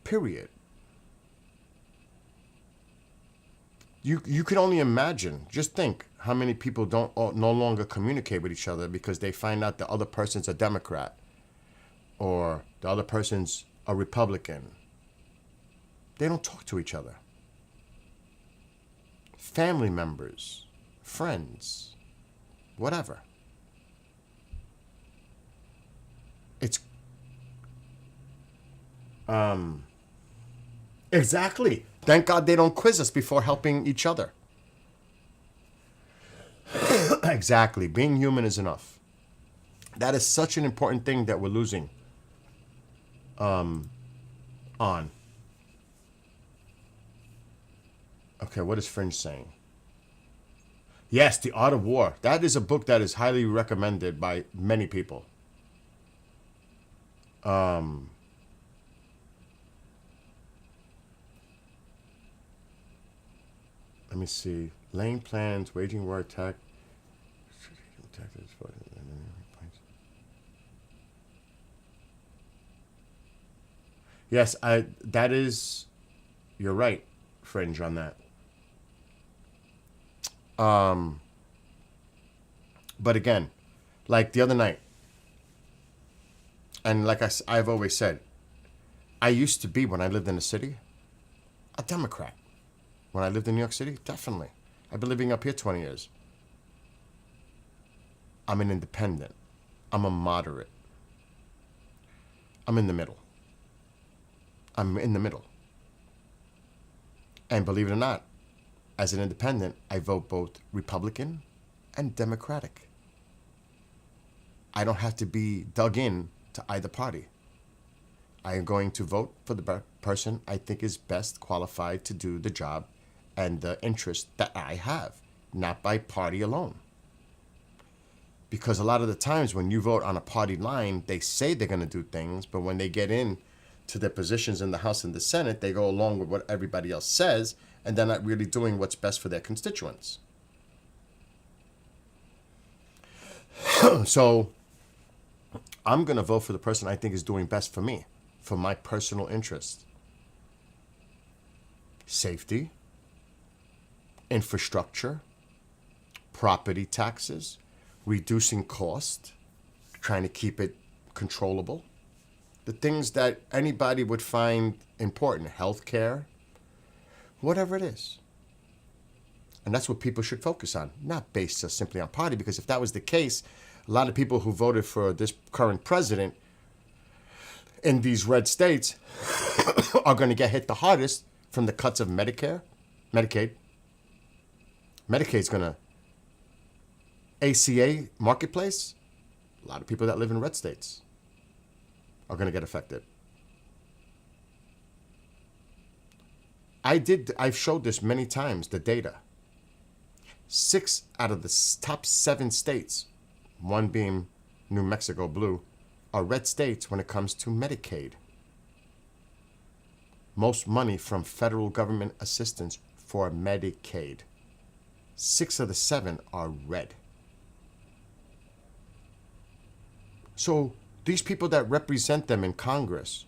[SPEAKER 1] period. You can only imagine, just think how many people no longer communicate with each other because they find out the other person's a Democrat or the other person's a Republican. They don't talk to each other. Family members, friends, whatever. It's exactly. Thank God they don't quiz us before helping each other. Exactly. Being human is enough. That is such an important thing that we're losing on. Okay, what is Fringe saying? Yes, The Art of War. That is a book that is highly recommended by many people. Let me see. Laying plans, waging war attack. Yes, that is, you're right, Fringe, on that. But again, like the other night, and like I've always said, I used to be, when I lived in the city, a Democrat. When I lived in New York City, definitely. I've been living up here 20 years. I'm an independent. I'm a moderate. I'm in the middle. And believe it or not, as an independent, I vote both Republican and Democratic. I don't have to be dug in to either party. I am going to vote for the person I think is best qualified to do the job and the interest that I have, not by party alone. Because a lot of the times when you vote on a party line, they say they're going to do things, but when they get in to their positions in the House and the Senate, they go along with what everybody else says, and they're not really doing what's best for their constituents. So I'm going to vote for the person I think is doing best for me, for my personal interest. Safety, infrastructure, property taxes, reducing cost, trying to keep it controllable. The things that anybody would find important, healthcare, whatever it is. And that's what people should focus on, not based just simply on party, because if that was the case, a lot of people who voted for this current president in these red states are going to get hit the hardest from the cuts of Medicare, Medicaid. Medicaid's going to, ACA marketplace, a lot of people that live in red states are going to get affected. I've showed this many times, the data. 6 out of the top 7 states, one being New Mexico blue, are red states when it comes to Medicaid. Most money from federal government assistance for Medicaid. 6 of the 7 are red. So these people that represent them in Congress,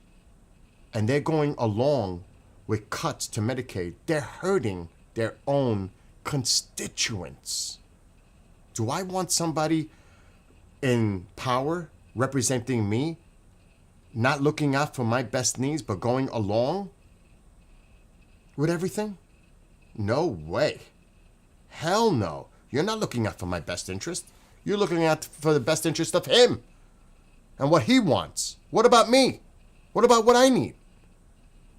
[SPEAKER 1] and they're going along with cuts to Medicaid, they're hurting their own constituents. Do I want somebody in power representing me, not looking out for my best needs, but going along with everything? No way. Hell no. You're not looking out for my best interest. You're looking out for the best interest of him and what he wants. What about me? What about what I need?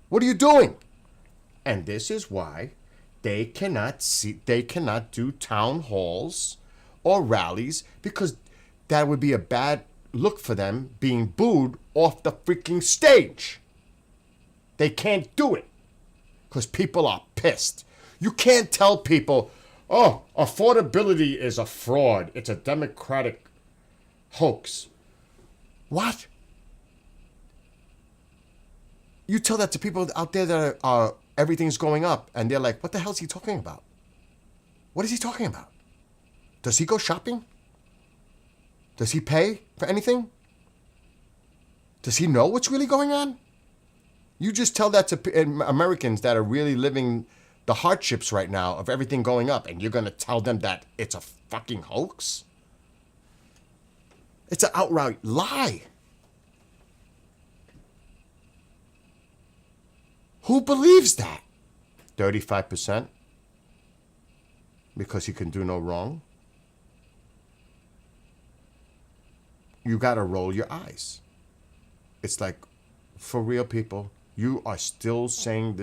[SPEAKER 1] What are you doing? And this is why they cannot do town halls or rallies, because that would be a bad look for them being booed off the freaking stage. They can't do it because people are pissed. You can't tell people, oh, affordability is a fraud. It's a Democratic hoax. What? You tell that to people out there that are everything's going up, and they're like, what the hell is he talking about? What is he talking about? Does he go shopping? Does he pay for anything? Does he know what's really going on? You just tell that to Americans that are really living the hardships right now of everything going up, and you're going to tell them that it's a fucking hoax? It's an outright lie. Who believes that? 35%? Because he can do no wrong? You gotta roll your eyes. It's like, for real, people, you are still saying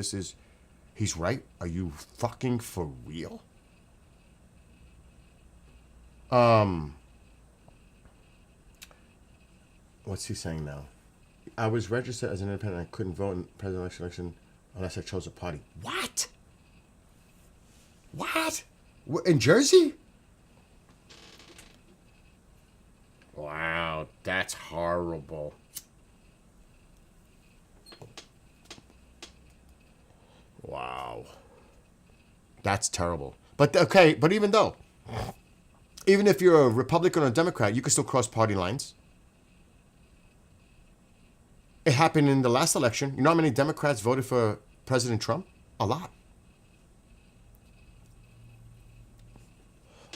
[SPEAKER 1] he's right? Are you fucking for real? What's he saying now? I was registered as an independent. I couldn't vote in presidential election unless I chose a party. What? What? In Jersey? Wow, that's horrible. Wow. That's terrible. But okay, but even if you're a Republican or a Democrat, you can still cross party lines. It happened in the last election. You know how many Democrats voted for President Trump? A lot.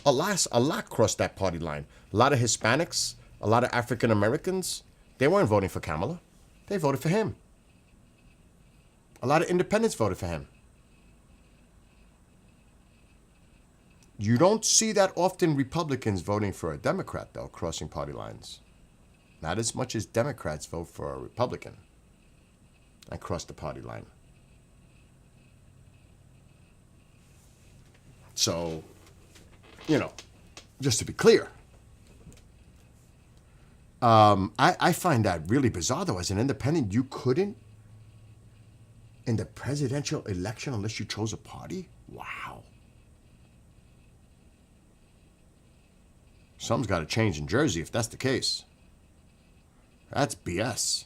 [SPEAKER 1] A lot crossed that party line. A lot of Hispanics, a lot of African Americans, they weren't voting for Kamala. They voted for him. A lot of independents voted for him. You don't see that often Republicans voting for a Democrat, though, crossing party lines. Not as much as Democrats vote for a Republican and cross the party line. So, just to be clear, I find that really bizarre, though. As an independent, you couldn't in the presidential election unless you chose a party? Wow. Something's got to change in Jersey if that's the case. That's BS.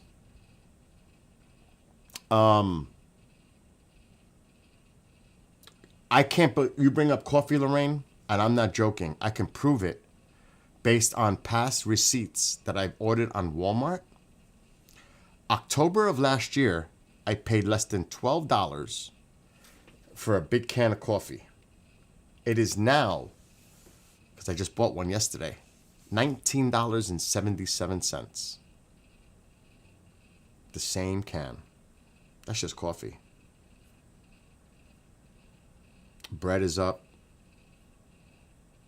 [SPEAKER 1] I can't, but you bring up coffee, Lorraine, and I'm not joking. I can prove it based on past receipts that I've ordered on Walmart. October of last year, I paid less than $12 for a big can of coffee. It is now, because I just bought one yesterday, $19.77. The same can. That's just coffee. Bread is up.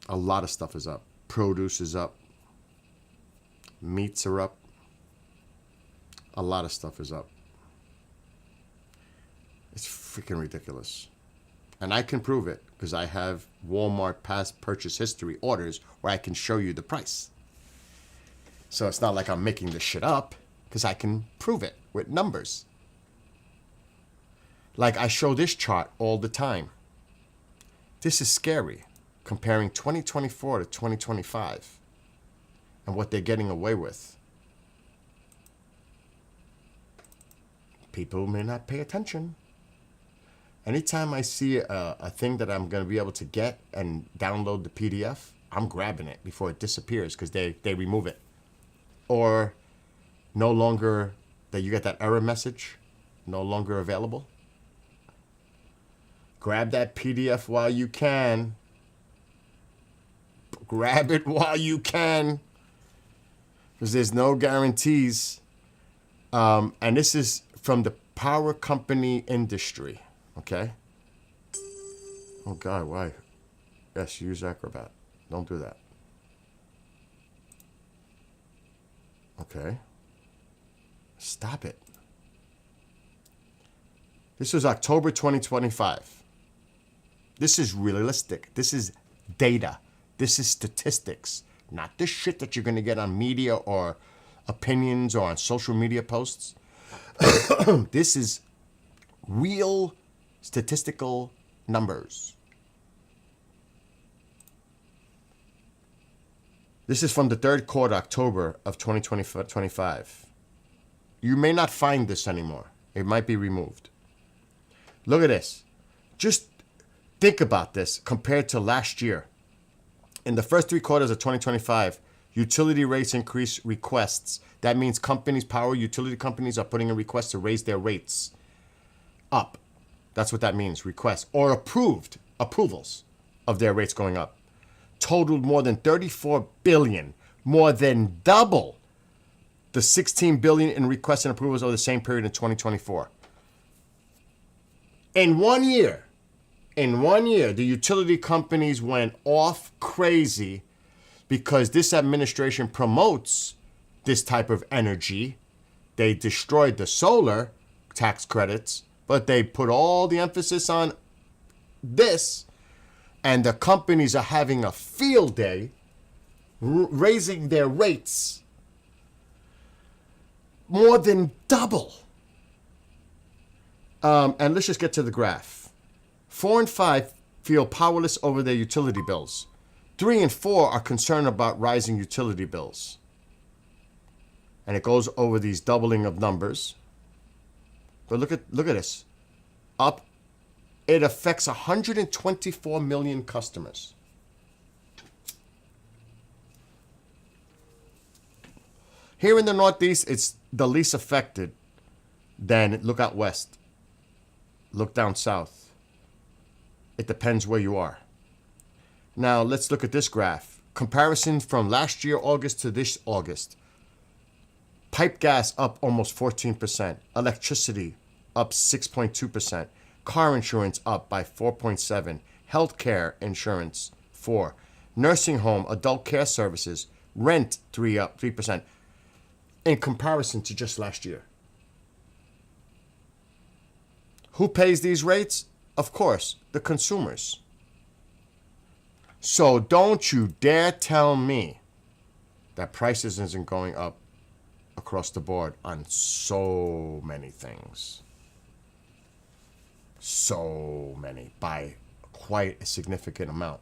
[SPEAKER 1] A lot of stuff is up. Produce is up. Meats are up. A lot of stuff is up. It's freaking ridiculous. And I can prove it because I have Walmart past purchase history orders where I can show you the price. So it's not like I'm making this shit up because I can prove it with numbers. Like I show this chart all the time. This is scary, comparing 2024 to 2025 and what they're getting away with. People may not pay attention. Anytime I see a thing that I'm going to be able to get and download the PDF, I'm grabbing it before it disappears because they remove it. Or no longer, that you get that error message, no longer available. Grab that PDF while you can. Grab it while you can. Because there's no guarantees. And this is from the power company industry. Okay? Oh, God, why? Yes, use Acrobat. Don't do that. Okay. Stop it. This was October 2025. This is realistic. This is data. This is statistics. Not the shit that you're going to get on media or opinions or on social media posts. This is real statistical numbers. This is from the third quarter, October of 2025. You may not find this anymore. It might be removed. Look at this. Just think about this compared to last year. In the first 3 quarters of 2025, utility rates increase requests. That means companies, power utility companies are putting a request to raise their rates up. That's what that means, requests. Or approvals of their rates going up. Totaled more than 34 billion, more than double the 16 billion in requests and approvals over the same period in 2024. In 1 year, the utility companies went off crazy because this administration promotes this type of energy. They destroyed the solar tax credits, but they put all the emphasis on this, and the companies are having a field day raising their rates more than double. And let's just get to the graph. 4 and 5 feel powerless over their utility bills. 3 and 4 are concerned about rising utility bills. And it goes over these doubling of numbers. But look at this. Up. It affects 124 million customers. Here in the Northeast, it's the least affected. Then look out west. Look down south. It depends where you are. Now let's look at this graph. Comparison from last year, August to this August. Pipe gas up almost 14%. Electricity up 6.2%. Car insurance up by 4.7%. Healthcare insurance 4%. Nursing home, adult care services, rent 3%. In comparison to just last year. Who pays these rates? Of course, the consumers. So don't you dare tell me that prices isn't going up across the board on so many things. So many, by quite a significant amount.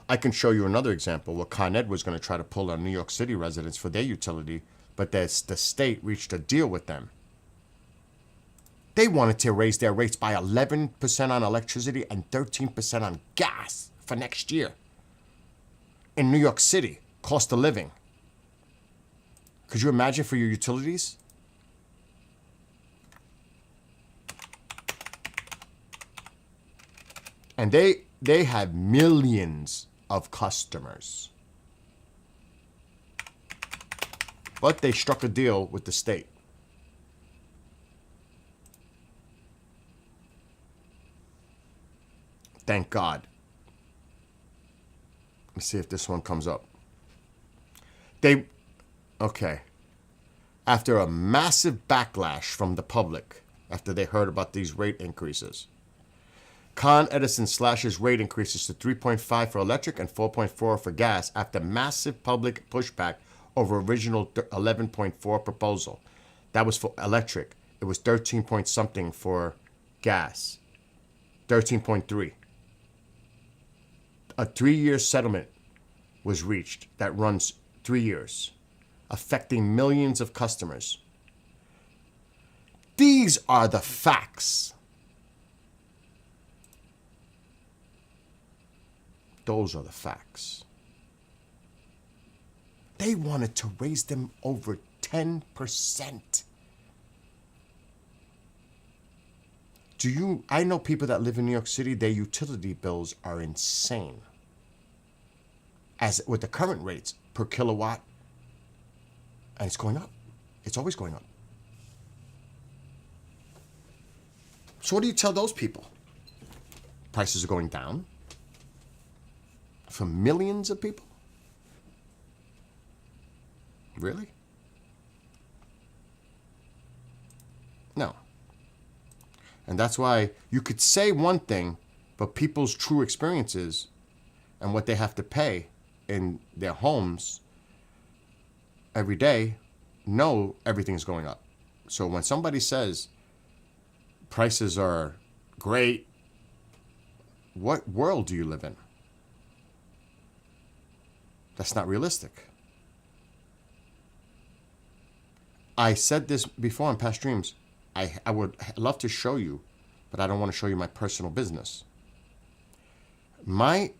[SPEAKER 1] I can show you another example where Con Ed was going to try to pull on New York City residents for their utility, but the state reached a deal with them. They wanted to raise their rates by 11% on electricity and 13% on gas for next year. In New York City, cost of living. Could you imagine for your utilities? And they have millions of customers. But they struck a deal with the state. Thank God. Let me see if this one comes up. Okay. After a massive backlash from the public, after they heard about these rate increases, Con Edison slashes rate increases to 3.5 for electric and 4.4 for gas after massive public pushback over original 11.4 proposal. That was for electric. It was 13 point something for gas. 13.3. A 3-year settlement was reached that runs 3 years, affecting millions of customers. These are the facts. Those are the facts. They wanted to raise them over 10%. I know people that live in New York City, their utility bills are insane. As with the current rates per kilowatt, and it's going up. It's always going up. So what do you tell those people? Prices are going down for millions of people? Really? No. And that's why you could say one thing, but people's true experiences and what they have to pay in their homes every day know everything's going up. So when somebody says prices are great, what world do you live in? That's not realistic. I said this before in past streams. I would love to show you, but I don't want to show you my personal business. My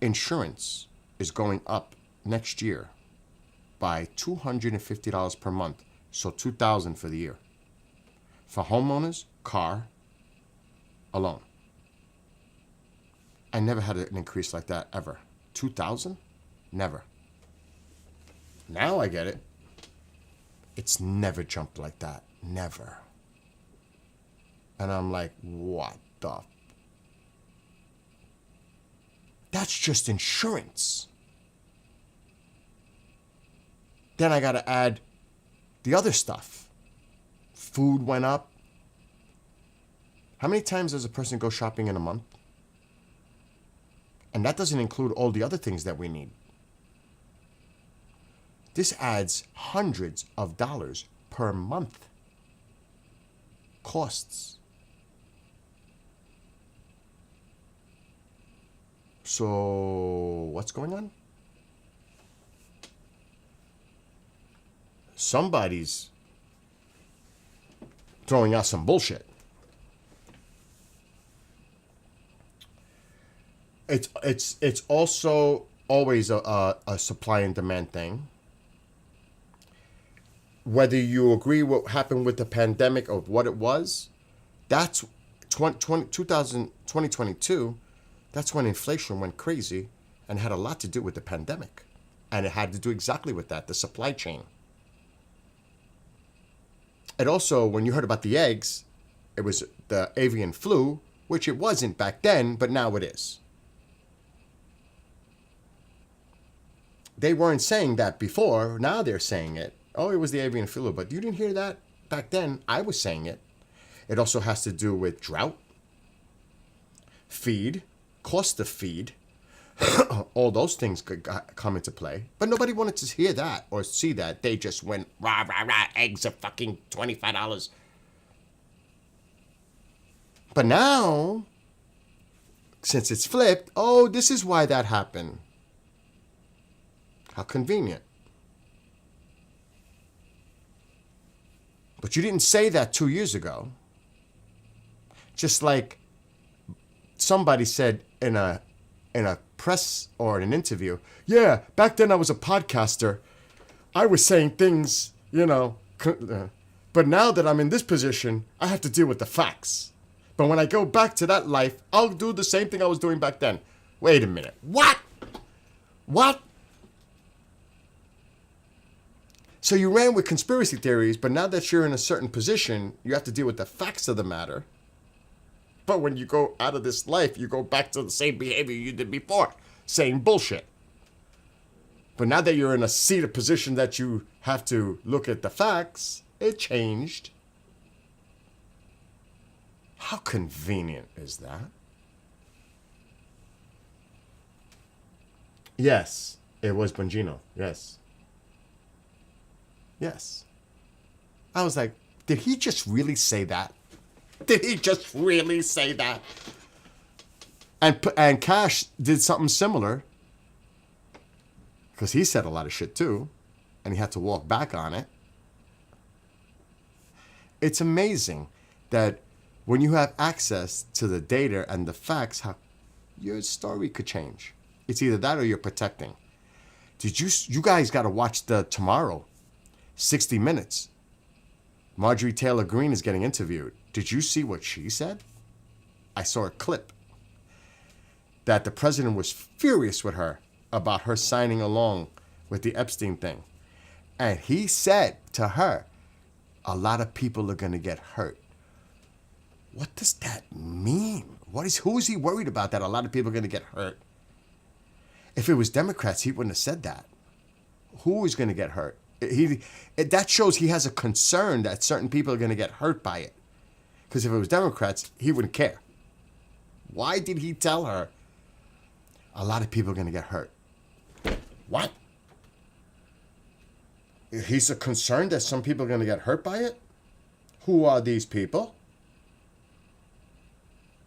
[SPEAKER 1] insurance is going up next year by $250 per month, so $2,000 for the year. For homeowners, car, alone. I never had an increase like that ever. $2,000? Never. Now I get it. It's never jumped like that. Never. And I'm like, what the? That's just insurance. Then I got to add the other stuff. Food went up. How many times does a person go shopping in a month? And that doesn't include all the other things that we need. This adds hundreds of dollars per month. Costs. So, what's going on? Somebody's throwing out some bullshit. It's also always a supply and demand thing. Whether you agree what happened with the pandemic or what it was, that's 2022. That's when inflation went crazy and had a lot to do with the pandemic. And it had to do exactly with that, the supply chain. And also, when you heard about the eggs, it was the avian flu, which it wasn't back then, but now it is. They weren't saying that before. Now they're saying it. Oh, it was the avian flu, but you didn't hear that back then. I was saying it. It also has to do with drought, feed, cost of feed. All those things could come into play. But nobody wanted to hear that or see that. They just went, rah, rah, rah, eggs are fucking $25. But now, since it's flipped, oh, this is why that happened. How convenient. But you didn't say that 2 years ago. Just like somebody said in a press or in an interview, yeah, back then I was a podcaster. I was saying things, but now that I'm in this position, I have to deal with the facts. But when I go back to that life, I'll do the same thing I was doing back then. Wait a minute. What? So you ran with conspiracy theories, but now that you're in a certain position, you have to deal with the facts of the matter. But when you go out of this life, you go back to the same behavior you did before. Same bullshit. But now that you're in a seat of position that you have to look at the facts, it changed. How convenient is that? Yes, it was Bongino. Yes. I was like, did he just really say that? Did he just really say that? And Cash did something similar, because he said a lot of shit too, and he had to walk back on it. It's amazing that when you have access to the data and the facts, how your story could change. It's either that or you're protecting. You guys got to watch the tomorrow, 60 Minutes. Marjorie Taylor Greene is getting interviewed. Did you see what she said? I saw a clip that the president was furious with her about her signing along with the Epstein thing. And he said to her, a lot of people are going to get hurt. What does that mean? Who is he worried about that a lot of people are going to get hurt? If it was Democrats, he wouldn't have said that. Who is going to get hurt? That shows he has a concern that certain people are going to get hurt by it. Because if it was Democrats, he wouldn't care. Why did he tell her a lot of people are going to get hurt? What? He's concerned that some people are going to get hurt by it? Who are these people?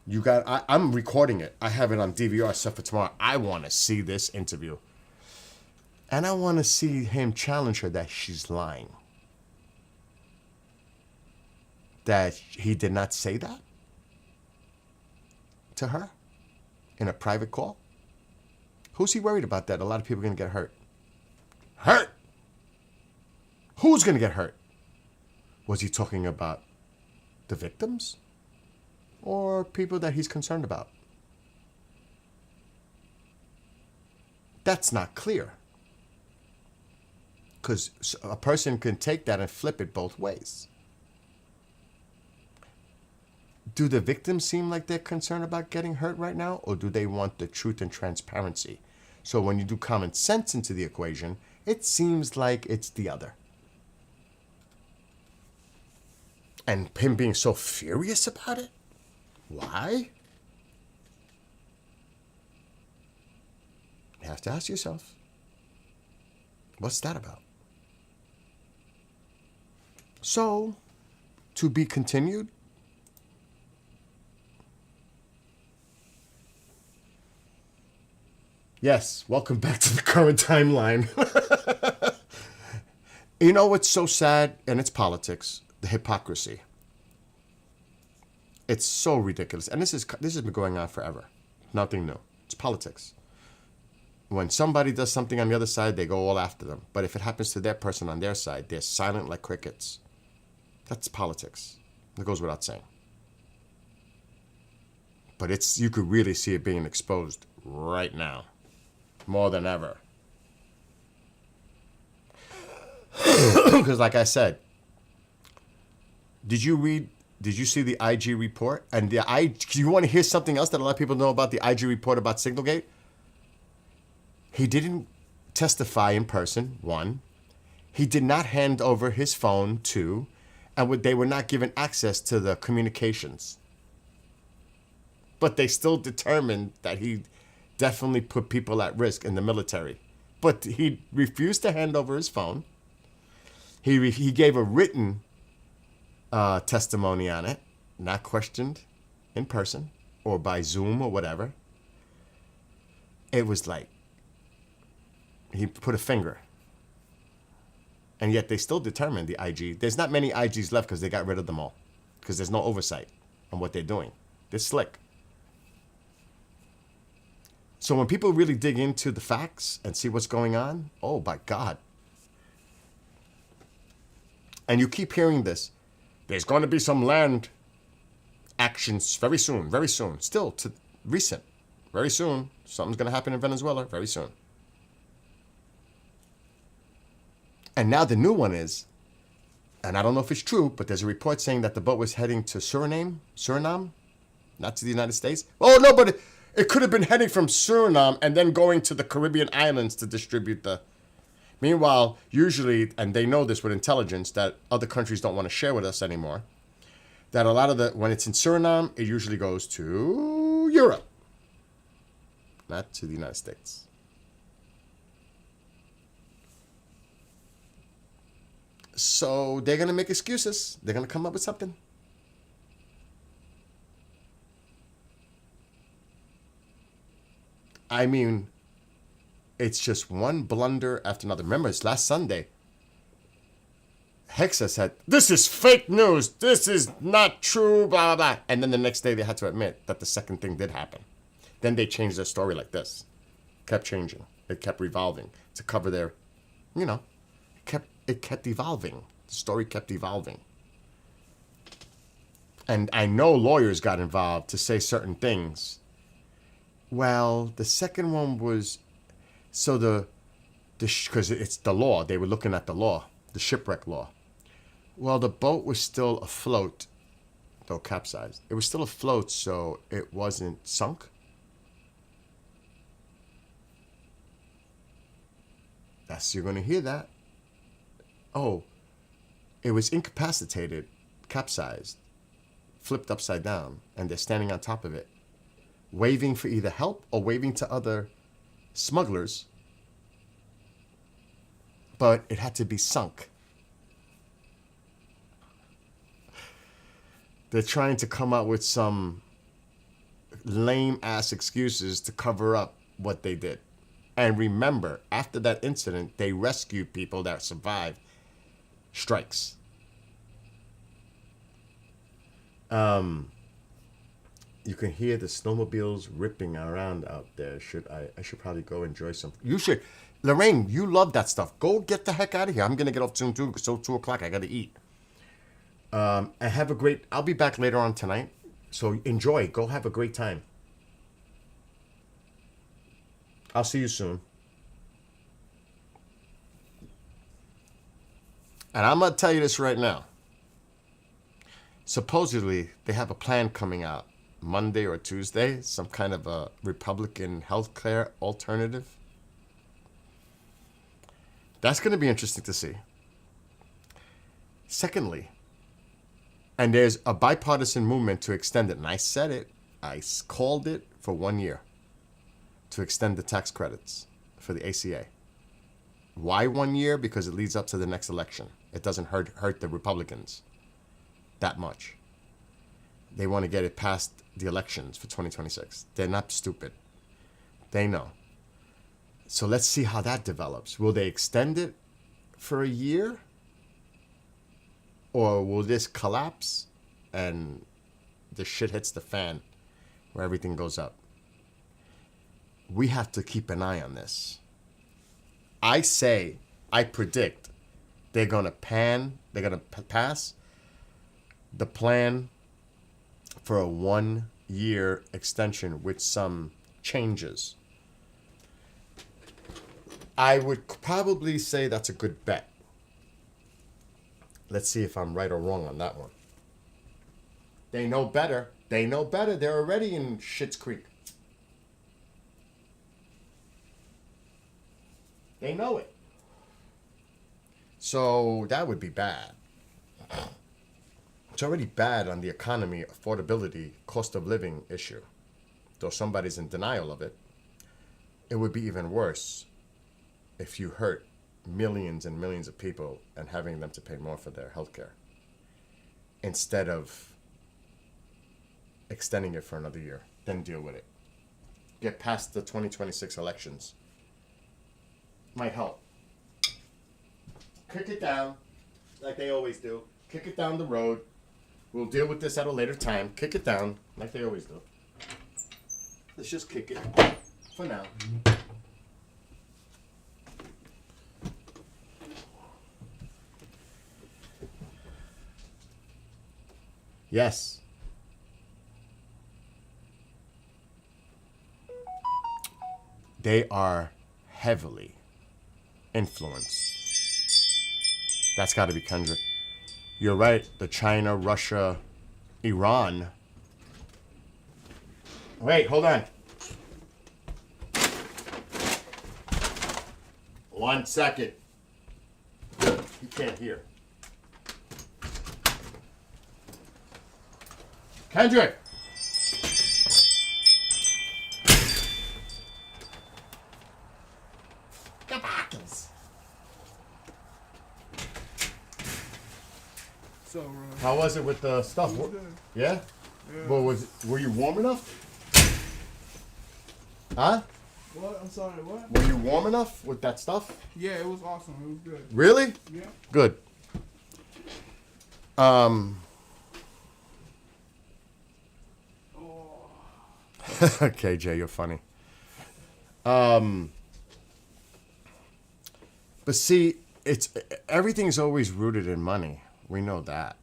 [SPEAKER 1] I'm recording it. I have it on DVR set for tomorrow. I want to see this interview. And I want to see him challenge her that she's lying. That he did not say that to her in a private call. Who's he worried about that? A lot of people are going to get hurt. Hurt? Who's going to get hurt? Was he talking about the victims? Or people that he's concerned about? That's not clear. Because a person can take that and flip it both ways. Do the victims seem like they're concerned about getting hurt right now? Or do they want the truth and transparency? So when you do common sense into the equation, it seems like it's the other. And him being so furious about it? Why? You have to ask yourself, what's that about? So, to be continued. Yes, welcome back to the current timeline. You know what's so sad? And it's politics. The hypocrisy. It's so ridiculous. And this has been going on forever. Nothing new. It's politics. When somebody does something on the other side, they go all after them. But if it happens to their person on their side, they're silent like crickets. That's politics. That goes without saying. But you could really see it being exposed right now. More than ever. Because like I said, did you see the IG report? And do you want to hear something else that a lot of people know about the IG report about Signalgate? He didn't testify in person, 1. He did not hand over his phone, 2. And they were not given access to the communications. But they still determined that he definitely put people at risk in the military. But he refused to hand over his phone. He gave a written testimony on it, not questioned in person or by Zoom or whatever. It was like he put a finger. And yet they still determined the IG. There's not many IGs left because they got rid of them all. Because there's no oversight on what they're doing. They're slick. So when people really dig into the facts and see what's going on, oh my God. And you keep hearing this. There's going to be some land actions very soon, very soon. Still recent. Very soon. Something's going to happen in Venezuela very soon. And now the new one is, and I don't know if it's true, but there's a report saying that the boat was heading to Suriname, not to the United States. Oh, no, but it could have been heading from Suriname and then going to the Caribbean islands to distribute the... Meanwhile, usually, and they know this with intelligence, that other countries don't want to share with us anymore, that a lot of when it's in Suriname, it usually goes to Europe, not to the United States. So they're going to make excuses. They're going to come up with something. I mean, it's just one blunder after another. Remember, it's last Sunday. Hexa said, this is fake news. This is not true, blah, blah, blah. And then the next day they had to admit that the second thing did happen. Then they changed their story like this. Kept changing. It kept revolving to cover their, it kept evolving. The story kept evolving. And I know lawyers got involved to say certain things. Well, the second one was, so because it's the law. They were looking at the law, the shipwreck law. Well, the boat was still afloat, though capsized. It was still afloat, so it wasn't sunk. You're going to hear that. Oh, it was incapacitated, capsized, flipped upside down, and they're standing on top of it, waving for either help or waving to other smugglers. But it had to be sunk. They're trying to come up with some lame-ass excuses to cover up what they did. And remember, after that incident, they rescued people that survived strikes. You can hear the snowmobiles ripping around out there. I should probably go enjoy some. You should. Lorraine, you love that stuff. Go get the heck out of here. I'm going to get off soon, too. So 2 o'clock, I got to eat. And have a great... I'll be back later on tonight. So enjoy. Go have a great time. I'll see you soon. And I'm going to tell you this right now. Supposedly, they have a plan coming out Monday or Tuesday, some kind of a Republican healthcare alternative. That's going to be interesting to see. Secondly, and there's a bipartisan movement to extend it, and I said it, I called it for 1 year, to extend the tax credits for the ACA. Why 1 year? Because it leads up to the next election. It doesn't hurt the Republicans that much. They want to get it past the elections for 2026. They're not stupid. They know. So let's see how that develops. Will they extend it for a year? Or will this collapse and the shit hits the fan where everything goes up? We have to keep an eye on this. I predict they're going to pass the plan for a 1 year extension with some changes. I would probably say that's a good bet. Let's see if I'm right or wrong on that one. They know better. They know better. They're already in Schitt's Creek. They know it. So that would be bad. It's already bad on the economy, affordability, cost of living issue. Though somebody's in denial of it, it would be even worse if you hurt millions and millions of people and having them to pay more for their health care instead of extending it for another year. Then deal with it. Get past the 2026 elections. Might help. Kick it down like they always do. Kick it down the road. We'll deal with this at a later time. Kick it down like they always do. Let's just kick it for now. Yes. They are heavily influenced. That's got to be Kendrick. You're right. The China, Russia, Iran. Wait, hold on. 1 second. He can't hear. Kendrick!
[SPEAKER 5] So, Ron.
[SPEAKER 1] How was it with the stuff?
[SPEAKER 5] It was good.
[SPEAKER 1] Yeah?
[SPEAKER 5] Yeah.
[SPEAKER 1] Well, were you warm enough? Huh?
[SPEAKER 5] What? I'm sorry, what?
[SPEAKER 1] Were you warm enough with that stuff?
[SPEAKER 5] Yeah, it was awesome. It was good.
[SPEAKER 1] Really?
[SPEAKER 5] Yeah.
[SPEAKER 1] Good.
[SPEAKER 5] Oh.
[SPEAKER 1] KJ, you're funny. But see, everything's always rooted in money. We know that.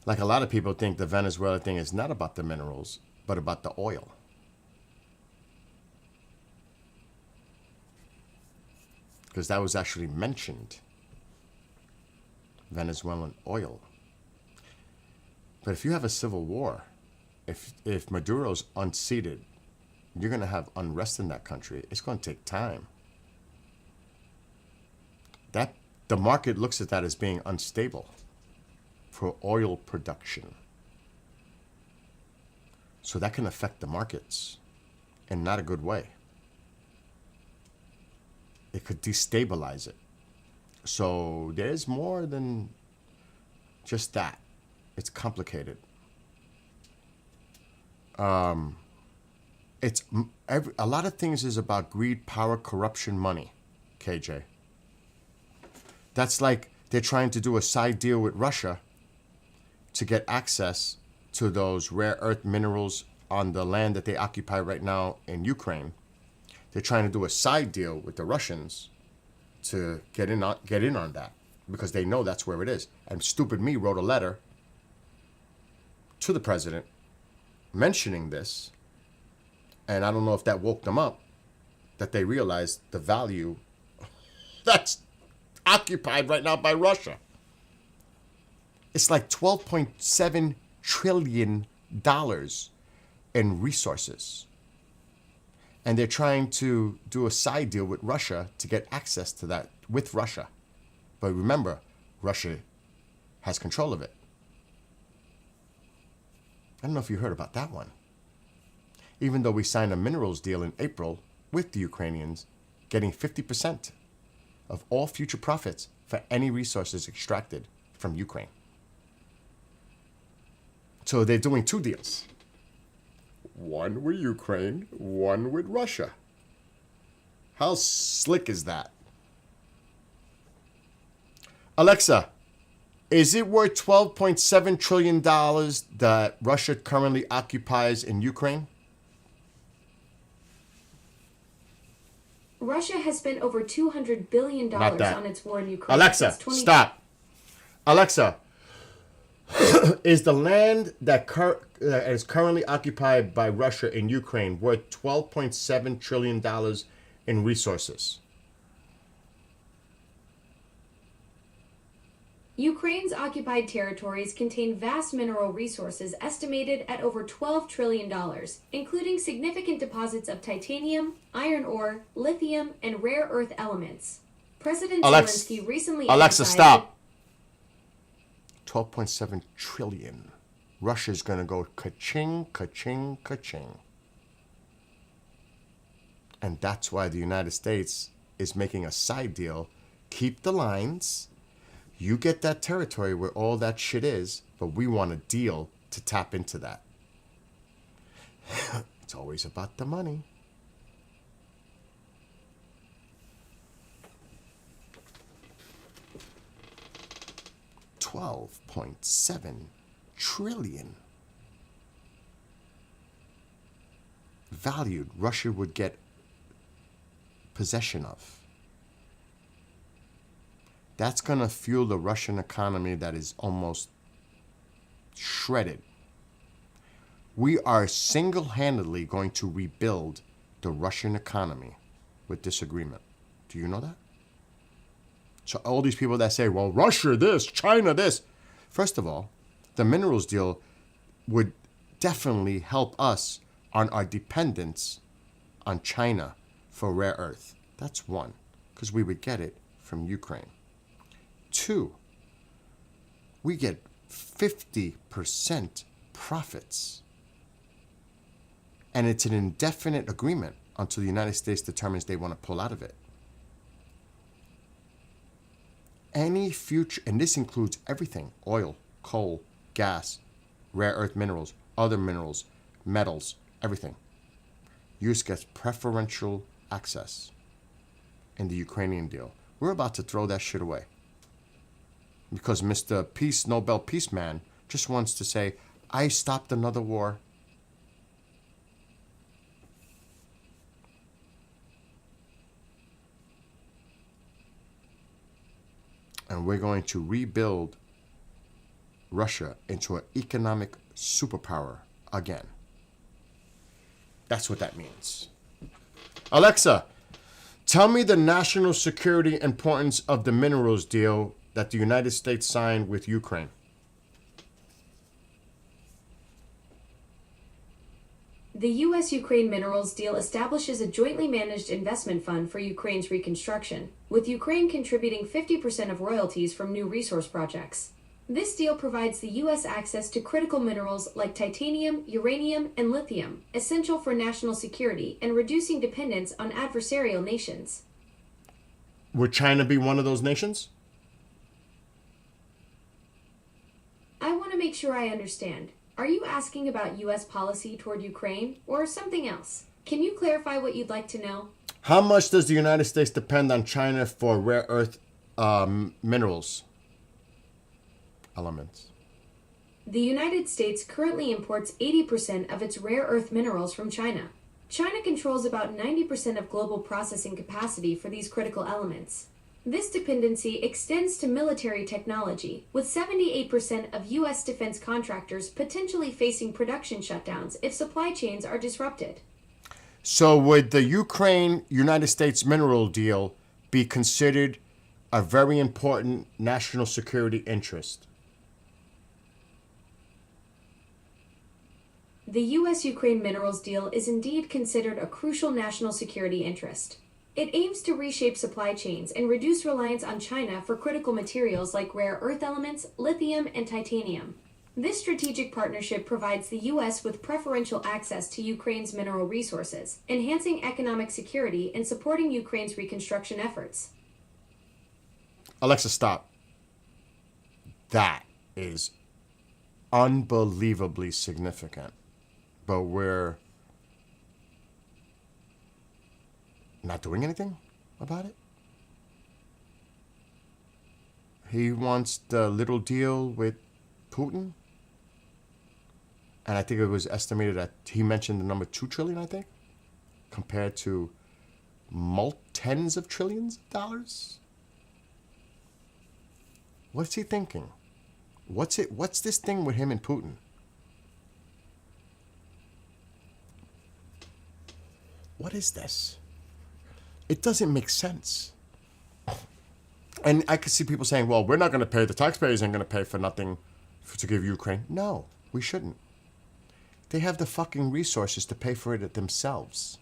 [SPEAKER 1] Like a lot of people think the Venezuela thing is not about the minerals, but about the oil. Because that was actually mentioned. Venezuelan oil. But if you have a civil war, if Maduro's unseated, you're going to have unrest in that country. It's going to take time. The market looks at that as being unstable for oil production. So that can affect the markets in not a good way. It could destabilize it. So there's more than just that. It's complicated. It's a lot of things is about greed, power, corruption, money, KJ. That's like they're trying to do a side deal with Russia to get access to those rare earth minerals on the land that they occupy right now in Ukraine. They're trying to do a side deal with the Russians to get in on that because they know that's where it is. And stupid me wrote a letter to the president mentioning this, and I don't know if that woke them up, that they realized the value that's occupied right now by Russia. It's like $12.7 trillion in resources. And they're trying to do a side deal with Russia to get access to that with Russia. But remember, Russia has control of it. I don't know if you heard about that one. Even though we signed a minerals deal in April with the Ukrainians, getting 50% of all future profits for any resources extracted from Ukraine. So they're doing two deals. One with Ukraine, one with Russia. How slick is that? Alexa, is it worth $12.7 trillion that Russia currently occupies in Ukraine?
[SPEAKER 2] Russia has spent over $200 billion
[SPEAKER 1] Not that.
[SPEAKER 2] on its war in Ukraine.
[SPEAKER 1] Alexa,
[SPEAKER 2] since 20
[SPEAKER 1] stop. Alexa, is the land that is currently occupied by Russia in Ukraine worth $12.7 trillion in resources?
[SPEAKER 2] Ukraine's occupied territories contain vast mineral resources estimated at over $12 trillion, including significant deposits of titanium, iron ore, lithium, and rare earth elements. President Zelensky recently
[SPEAKER 1] Alexa,
[SPEAKER 2] emphasized
[SPEAKER 1] stop. 12.7 trillion. Russia's going to go ka-ching, ka-ching, ka-ching. And that's why the United States is making a side deal. Keep the lines. You get that territory where all that shit is, but we want a deal to tap into that. It's always about the money. $12.7 trillion. Valued Russia would get possession of. That's going to fuel the Russian economy that is almost shredded. We are single-handedly going to rebuild the Russian economy with this agreement. Do you know that? So all these people that say, well, Russia this, China this. First of all, the minerals deal would definitely help us on our dependence on China for rare earth. That's one, because we would get it from Ukraine. Two, we get 50% profits. And it's an indefinite agreement until the United States determines they want to pull out of it. any future, and this includes everything: oil, coal, gas, rare earth minerals, other minerals, metals, everything. U.S. gets preferential access in the Ukrainian deal. We're about to throw that shit away. Because Mr. Peace, Nobel Peace Man, just wants to say, I stopped another war. And we're going to rebuild Russia into an economic superpower again. That's what that means. Alexa, tell me the national security importance of the minerals deal that the United States signed with Ukraine.
[SPEAKER 2] The U.S.-Ukraine minerals deal establishes a jointly managed investment fund for Ukraine's reconstruction, with Ukraine contributing 50% of royalties from new resource projects. This deal provides the U.S. access to critical minerals like titanium, uranium, and lithium, essential for national security and reducing dependence on adversarial nations.
[SPEAKER 1] Would China be one of those nations?
[SPEAKER 2] I want to make sure I understand. Are you asking about U.S. policy toward Ukraine or something else? Can you clarify what you'd like to know?
[SPEAKER 1] How much does the United States depend on China for rare earth minerals elements?
[SPEAKER 2] The United States currently imports 80% of its rare earth minerals from China. China controls about 90% of global processing capacity for these critical elements. This dependency extends to military technology, with 78% of U.S. defense contractors potentially facing production shutdowns if supply chains are disrupted.
[SPEAKER 1] So would the Ukraine-United States mineral deal be considered a very important national security interest?
[SPEAKER 2] The U.S.-Ukraine minerals deal is indeed considered a crucial national security interest. It aims to reshape supply chains and reduce reliance on China for critical materials like rare earth elements, lithium, and titanium. This strategic partnership provides the U.S. with preferential access to Ukraine's mineral resources, enhancing economic security and supporting Ukraine's reconstruction efforts.
[SPEAKER 1] Alexa, stop. That is unbelievably significant. But we're not doing anything about it? He wants the little deal with Putin? And I think it was estimated that he mentioned the number 2 trillion, I think, compared to tens of trillions of dollars. What's he thinking? What's this thing with him and Putin? What is this? It doesn't make sense. And I could see people saying, well, we're not going to pay, the taxpayers aren't going to pay for nothing to give Ukraine. No, we shouldn't. They have the fucking resources to pay for it themselves.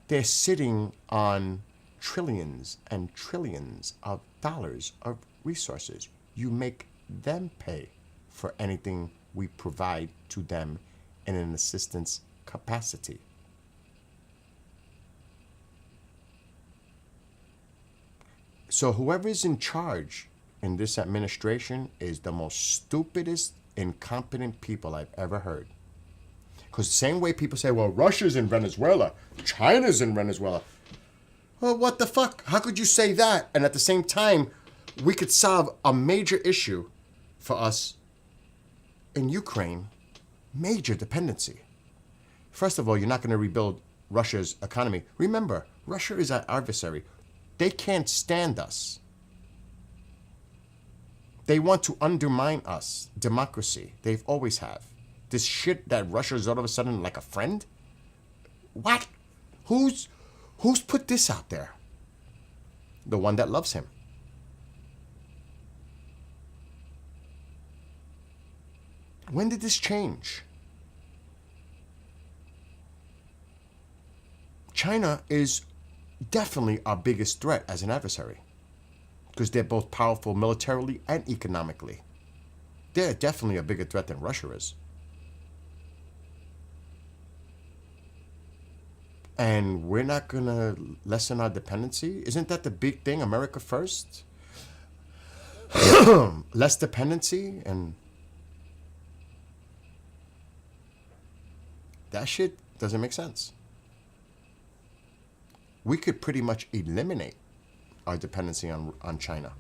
[SPEAKER 1] They're sitting on trillions and trillions of dollars of resources. You make them pay for anything we provide to them in an assistance capacity. So whoever is in charge in this administration is the most stupidest, incompetent people I've ever heard. Because the same way people say, well, Russia's in Venezuela, China's in Venezuela. Well, what the fuck? How could you say that? And at the same time, we could solve a major issue for us in Ukraine, major dependency. First of all, you're not going to rebuild Russia's economy. Remember, Russia is our adversary. They can't stand us. They want to undermine us, democracy. They've always have. This shit that Russia is all of a sudden like a friend? What? Who's put this out there? The one that loves him. When did this change? China is definitely our biggest threat as an adversary because they're both powerful militarily and economically. They're definitely a bigger threat than Russia is. And we're not going to lessen our dependency? Isn't that the big thing? America first? Less dependency? And that shit doesn't make sense. We could pretty much eliminate our dependency on China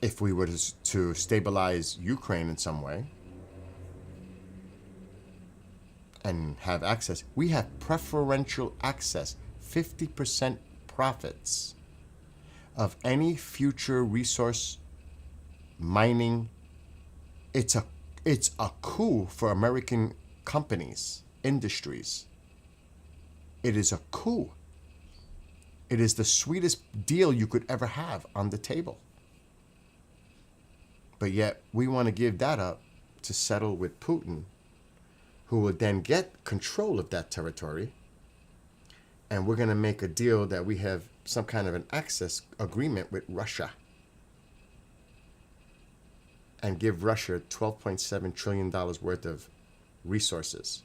[SPEAKER 1] if we were to stabilize Ukraine in some way and have access. We have preferential access, 50% profits of any future resource mining. It's a coup for American companies, industries. It is a coup. It is the sweetest deal you could ever have on the table. But yet we want to give that up to settle with Putin, who will then get control of that territory. And we're going to make a deal that we have some kind of an access agreement with Russia and give Russia $12.7 trillion worth of resources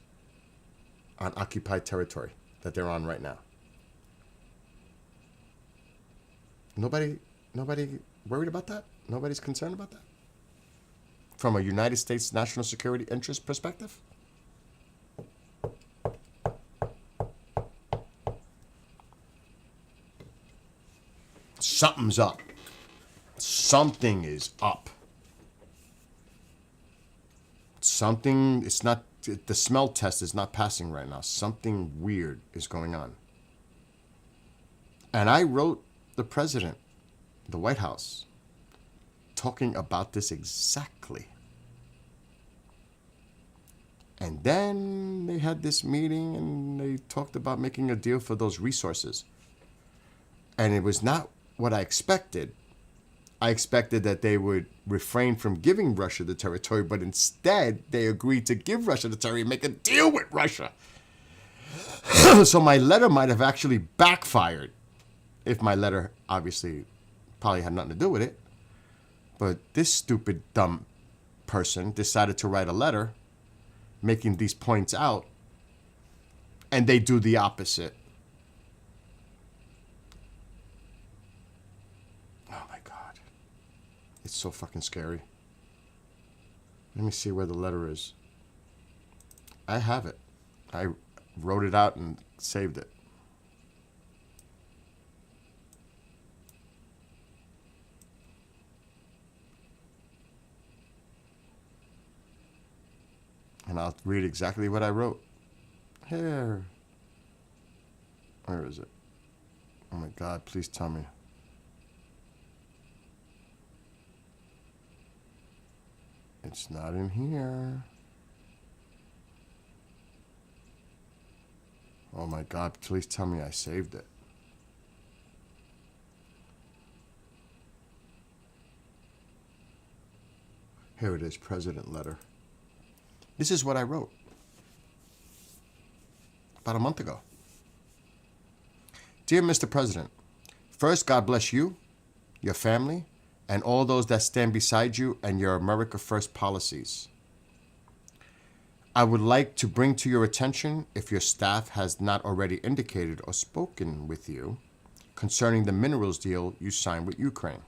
[SPEAKER 1] on occupied territory that they're on right now. Nobody worried about that? Nobody's concerned about that? From a United States national security interest perspective? Something's up. Something is up. Something, it's not, the smell test is not passing right now. Something weird is going on. And I wrote the president, the White House, talking about this exactly. And then they had this meeting and they talked about making a deal for those resources. And it was not what I expected. I expected that they would refrain from giving Russia the territory, but instead they agreed to give Russia the territory and make a deal with Russia. So my letter might have actually backfired, if my letter obviously probably had nothing to do with it. But this stupid, dumb person decided to write a letter making these points out, and they do the opposite. Oh my God. It's so fucking scary. Let me see where the letter is. I have it. I wrote it out and saved it. And I'll read exactly what I wrote. Here. Where is it? Oh my God, please tell me. It's not in here. Oh my God, please tell me I saved it. Here it is, President letter. This is what I wrote about a month ago. Dear Mr. President, first, God bless you, your family, and all those that stand beside you and your America First policies. I would like to bring to your attention, if your staff has not already indicated or spoken with you, concerning the minerals deal you signed with Ukraine.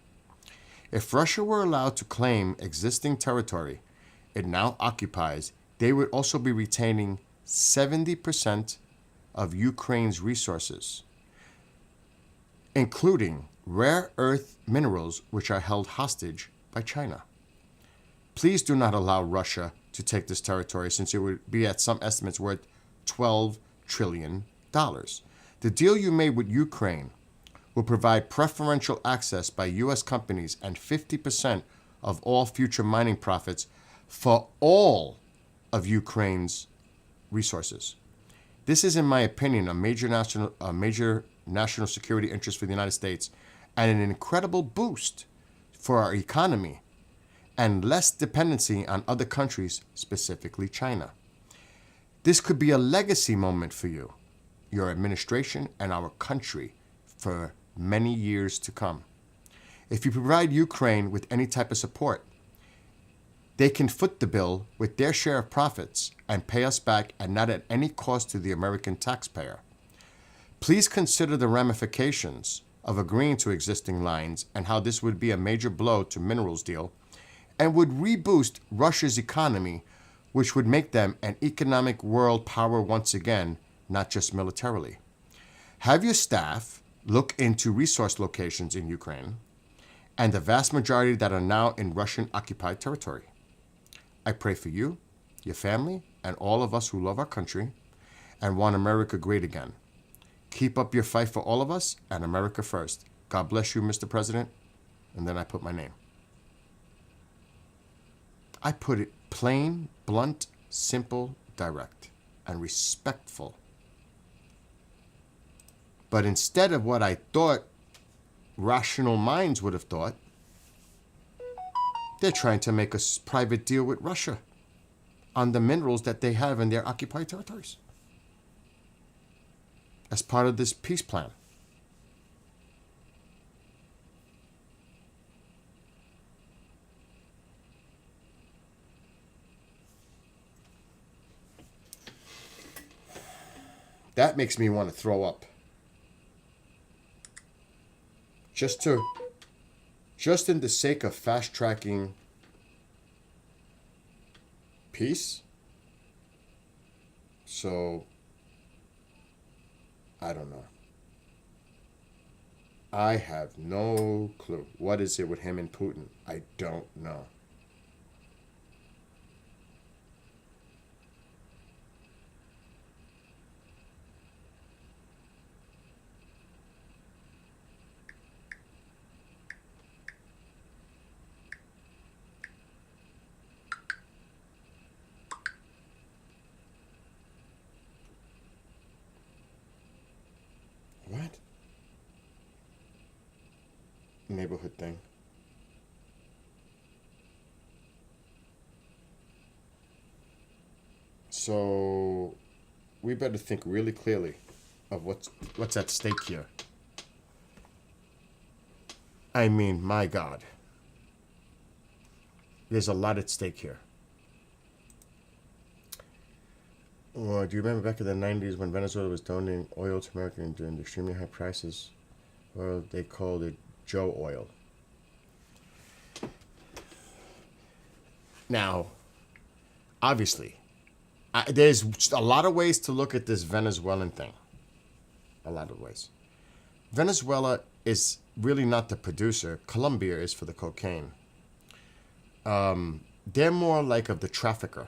[SPEAKER 1] If Russia were allowed to claim existing territory it now occupies, they would also be retaining 70% of Ukraine's resources, including rare earth minerals which are held hostage by China. Please do not allow Russia to take this territory, since it would be, at some estimates, worth $12 trillion. The deal you made with Ukraine will provide preferential access by U.S. companies and 50% of all future mining profits for all of Ukraine's resources. This is, in my opinion, a major national security interest for the United States and an incredible boost for our economy and less dependency on other countries, specifically China. This could be a legacy moment for you, your administration, and our country for many years to come. If you provide Ukraine with any type of support, They can foot the bill with their share of profits and pay us back, and not at any cost to the American taxpayer. Please consider the ramifications of agreeing to existing lines and how this would be a major blow to minerals deal and would reboost Russia's economy, which would make them an economic world power once again, not just militarily. Have your staff look into resource locations in Ukraine and the vast majority that are now in Russian-occupied territory. I pray for you, your family, and all of us who love our country and want America great again. Keep up your fight for all of us and America first. God bless you, Mr. President. And then I put my name. I put it plain, blunt, simple, direct, and respectful. But instead of what I thought rational minds would have thought, they're trying to make a private deal with Russia on the minerals that they have in their occupied territories as part of this peace plan. That makes me want to throw up. Just in the sake of fast tracking peace. So, I don't know. I have no clue. What is it with him and Putin? I don't know. What? Neighborhood thing. So we better think really clearly of what's at stake here. I mean, my God. There's a lot at stake here. Well, do you remember back in the 90s when Venezuela was donating oil to America during the extremely high prices? Well, they called it Joe Oil. Now, obviously, there's a lot of ways to look at this Venezuelan thing. A lot of ways. Venezuela is really not the producer. Colombia is for the cocaine. They're more like of the trafficker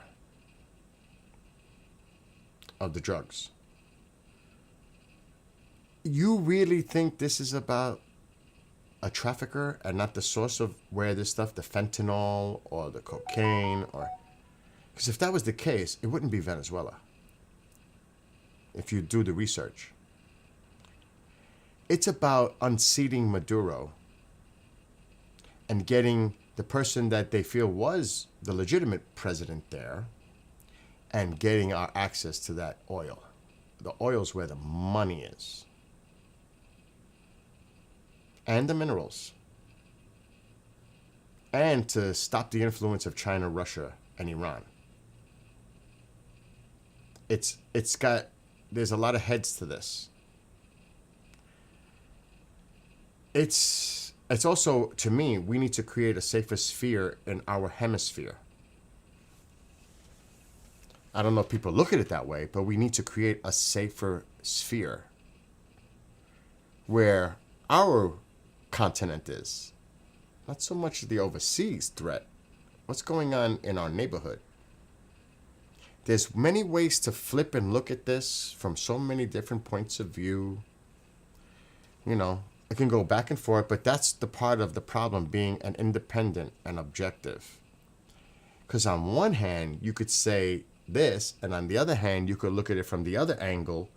[SPEAKER 1] of the drugs. You really think this is about a trafficker and not the source of where this stuff, the fentanyl or the cocaine, or because if that was the case, it wouldn't be Venezuela. If you do the research, it's about unseating Maduro and getting the person that they feel was the legitimate president there and getting our access to that oil. The oil's where the money is. And the minerals. And to stop the influence of China, Russia, and Iran. There's a lot of heads to this. It's also, to me, we need to create a safer sphere in our hemisphere. I don't know if people look at it that way, but we need to create a safer sphere where our continent is. Not so much the overseas threat. What's going on in our neighborhood? There's many ways to flip and look at this from so many different points of view. You know, it can go back and forth, but that's the part of the problem, being an independent and objective. Because on one hand, you could say this, and on the other hand, you could look at it from the other angle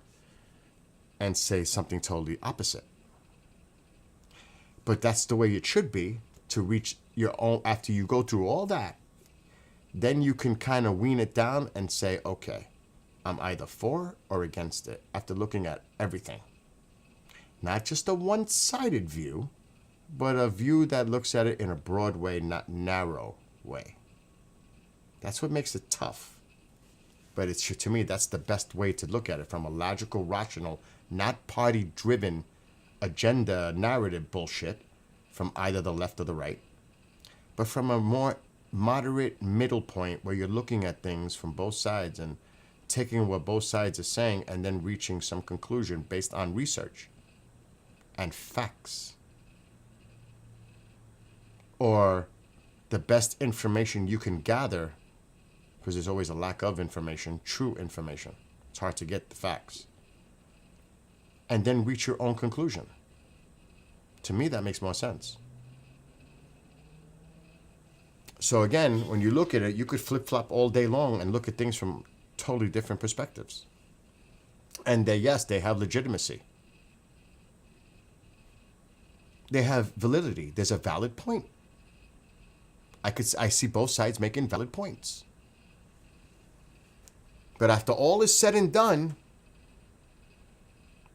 [SPEAKER 1] and say something totally opposite. But that's the way it should be to reach your own. After you go through all that, then you can kind of wean it down and say, okay, I'm either for or against it after looking at everything. Not just a one-sided view, but a view that looks at it in a broad way, not narrow way. That's what makes it tough. But it's, to me, that's the best way to look at it, from a logical, rational, not party-driven agenda narrative bullshit from either the left or the right, but from a more moderate middle point where you're looking at things from both sides and taking what both sides are saying and then reaching some conclusion based on research and facts, or the best information you can gather, because there's always a lack of information, true information. It's hard to get the facts. And then reach your own conclusion. To me, that makes more sense. So again, when you look at it, you could flip-flop all day long and look at things from totally different perspectives. And yes, they have legitimacy. They have validity. There's a valid point. I see both sides making valid points. But after all is said and done,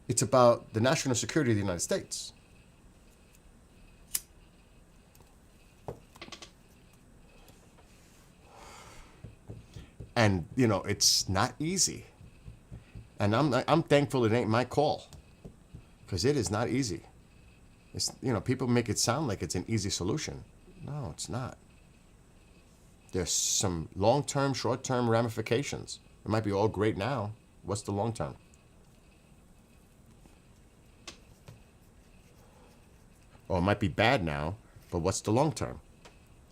[SPEAKER 1] it's about the national security of the United States. And, you know, it's not easy. And I'm thankful it ain't my call, because it is not easy. It's, you know, people make it sound like it's an easy solution. No, it's not. There's some long-term, short-term ramifications. It might be all great now. What's the long term? Or it might be bad now, but what's the long term?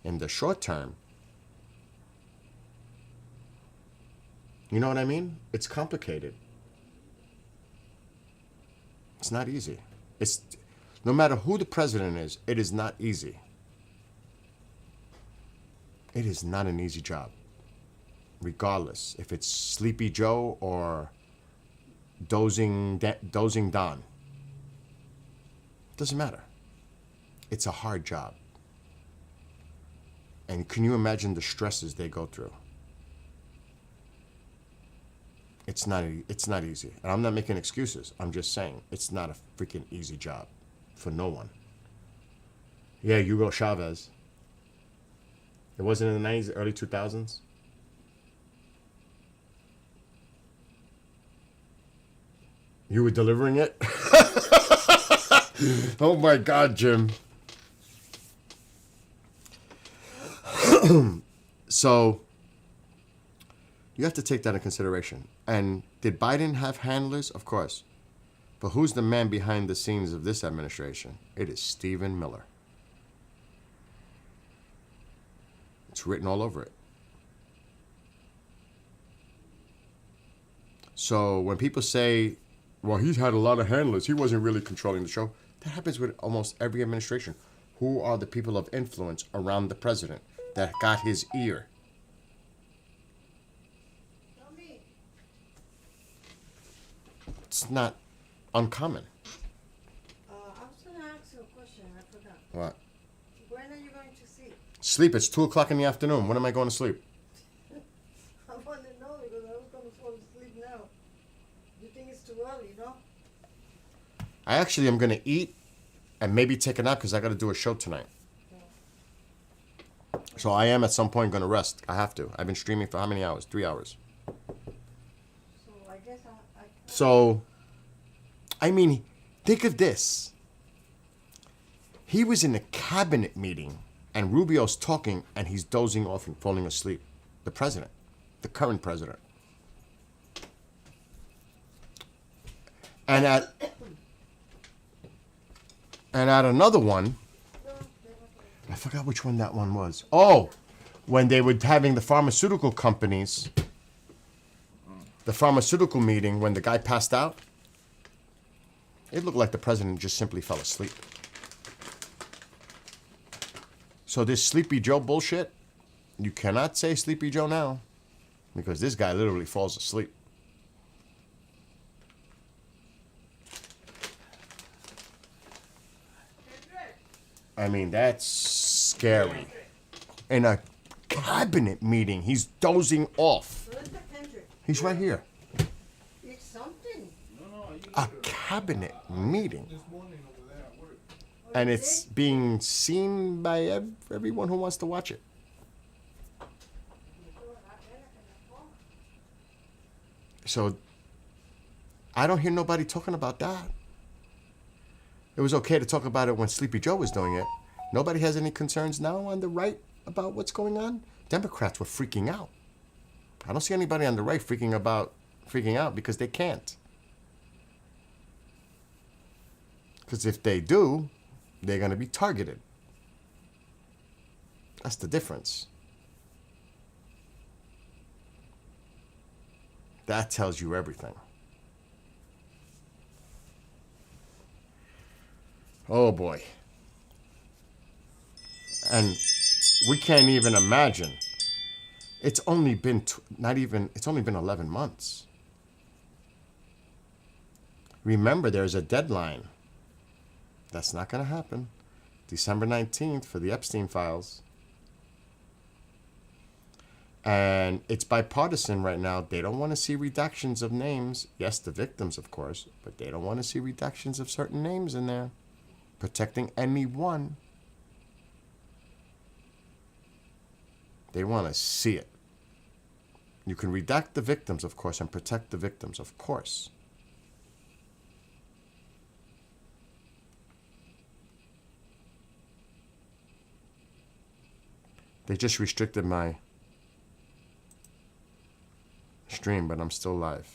[SPEAKER 1] In the short term, you know what I mean? It's complicated. It's not easy. It's, no matter who the president is, it is not easy. It is not an easy job. Regardless, if it's Sleepy Joe or Dozing Don. Doesn't matter. It's a hard job. And can you imagine the stresses they go through? It's not easy. And I'm not making excuses. I'm just saying it's not a freaking easy job for no one. Yeah, Hugo Chavez. It wasn't in the 90s, early 2000s. You were delivering it? Oh my God, Jim. So, you have to take that into consideration. And did Biden have handlers? Of course. But who's the man behind the scenes of this administration? It is Stephen Miller. It's written all over it. So when people say, well, he's had a lot of handlers, he wasn't really controlling the show, that happens with almost every administration. Who are the people of influence around the president that got his ear? It's not uncommon.
[SPEAKER 3] I was going to ask you a question. I forgot.
[SPEAKER 1] What?
[SPEAKER 3] When are you going to sleep?
[SPEAKER 1] Sleep. It's 2:00 in the afternoon. When am I going to sleep?
[SPEAKER 3] I want to know because I was going to fall asleep now. You think it's too early, no?
[SPEAKER 1] I actually am going to eat and maybe take a nap because I got to do a show tonight. So I am at some point going to rest. I have to. I've been streaming for how many hours? 3 hours.
[SPEAKER 3] So I guess I
[SPEAKER 1] So, I mean, think of this. He was in a cabinet meeting and Rubio's talking and he's dozing off and falling asleep. The president, the current president. And at another one, I forgot which one that one was. Oh, when they were having the pharmaceutical companies, the pharmaceutical meeting, when the guy passed out, it looked like the president just simply fell asleep. So this Sleepy Joe bullshit, you cannot say Sleepy Joe now, because this guy literally falls asleep. I mean, that's scary. In a cabinet meeting, he's dozing off.
[SPEAKER 3] Where's the Kendrick?
[SPEAKER 1] He's right here.
[SPEAKER 3] It's something.
[SPEAKER 1] A cabinet meeting.
[SPEAKER 5] This morning over there at work.
[SPEAKER 1] And it's being seen by everyone who wants to watch it. So I don't hear nobody talking about that. It was okay to talk about it when Sleepy Joe was doing it. Nobody has any concerns now on the right about what's going on. Democrats were freaking out. I don't see anybody on the right freaking out because they can't. Because if they do, they're going to be targeted. That's the difference. That tells you everything. Oh boy. And we can't even imagine. It's only been it's only been 11 months. Remember, there's a deadline. That's not going to happen. December 19th for the Epstein files. And it's bipartisan right now. They don't want to see redactions of names. Yes, the victims, of course, but they don't want to see redactions of certain names in there. Protecting anyone. They want to see it. You can redact the victims, of course, and protect the victims, of course. They just restricted my stream, but I'm still live.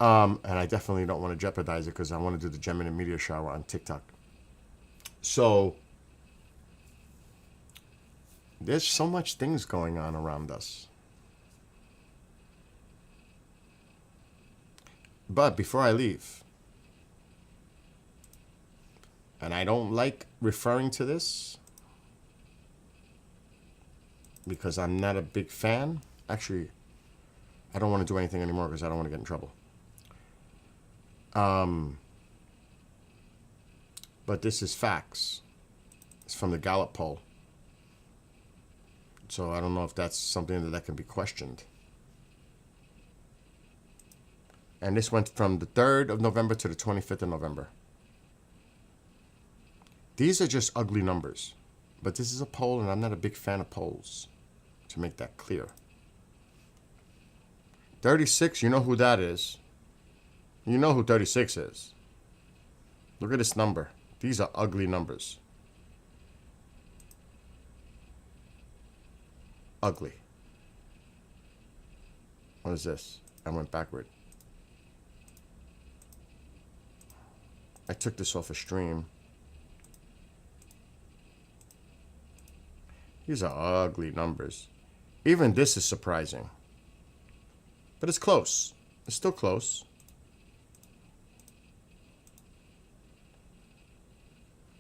[SPEAKER 1] And I definitely don't want to jeopardize it because I want to do the Gemini Media Shower on TikTok. So there's so much things going on around us. But before I leave, and I don't like referring to this because I'm not a big fan. Actually, I don't want to do anything anymore because I don't want to get in trouble. But this is facts. It's from the Gallup poll. So I don't know if that's something that can be questioned. And this went from the 3rd of November to the 25th of November. These are just ugly numbers. But this is a poll, and I'm not a big fan of polls, to make that clear. 36, you know who that is. You know who 36 is. Look at this number. These are ugly numbers. Ugly. What is this? I went backward. I took this off a stream. These are ugly numbers. Even this is surprising. But it's close. It's still close.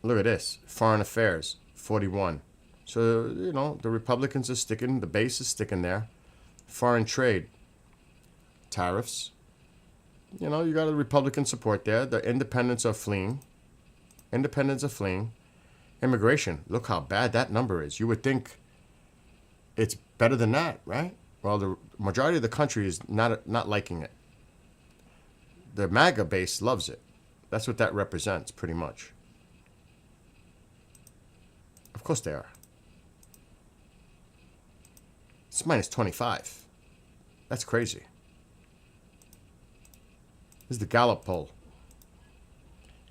[SPEAKER 1] Look at this. Foreign affairs, 41. So, you know, the Republicans are sticking. The base is sticking there. Foreign trade. Tariffs. You know, you got a Republican support there. The independents are fleeing. Independents are fleeing. Immigration. Look how bad that number is. You would think it's better than that, right? Well, the majority of the country is not liking it. The MAGA base loves it. That's what that represents, pretty much. Of course they are. It's minus 25. That's crazy. This is the Gallup poll.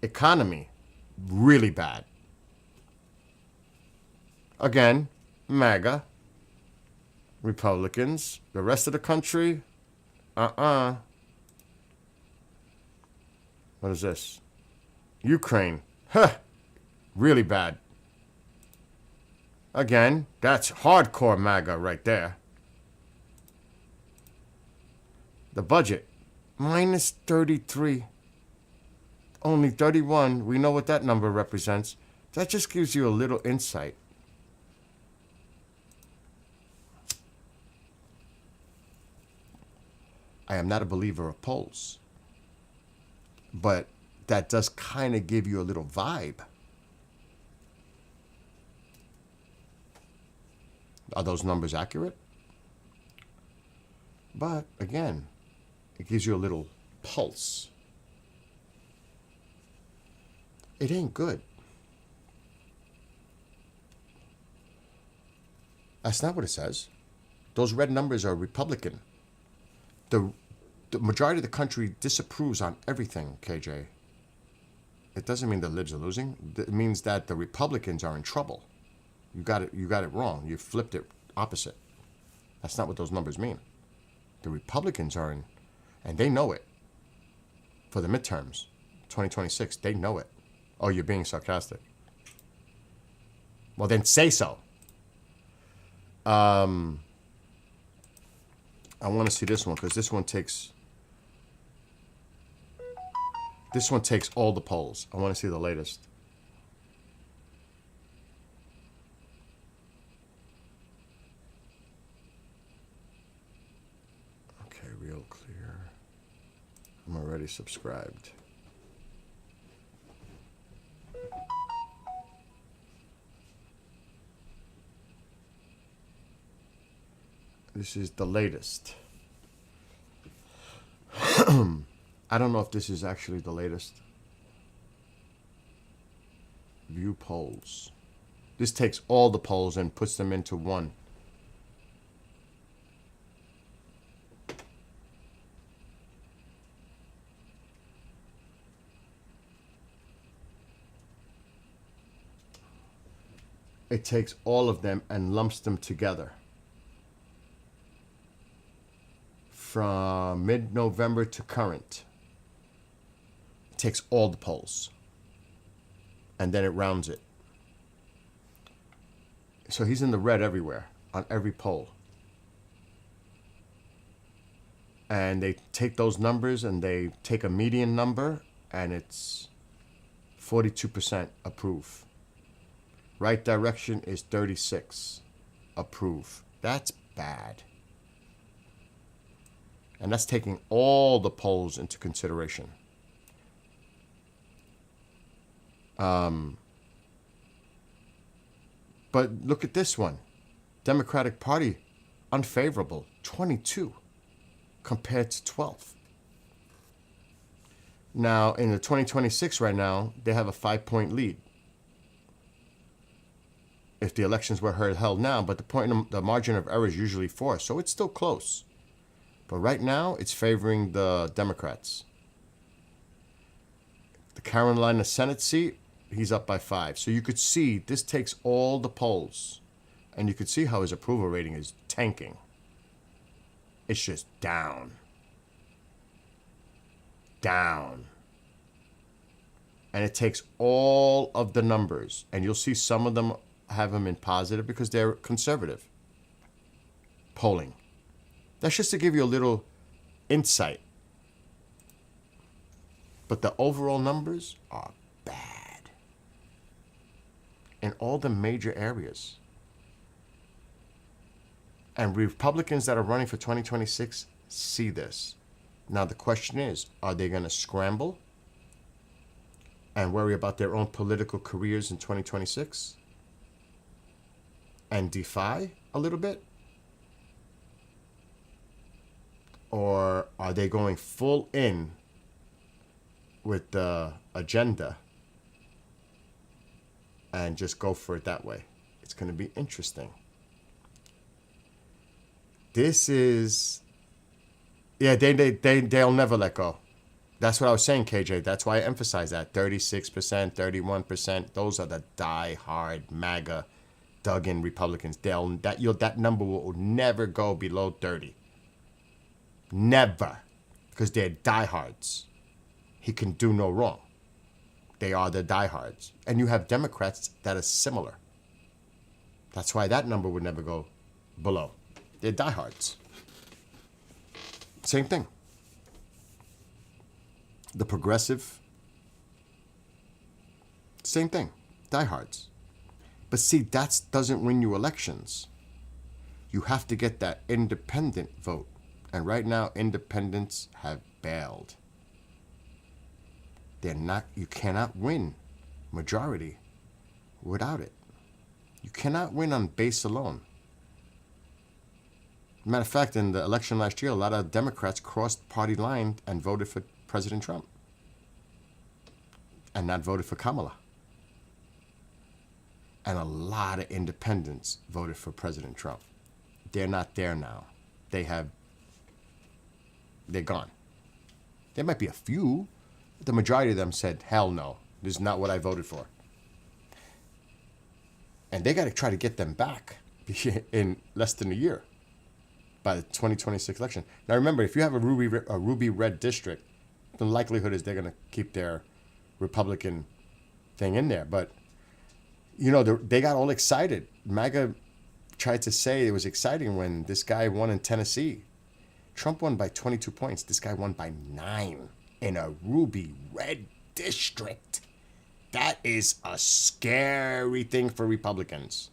[SPEAKER 1] Economy, really bad. Again, MAGA. Republicans. The rest of the country, What is this? Ukraine. Huh. Really bad. Again, that's hardcore MAGA right there. The budget, minus 33. Only 31. We know what that number represents. That just gives you a little insight. I am not a believer of polls. But that does kind of give you a little vibe. Are those numbers accurate? But again, it gives you a little pulse. It ain't good. That's not what it says. Those red numbers are Republican. The majority of the country disapproves on everything, KJ. It doesn't mean the libs are losing. It means that the Republicans are in trouble. You got it wrong. You flipped it opposite. That's not what those numbers mean. The Republicans are in, and they know it. For the midterms, 2026, they know it. Oh, you're being sarcastic. Well, then say so. I want to see this one because this one takes all the polls. I want to see the latest. Okay, real clear. I'm already subscribed. This is the latest. I don't know if this is actually the latest. View polls. This takes all the polls and puts them into one. It takes all of them and lumps them together. From mid-November to current. It takes all the polls. And then it rounds it. So he's in the red everywhere, on every poll. And they take those numbers and they take a median number, and it's 42% approve. Right direction is 36 approve. That's bad. And that's taking all the polls into consideration. But look at this one. Democratic Party, unfavorable, 22 compared to 12. Now, in the 2026 right now, they have a 5-point lead. If the elections were held now, but the margin of error is usually 4, so it's still close. But right now, it's favoring the Democrats. The Carolina Senate seat, he's up by 5. So you could see this takes all the polls. And you could see how his approval rating is tanking. It's just down. Down. And it takes all of the numbers. And you'll see some of them have him in positive because they're conservative polling. That's just to give you a little insight. But the overall numbers are bad in all the major areas. And Republicans that are running for 2026 see this. Now the question is, are they going to scramble and worry about their own political careers in 2026 and defy a little bit? Or are they going full in with the agenda and just go for it that way? It's going to be interesting. This is, yeah, they'll never let go. That's what I was saying, KJ. That's why I emphasize that. 36%, 31%, those are the die-hard MAGA dug-in Republicans. That number will never go below 30. Never. Because they're diehards. He can do no wrong. They are the diehards. And you have Democrats that are similar. That's why that number would never go below. They're diehards. Same thing. The progressive, same thing. Diehards. But see, that doesn't win you elections. You have to get that independent vote. And right now, independents have bailed. You cannot win majority without it. You cannot win on base alone. Matter of fact, in the election last year, a lot of Democrats crossed party line and voted for President Trump. And not voted for Kamala. And a lot of independents voted for President Trump. they're not there now. They're gone. There might be a few. But the majority of them said, hell no, this is not what I voted for. And they got to try to get them back in less than a year by the 2026 election. Now remember, if you have a ruby red district, the likelihood is they're going to keep their Republican thing in there. But, you know, they got all excited. MAGA tried to say it was exciting when this guy won in Tennessee. Trump won by 22 points. This guy won by 9 in a ruby red district. That is a scary thing for Republicans,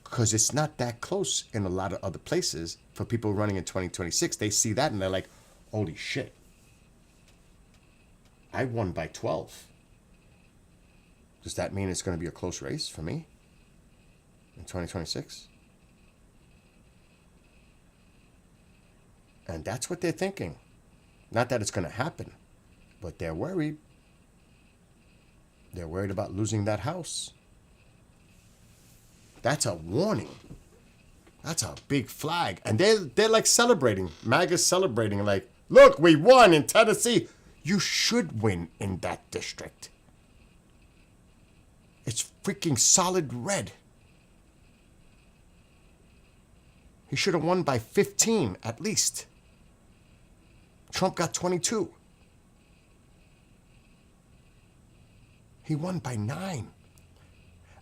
[SPEAKER 1] because it's not that close in a lot of other places for people running in 2026. They see that and they're like, holy shit, I won by 12. Does that mean it's going to be a close race for me in 2026? And that's what they're thinking. Not that it's going to happen, but they're worried. They're worried about losing that house. That's a warning. That's a big flag. And they're like celebrating. MAGA's celebrating like, look, we won in Tennessee. You should win in that district. It's freaking solid red. He should have won by 15 at least. Trump got 22. He won by 9.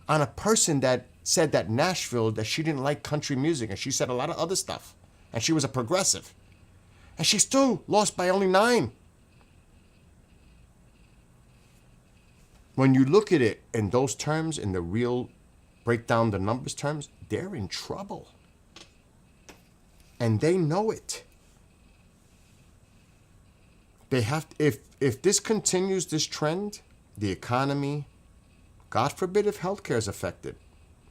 [SPEAKER 1] On a person that said that Nashville, that she didn't like country music, and she said a lot of other stuff. And she was a progressive. And she still lost by only 9. When you look at it in those terms, in the real break down the numbers terms, they're in trouble. And they know it. They have to, if this continues, this trend, the economy, God forbid if healthcare is affected,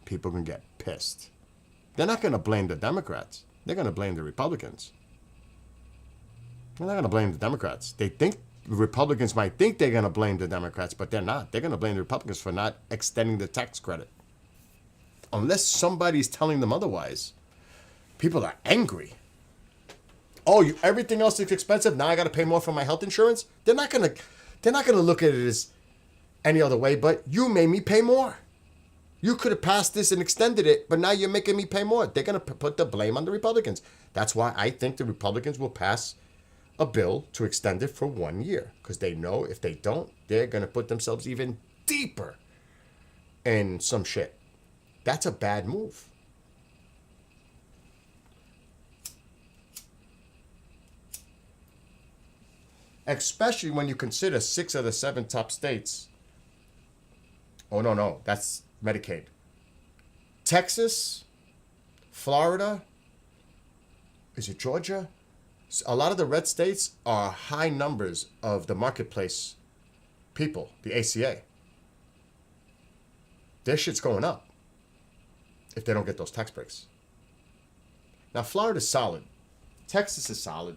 [SPEAKER 1] people can get pissed. They're not going to blame the Democrats. They're going to blame the Republicans. They're not going to blame the Democrats. They think the Republicans might think they're going to blame the Democrats, but they're not. They're going to blame the Republicans for not extending the tax credit. Unless somebody's telling them otherwise, people are angry. Oh, everything else is expensive. Now I got to pay more for my health insurance. They're not going to look at it as any other way, but you made me pay more. You could have passed this and extended it, but now you're making me pay more. They're going to put the blame on the Republicans. That's why I think the Republicans will pass a bill to extend it for 1 year, because they know if they don't, they're going to put themselves even deeper in some shit. That's a bad move. Especially when you consider 6 of the 7 top states. Oh, no, that's Medicaid. Texas, Florida, is it Georgia? A lot of the red states are high numbers of the marketplace people, the ACA. Their shit's going up if they don't get those tax breaks. Now, Florida's solid. Texas is solid.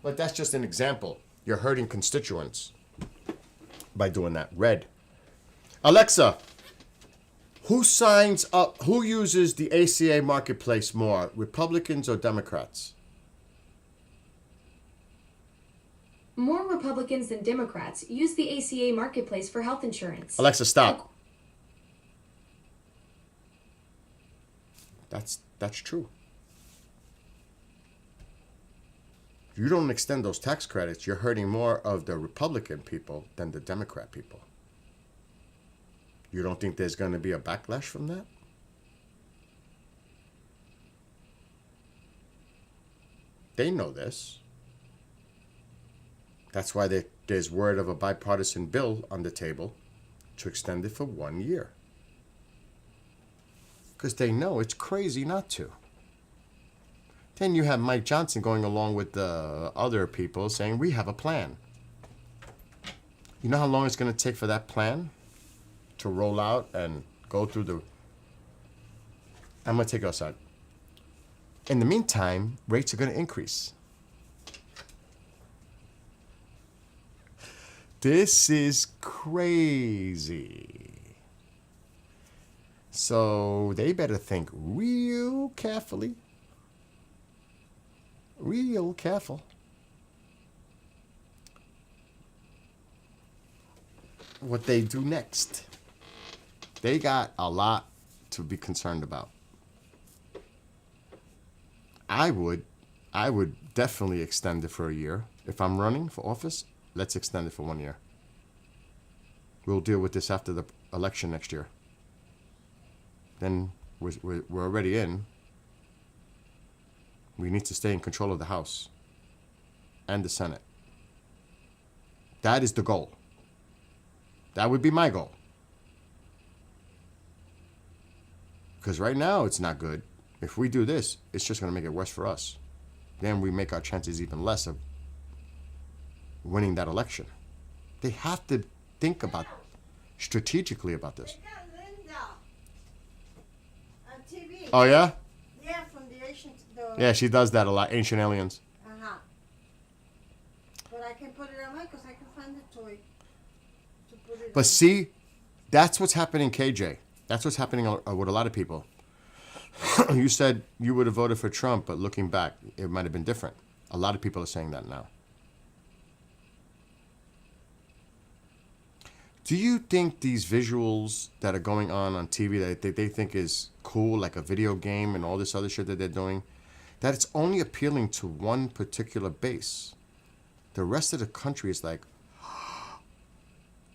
[SPEAKER 1] But that's just an example. You're hurting constituents by doing that. Red. Alexa, who signs up, who uses the ACA marketplace more, Republicans or Democrats?
[SPEAKER 2] More Republicans than Democrats use the ACA marketplace for health insurance.
[SPEAKER 1] Alexa, stop. That's true. If you don't extend those tax credits, you're hurting more of the Republican people than the Democrat people. You don't think there's going to be a backlash from that? They know this. That's why there's word of a bipartisan bill on the table to extend it for 1 year. Because they know it's crazy not to. Then you have Mike Johnson going along with the other people saying, we have a plan. You know how long it's going to take for that plan to roll out and go through the... I'm going to take it outside. In the meantime, rates are going to increase. This is crazy. So they better think real carefully. Real careful. What they do next. They got a lot to be concerned about. I would definitely extend it for a year. If I'm running for office, let's extend it for 1 year. We'll deal with this after the election next year. Then we're already in. We need to stay in control of the House and the Senate. That is the goal. That would be my goal. Because right now it's not good. If we do this, it's just going to make it worse for us. Then we make our chances even less of winning that election. They have to think about strategically about this.
[SPEAKER 3] They got Linda on TV.
[SPEAKER 1] Oh yeah?
[SPEAKER 3] Yeah, from the ancient.
[SPEAKER 1] Yeah, she does that a lot. Ancient Aliens.
[SPEAKER 3] Uh-huh. But I can put it on mine because I can find the toy to put it
[SPEAKER 1] But
[SPEAKER 3] on.
[SPEAKER 1] see, that's what's happening, KJ. That's what's happening with a lot of people. You said you would have voted for Trump, but looking back, it might have been different. A lot of people are saying that now. Do you think these visuals that are going on TV that they think is cool, like a video game and all this other shit that they're doing, that it's only appealing to one particular base? The rest of the country is like,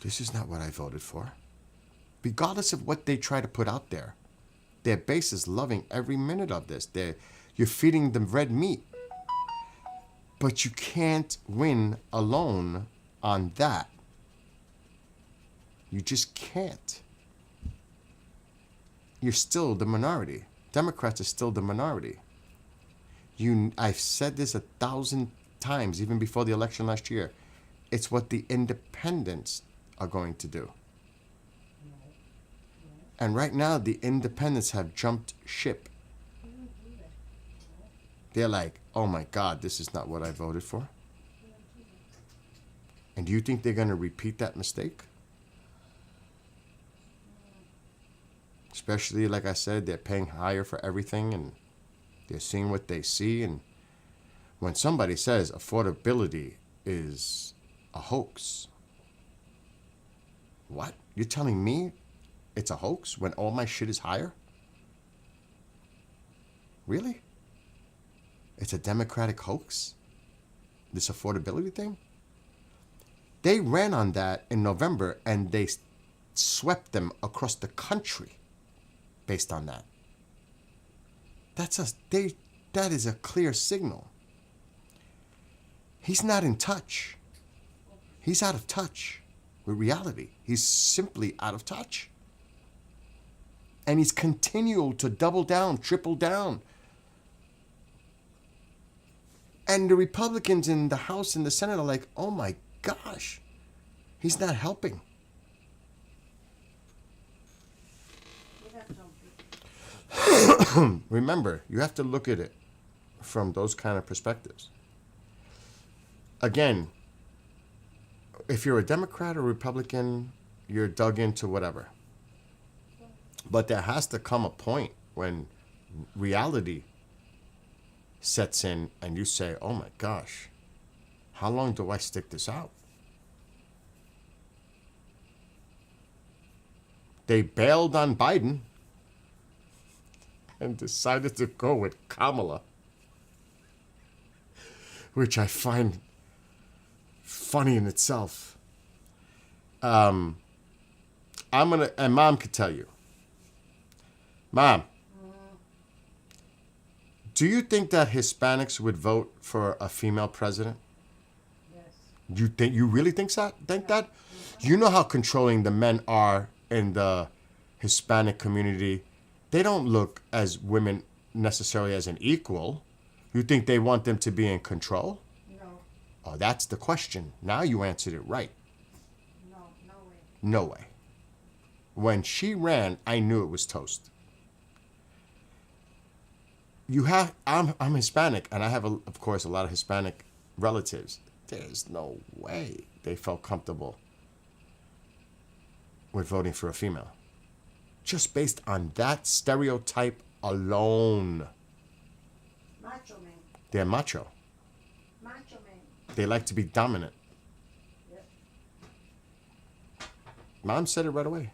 [SPEAKER 1] this is not what I voted for. Regardless of what they try to put out there, their base is loving every minute of this. You're feeding them red meat. But you can't win alone on that. You just can't. You're still the minority. Democrats are still the minority. I've said this 1,000 times, even before the election last year. It's what the independents are going to do. And right now, the independents have jumped ship. They're like, oh my God, this is not what I voted for. And do you think they're going to repeat that mistake? Especially, like I said, they're paying higher for everything and they're seeing what they see. And when somebody says affordability is a hoax, what? You're telling me it's a hoax when all my shit is higher? Really? It's a Democratic hoax? This affordability thing? They ran on that in November and they swept them across the country based on that. That is a clear signal. He's not in touch. He's out of touch with reality. He's simply out of touch. And he's continued to double down, triple down. And the Republicans in the House and the Senate are like, oh my gosh, he's not helping.
[SPEAKER 3] We have something.
[SPEAKER 1] Remember, you have to look at it from those kind of perspectives. Again, if you're a Democrat or Republican, you're dug into whatever. But there has to come a point when reality sets in and you say, oh my gosh, how long do I stick this out? They bailed on Biden and decided to go with Kamala, which I find funny in itself. And Mom could tell you. Mom, do you think that Hispanics would vote for a female president?
[SPEAKER 3] Yes.
[SPEAKER 1] You really think that? You know how controlling the men are in the Hispanic community. They don't look as women necessarily as an equal. You think they want them to be in control?
[SPEAKER 3] No.
[SPEAKER 1] Oh, that's the question. Now you answered it right.
[SPEAKER 3] No. No way.
[SPEAKER 1] No way. When she ran, I knew it was toast. I'm Hispanic, and I have, of course, a lot of Hispanic relatives. There's no way they felt comfortable with voting for a female. just based on that stereotype alone.
[SPEAKER 3] Macho man.
[SPEAKER 1] They're macho.
[SPEAKER 3] Macho man.
[SPEAKER 1] They like to be dominant.
[SPEAKER 3] Yep.
[SPEAKER 1] Mom said it right away.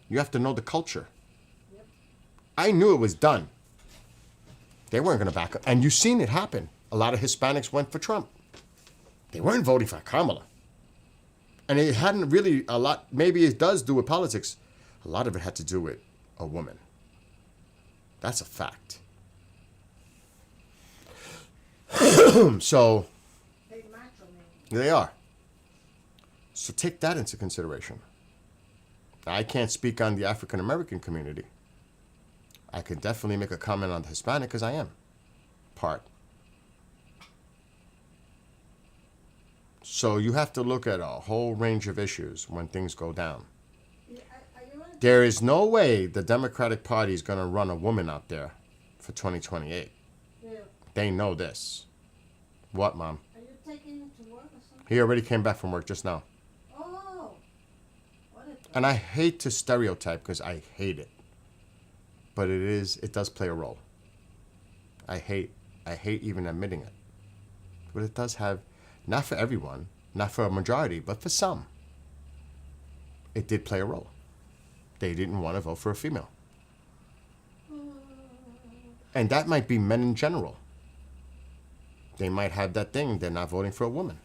[SPEAKER 1] You have to know the culture.
[SPEAKER 3] Yep.
[SPEAKER 1] I knew it was done. They weren't going to back up. And you've seen it happen. A lot of Hispanics went for Trump. They weren't voting for Kamala. And it hadn't really a lot, maybe it does do with politics. A lot of it had to do with a woman. That's a fact. So,
[SPEAKER 3] Hey, macho man.
[SPEAKER 1] they are. So take that into consideration. I can't speak on the African American community. I could definitely make a comment on the Hispanic because I am part. So you have to look at a whole range of issues when things go down.
[SPEAKER 3] Yeah, are you gonna
[SPEAKER 1] There is no way the Democratic Party is going to run a woman out there for 2028.
[SPEAKER 3] yeah.
[SPEAKER 1] They know this. What, Mom?
[SPEAKER 3] Are you taking him to work or something?
[SPEAKER 1] He already came back from work just now.
[SPEAKER 3] Oh. What a
[SPEAKER 1] And I hate to stereotype because I hate it. But it does play a role. I hate even admitting it. But it does have, not for everyone, not for a majority, but for some, it did play a role. They didn't want to vote for a female. And that might be men in general. They might have that thing, they're not voting for a woman.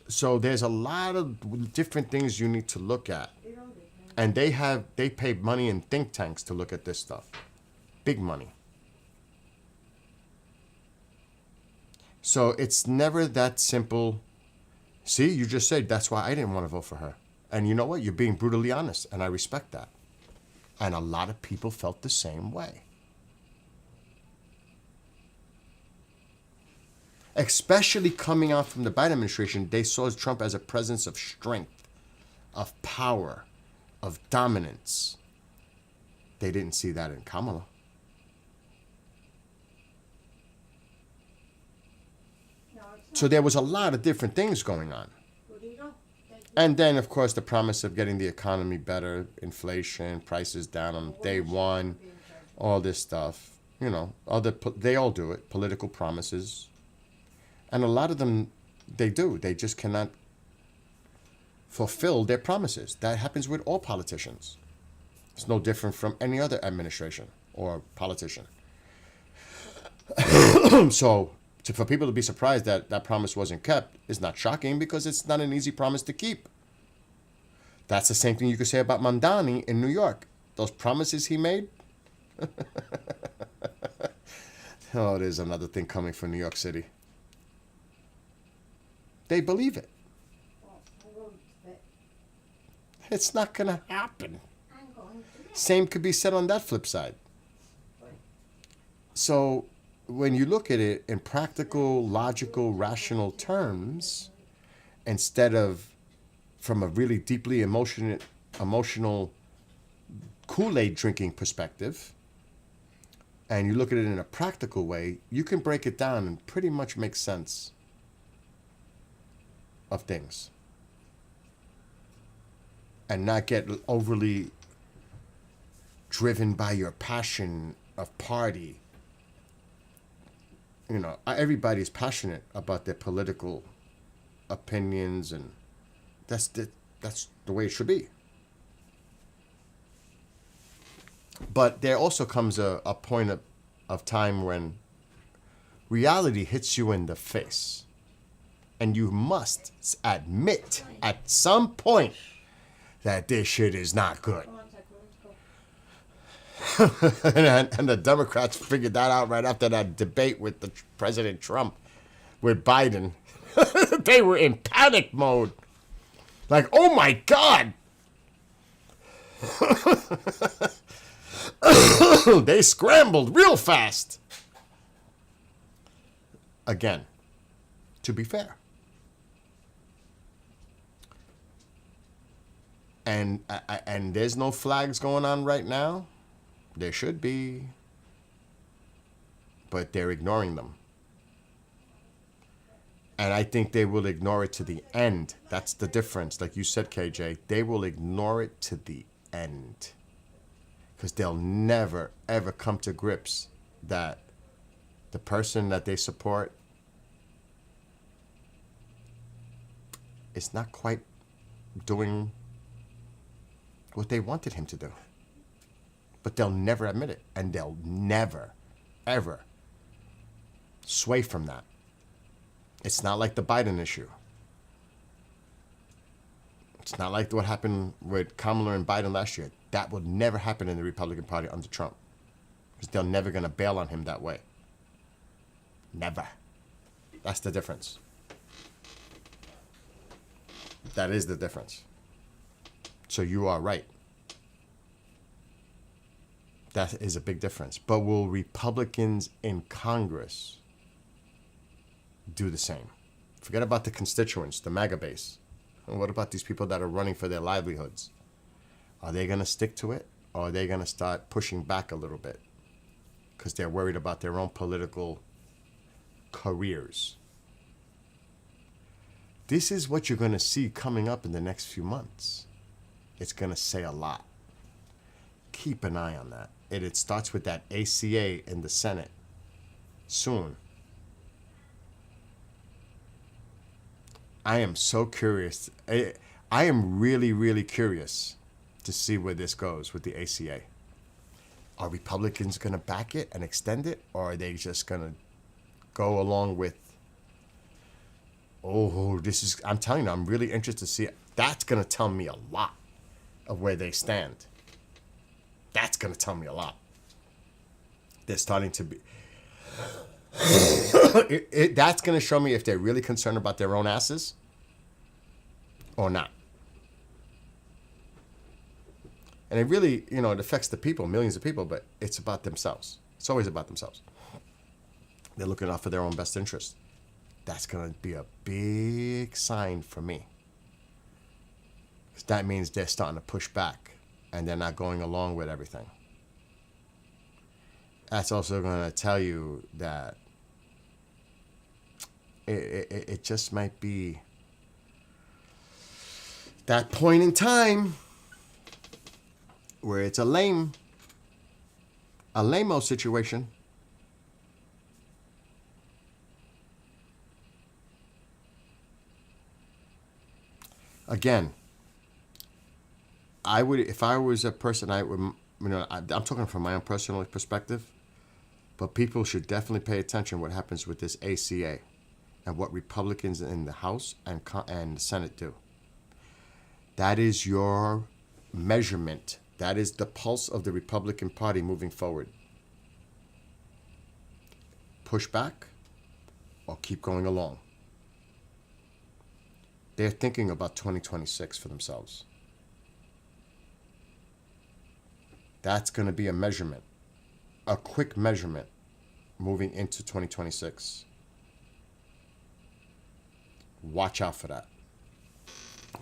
[SPEAKER 1] So there's a lot of different things you need to look at.
[SPEAKER 3] You don't get me.
[SPEAKER 1] And they pay money in think tanks to look at this stuff. Big money. So it's never that simple. See, you just said that's why I didn't want to vote for her. And you know what? You're being brutally honest, and I respect that. And a lot of people felt the same way. Especially coming out from the Biden administration, they saw Trump as a presence of strength, of power, of dominance. They didn't see that in Kamala.
[SPEAKER 3] No, it's
[SPEAKER 1] So there was a lot of different things going on.
[SPEAKER 3] not. Good, you know.
[SPEAKER 1] And then, of course, the promise of getting the economy better, inflation, prices down on day one, all this stuff. You know, they all do it, political promises. And a lot of them, they do. They just cannot fulfill their promises. That happens with all politicians. It's no different from any other administration or politician. So for people to be surprised that that promise wasn't kept is not shocking because it's not an easy promise to keep. That's the same thing you could say about Mamdani in New York. Those promises he made. Oh, there's another thing coming for New York City. They believe it.
[SPEAKER 3] Well, I'm going to bed.
[SPEAKER 1] It's not going to happen.
[SPEAKER 3] I'm going to bed.
[SPEAKER 1] Same could be said on that flip side. So when you look at it in practical, logical, rational terms, instead of from a really deeply emotional Kool-Aid drinking perspective, and you look at it in a practical way, you can break it down and pretty much make sense of things. And not get overly driven by your passion of party. You know, everybody's passionate about their political opinions, and that's the way it should be. But there also comes a point of time when reality hits you in the face. And you must admit at some point that this shit is not good.
[SPEAKER 3] Come on, Taco, let's go.
[SPEAKER 1] And the Democrats figured that out right after that debate with the President Trump, with Biden. They were in panic mode. Like, oh my God. They scrambled real fast. Again, to be fair. And there's no flags going on right now. There should be. But they're ignoring them. And I think they will ignore it to the end. That's the difference. Like you said, KJ, they will ignore it to the end. Because they'll never, ever come to grips that the person that they support is not quite doing what they wanted him to do. But they'll never admit it. And they'll never, ever sway from that. It's not like the Biden issue. It's not like what happened with Kamala and Biden last year. That would never happen in the Republican Party under Trump. Because they're never going to bail on him that way. Never. That's the difference. That is the difference. So you are right. That is a big difference. But will Republicans in Congress do the same? Forget about the constituents, the MAGA base. And what about these people that are running for their livelihoods? Are they going to stick to it? Or are they going to start pushing back a little bit? Because they're worried about their own political careers. This is what you're going to see coming up in the next few months. It's going to say a lot. Keep an eye on that. It starts with that ACA in the Senate soon. I am so curious. I am really, really curious to see where this goes with the ACA. Are Republicans going to back it and extend it? Or are they just going to go along with, I'm telling you, I'm really interested to see it. That's going to tell me a lot of where they stand. That's going to tell me a lot. They're starting to be... that's going to show me if they're really concerned about their own asses or not. And it really, it affects the people, millions of people, but it's about themselves. It's always about themselves. They're looking out for their own best interest. That's going to be a big sign for me. Because that means they're starting to push back and they're not going along with everything. That's also going to tell you that it just might be that point in time where it's a lame-o situation. Again, I would, if I was a person, I would, I'm talking from my own personal perspective, but people should definitely pay attention what happens with this ACA and what Republicans in the House and the Senate do. That is your measurement. That is the pulse of the Republican Party moving forward. Push back or keep going along. They're thinking about 2026 for themselves. That's going to be a measurement, a quick measurement moving into 2026. Watch out for that.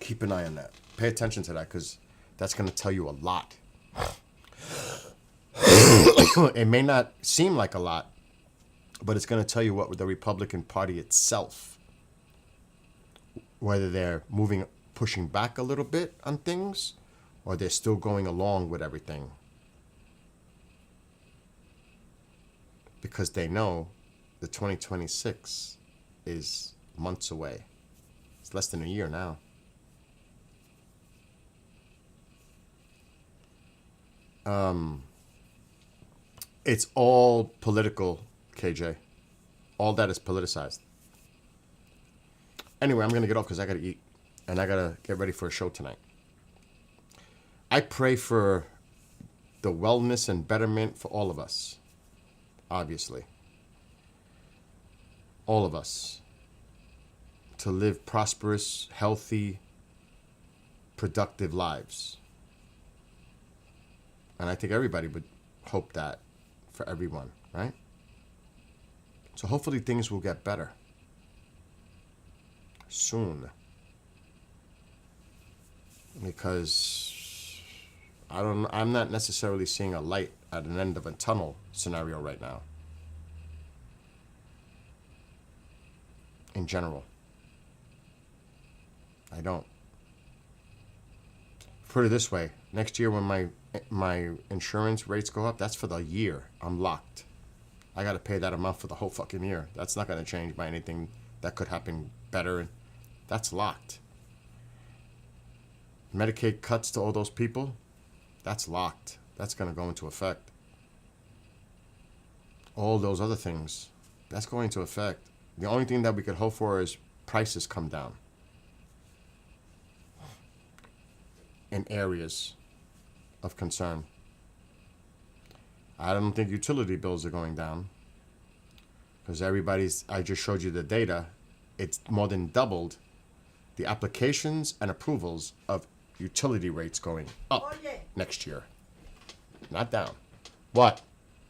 [SPEAKER 1] Keep an eye on that. Pay attention to that because that's going to tell you a lot. It may not seem like a lot, but it's going to tell you what the Republican Party itself, whether they're pushing back a little bit on things or they're still going along with everything. Because they know the 2026 is months away. It's less than a year now. It's all political, KJ. All that is politicized. Anyway, I'm going to get off because I got to eat. And I got to get ready for a show tonight. I pray for the wellness and betterment for all of us. Obviously. All of us. To live prosperous, healthy, productive lives. And I think everybody would hope that for everyone, right? So hopefully things will get better soon. Because I'm not necessarily seeing a light at an end of a tunnel scenario right now. in general. I don't. Put it this way, next year when my insurance rates go up, that's for the year. I'm locked. I got to pay that amount for the whole fucking year. That's not going to change by anything that could happen better. That's locked. Medicaid cuts to all those people, that's locked. That's going to go into effect. All those other things, that's going into effect. The only thing that we could hope for is prices come down in areas of concern. I don't think utility bills are going down because I just showed you the data, it's more than doubled the applications and approvals of utility rates going up
[SPEAKER 3] Oh, yeah.
[SPEAKER 1] next year, not down. What?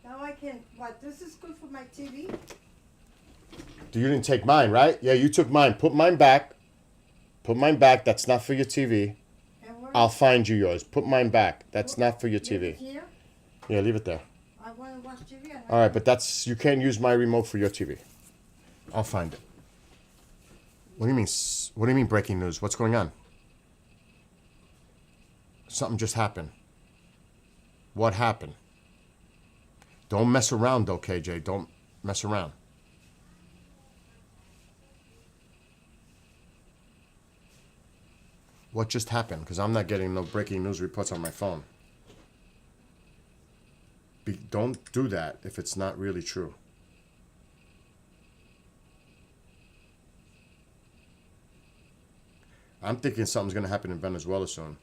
[SPEAKER 3] Now I can, what, this is good for my TV?
[SPEAKER 1] You didn't take mine, right? Yeah, you took mine. Put mine back. Put mine back. That's not for your TV.
[SPEAKER 3] And where?
[SPEAKER 1] I'll find you yours. Put mine back. That's not for your
[SPEAKER 3] Leave it
[SPEAKER 1] TV.
[SPEAKER 3] here?
[SPEAKER 1] Yeah, leave it there.
[SPEAKER 3] I want to watch TV. And
[SPEAKER 1] All right, but you can't use my remote for your TV. I'll find it. What do you mean? What do you mean breaking news? What's going on? Something just happened. What happened? Don't mess around, though, KJ. Don't mess around. What just happened? Because I'm not getting no breaking news reports on my phone. Don't do that if it's not really true. I'm thinking something's going to happen in Venezuela soon.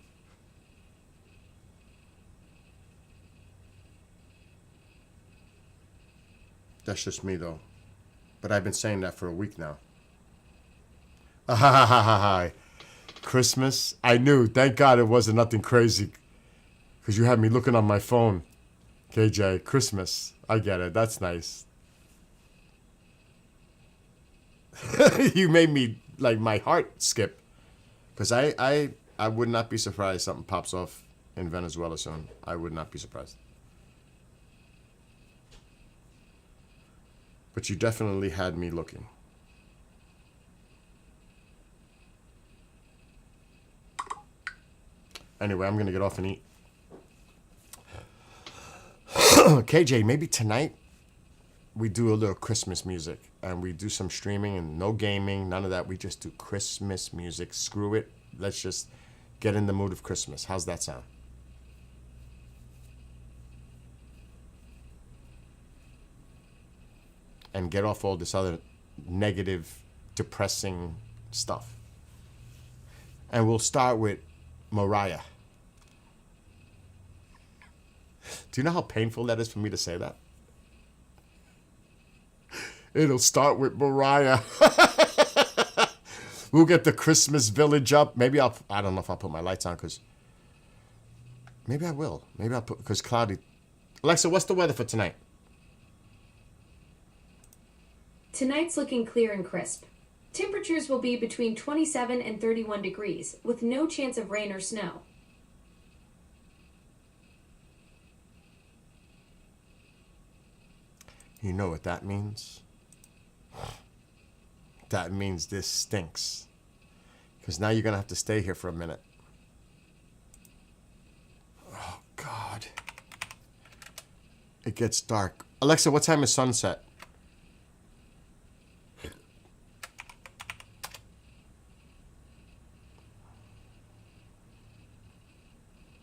[SPEAKER 1] That's just me, though. But I've been saying that for a week now. Christmas? I knew. Thank God it wasn't nothing crazy. Because you had me looking on my phone. KJ, Christmas. I get it. That's nice. You made me, like, my heart skip. Because I would not be surprised something pops off in Venezuela soon. I would not be surprised. But you definitely had me looking. Anyway, I'm going to get off and eat. KJ, maybe tonight we do a little Christmas music. And we do some streaming and no gaming, none of that. We just do Christmas music. Screw it. Let's just get in the mood of Christmas. How's that sound? And get off all this other negative, depressing stuff. And we'll start with Mariah. Do you know how painful that is for me to say that? It'll start with Mariah. We'll get the Christmas village up. Maybe I don't know if I'll put my lights on because maybe I will. Maybe I'll put, because cloudy. Alexa, what's the weather for tonight?
[SPEAKER 2] Tonight's looking clear and crisp. Temperatures will be between 27 and 31 degrees, with no chance of rain or snow.
[SPEAKER 1] You know what that means? That means this stinks. Because now you're going to have to stay here for a minute. Oh, God. It gets dark. Alexa, what time is sunset?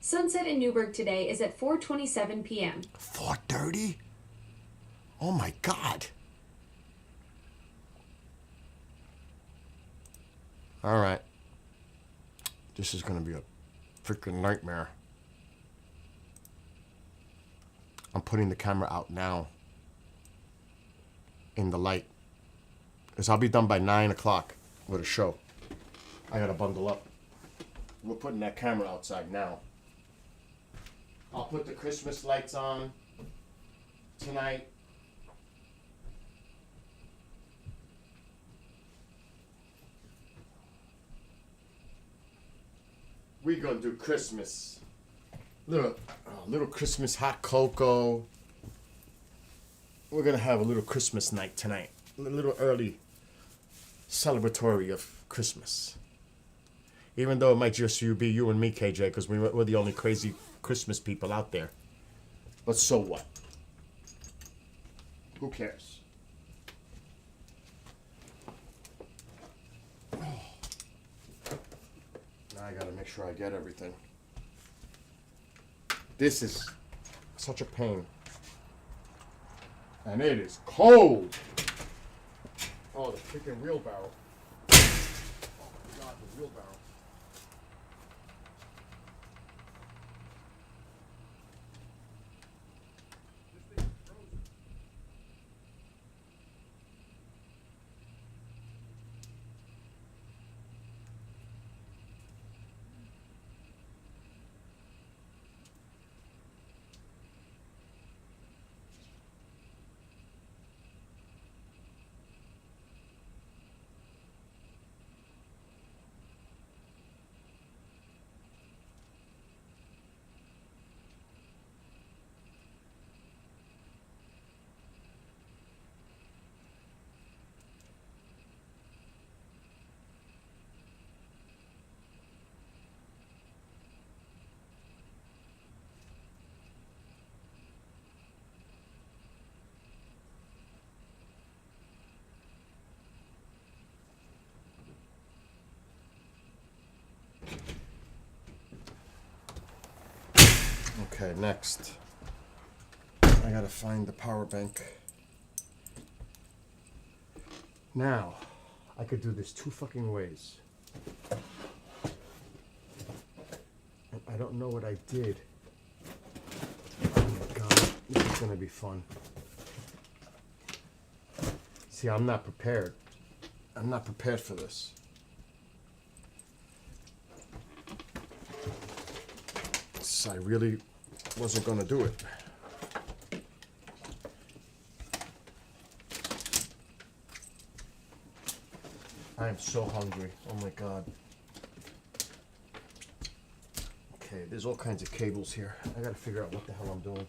[SPEAKER 2] Sunset in Newburgh today is at 4:27 p.m.
[SPEAKER 1] 4:30? Oh, my God. All right. This is going to be a freaking nightmare. I'm putting the camera out now in the light. Because I'll be done by 9 o'clock with a show. I got to bundle up. We're putting that camera outside now. I'll put the Christmas lights on tonight. We're gonna do Christmas. Little Christmas hot cocoa. We're gonna have a little Christmas night tonight. A little early celebratory of Christmas. Even though it might just be you and me, KJ, because we're the only crazy Christmas people out there. But so what? Who cares? Now I gotta make sure I get everything. This is such a pain. And it is cold. Oh, the freaking wheelbarrow. Oh my God, the wheelbarrow. Okay, next. I gotta find the power bank. Now, I could do this two fucking ways. And I don't know what I did. Oh my God, this is gonna be fun. See, I'm not prepared. I'm not prepared for this. I really wasn't gonna do it. I am so hungry. Oh my God. Okay, there's all kinds of cables here. I gotta figure out what the hell I'm doing.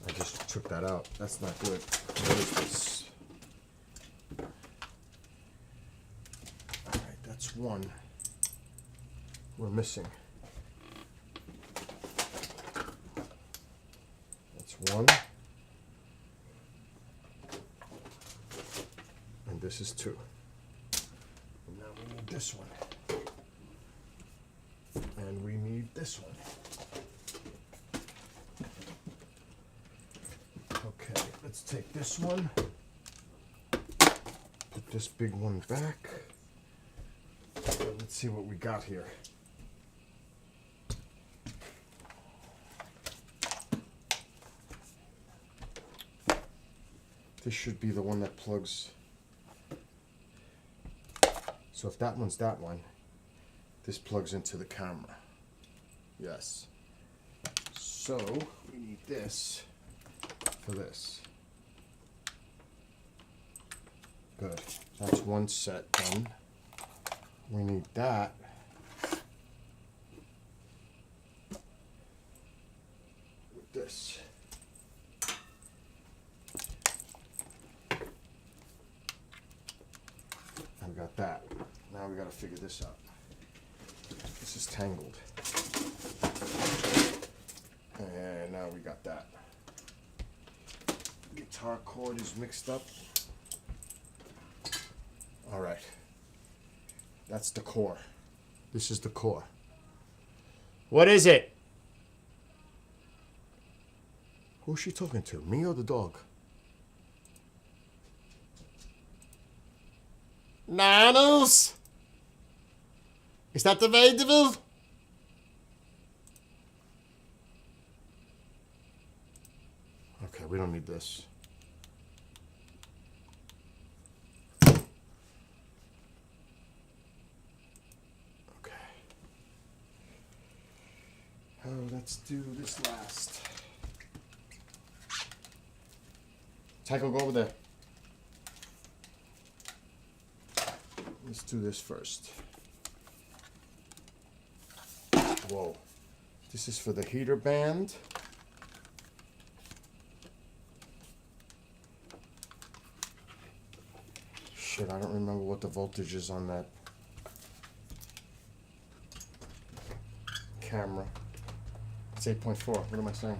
[SPEAKER 1] I just took that out. That's not good. What is this? One we're missing. That's one. And this is two. And now we need this one. And we need this one. Okay, let's take this one. Put this big one back. Let's see what we got here. This should be the one that plugs. So if that one's that one, this plugs into the camera. Yes. So we need this for this. Good. That's one set done. We need that. With this. And we got that. Now we gotta figure this out. This is tangled. And now we got that. Guitar cord is mixed up. All right. That's the core. This is the core. What is it? Who's she talking to? Me or the dog? Nanos? Is that the vegetable? Okay, we don't need this. Oh, let's do this last. Tycho, go over there. Let's do this first. Whoa. This is for the heater band. Shit, I don't remember what the voltage is on that camera. It's 8.4. What am I saying?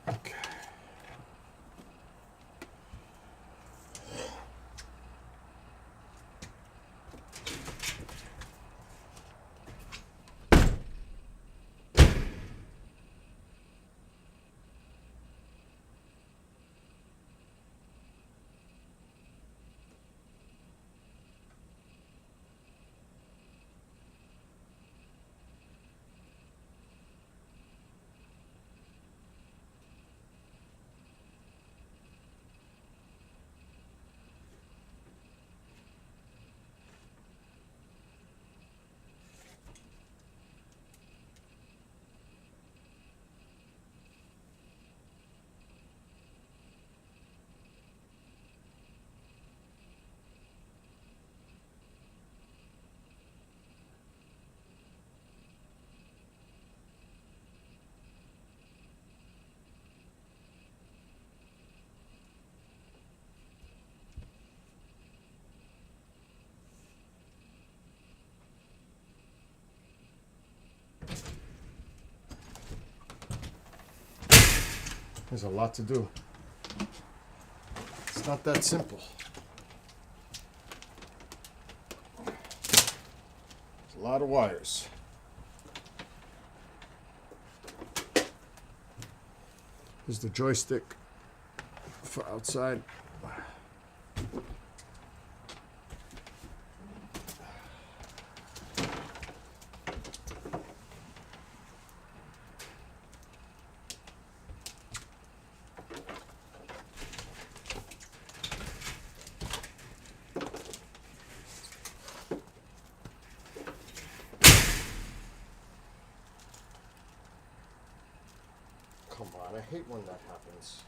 [SPEAKER 1] Okay. There's a lot to do. It's not that simple. There's a lot of wires. Here's the joystick for outside. Come on, I hate when that happens.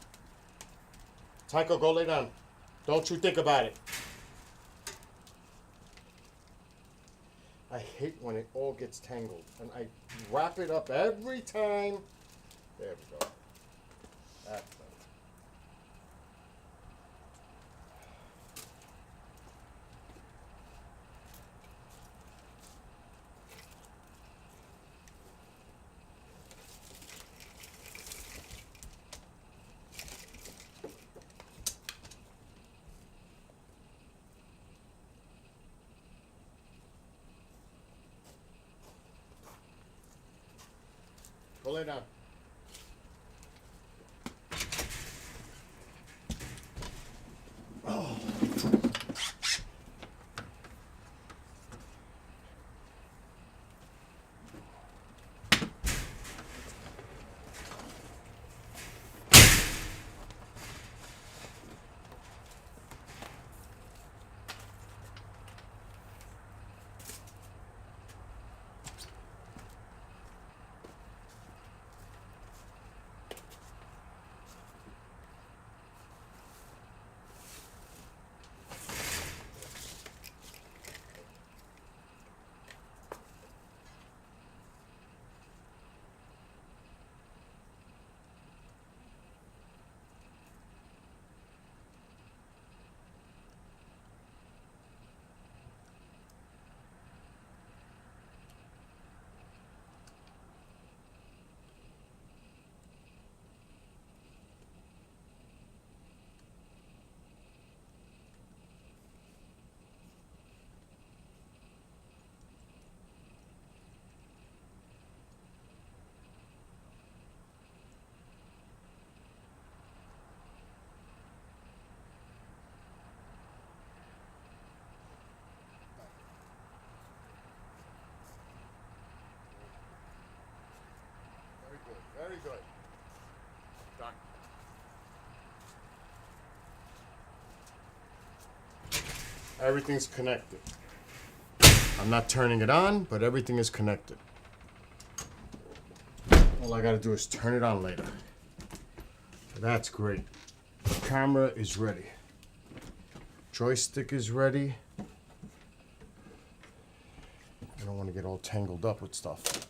[SPEAKER 1] Tycho, go lay down. Don't you think about it. I hate when it all gets tangled. And I wrap it up every time. There we go. That's better. Go lay down. Everything's connected. I'm not turning it on, but everything is connected. All I gotta do is turn it on later. That's great. The camera is ready. Joystick is ready. I don't want to get all tangled up with stuff.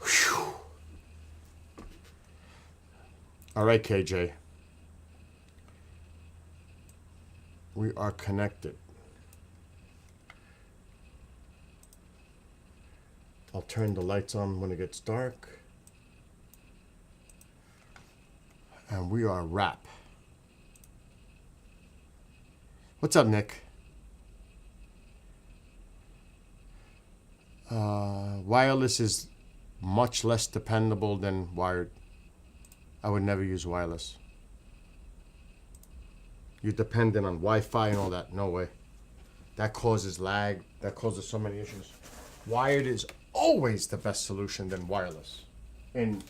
[SPEAKER 1] Whew. All right, KJ. We are connected. I'll turn the lights on when it gets dark. And we are wrap. What's up, Nick? Wireless is much less dependable than wired. I would never use wireless. You're dependent on Wi-Fi and all that. No way. That causes lag. That causes so many issues. Wired is always the best solution than wireless. In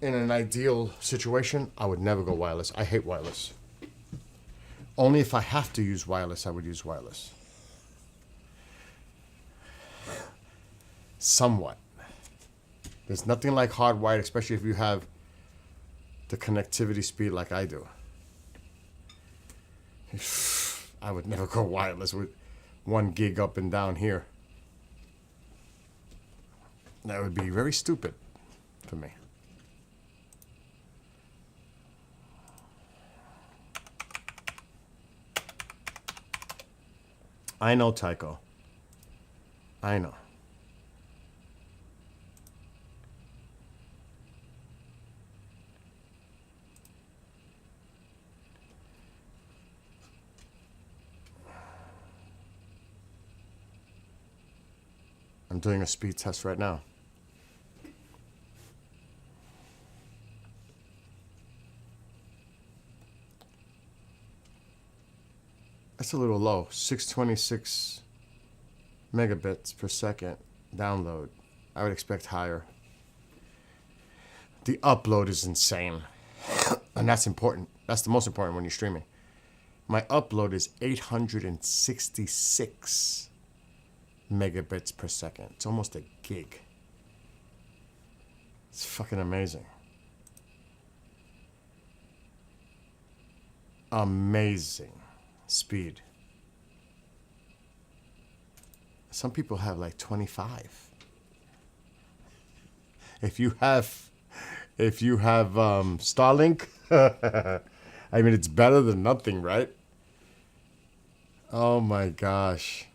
[SPEAKER 1] an ideal situation, I would never go wireless. I hate wireless. Only if I have to use wireless, I would use wireless. Somewhat. There's nothing like hardwired, especially if you have the connectivity speed like I do. I would never go wireless with 1 gig up and down here. That would be very stupid for me. I know, Tycho. I know. I'm doing a speed test right now. That's a little low. 626 megabits per second download. I would expect higher. The upload is insane. And that's important. That's the most important when you're streaming. My upload is 866 megabits per second. It's almost a gig. It's fucking amazing. Amazing speed. Some people have like 25. If you have Starlink, I mean, it's better than nothing, right? Oh my gosh.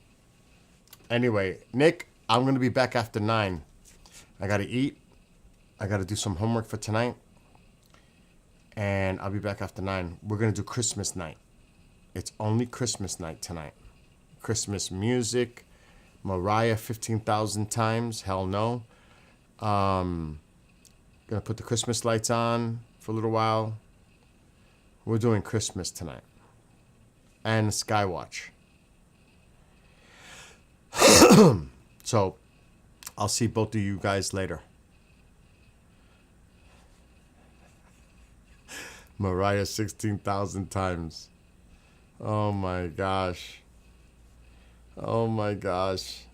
[SPEAKER 1] Anyway, Nick, I'm going to be back after 9. I got to eat. I got to do some homework for tonight. And I'll be back after 9. We're going to do Christmas night. It's only Christmas night tonight. Christmas music. Mariah 15,000 times. Hell no. Going to put the Christmas lights on for a little while. We're doing Christmas tonight. And Skywatch. So, I'll see both of you guys later. Mariah 16,000 times. Oh my gosh. Oh my gosh.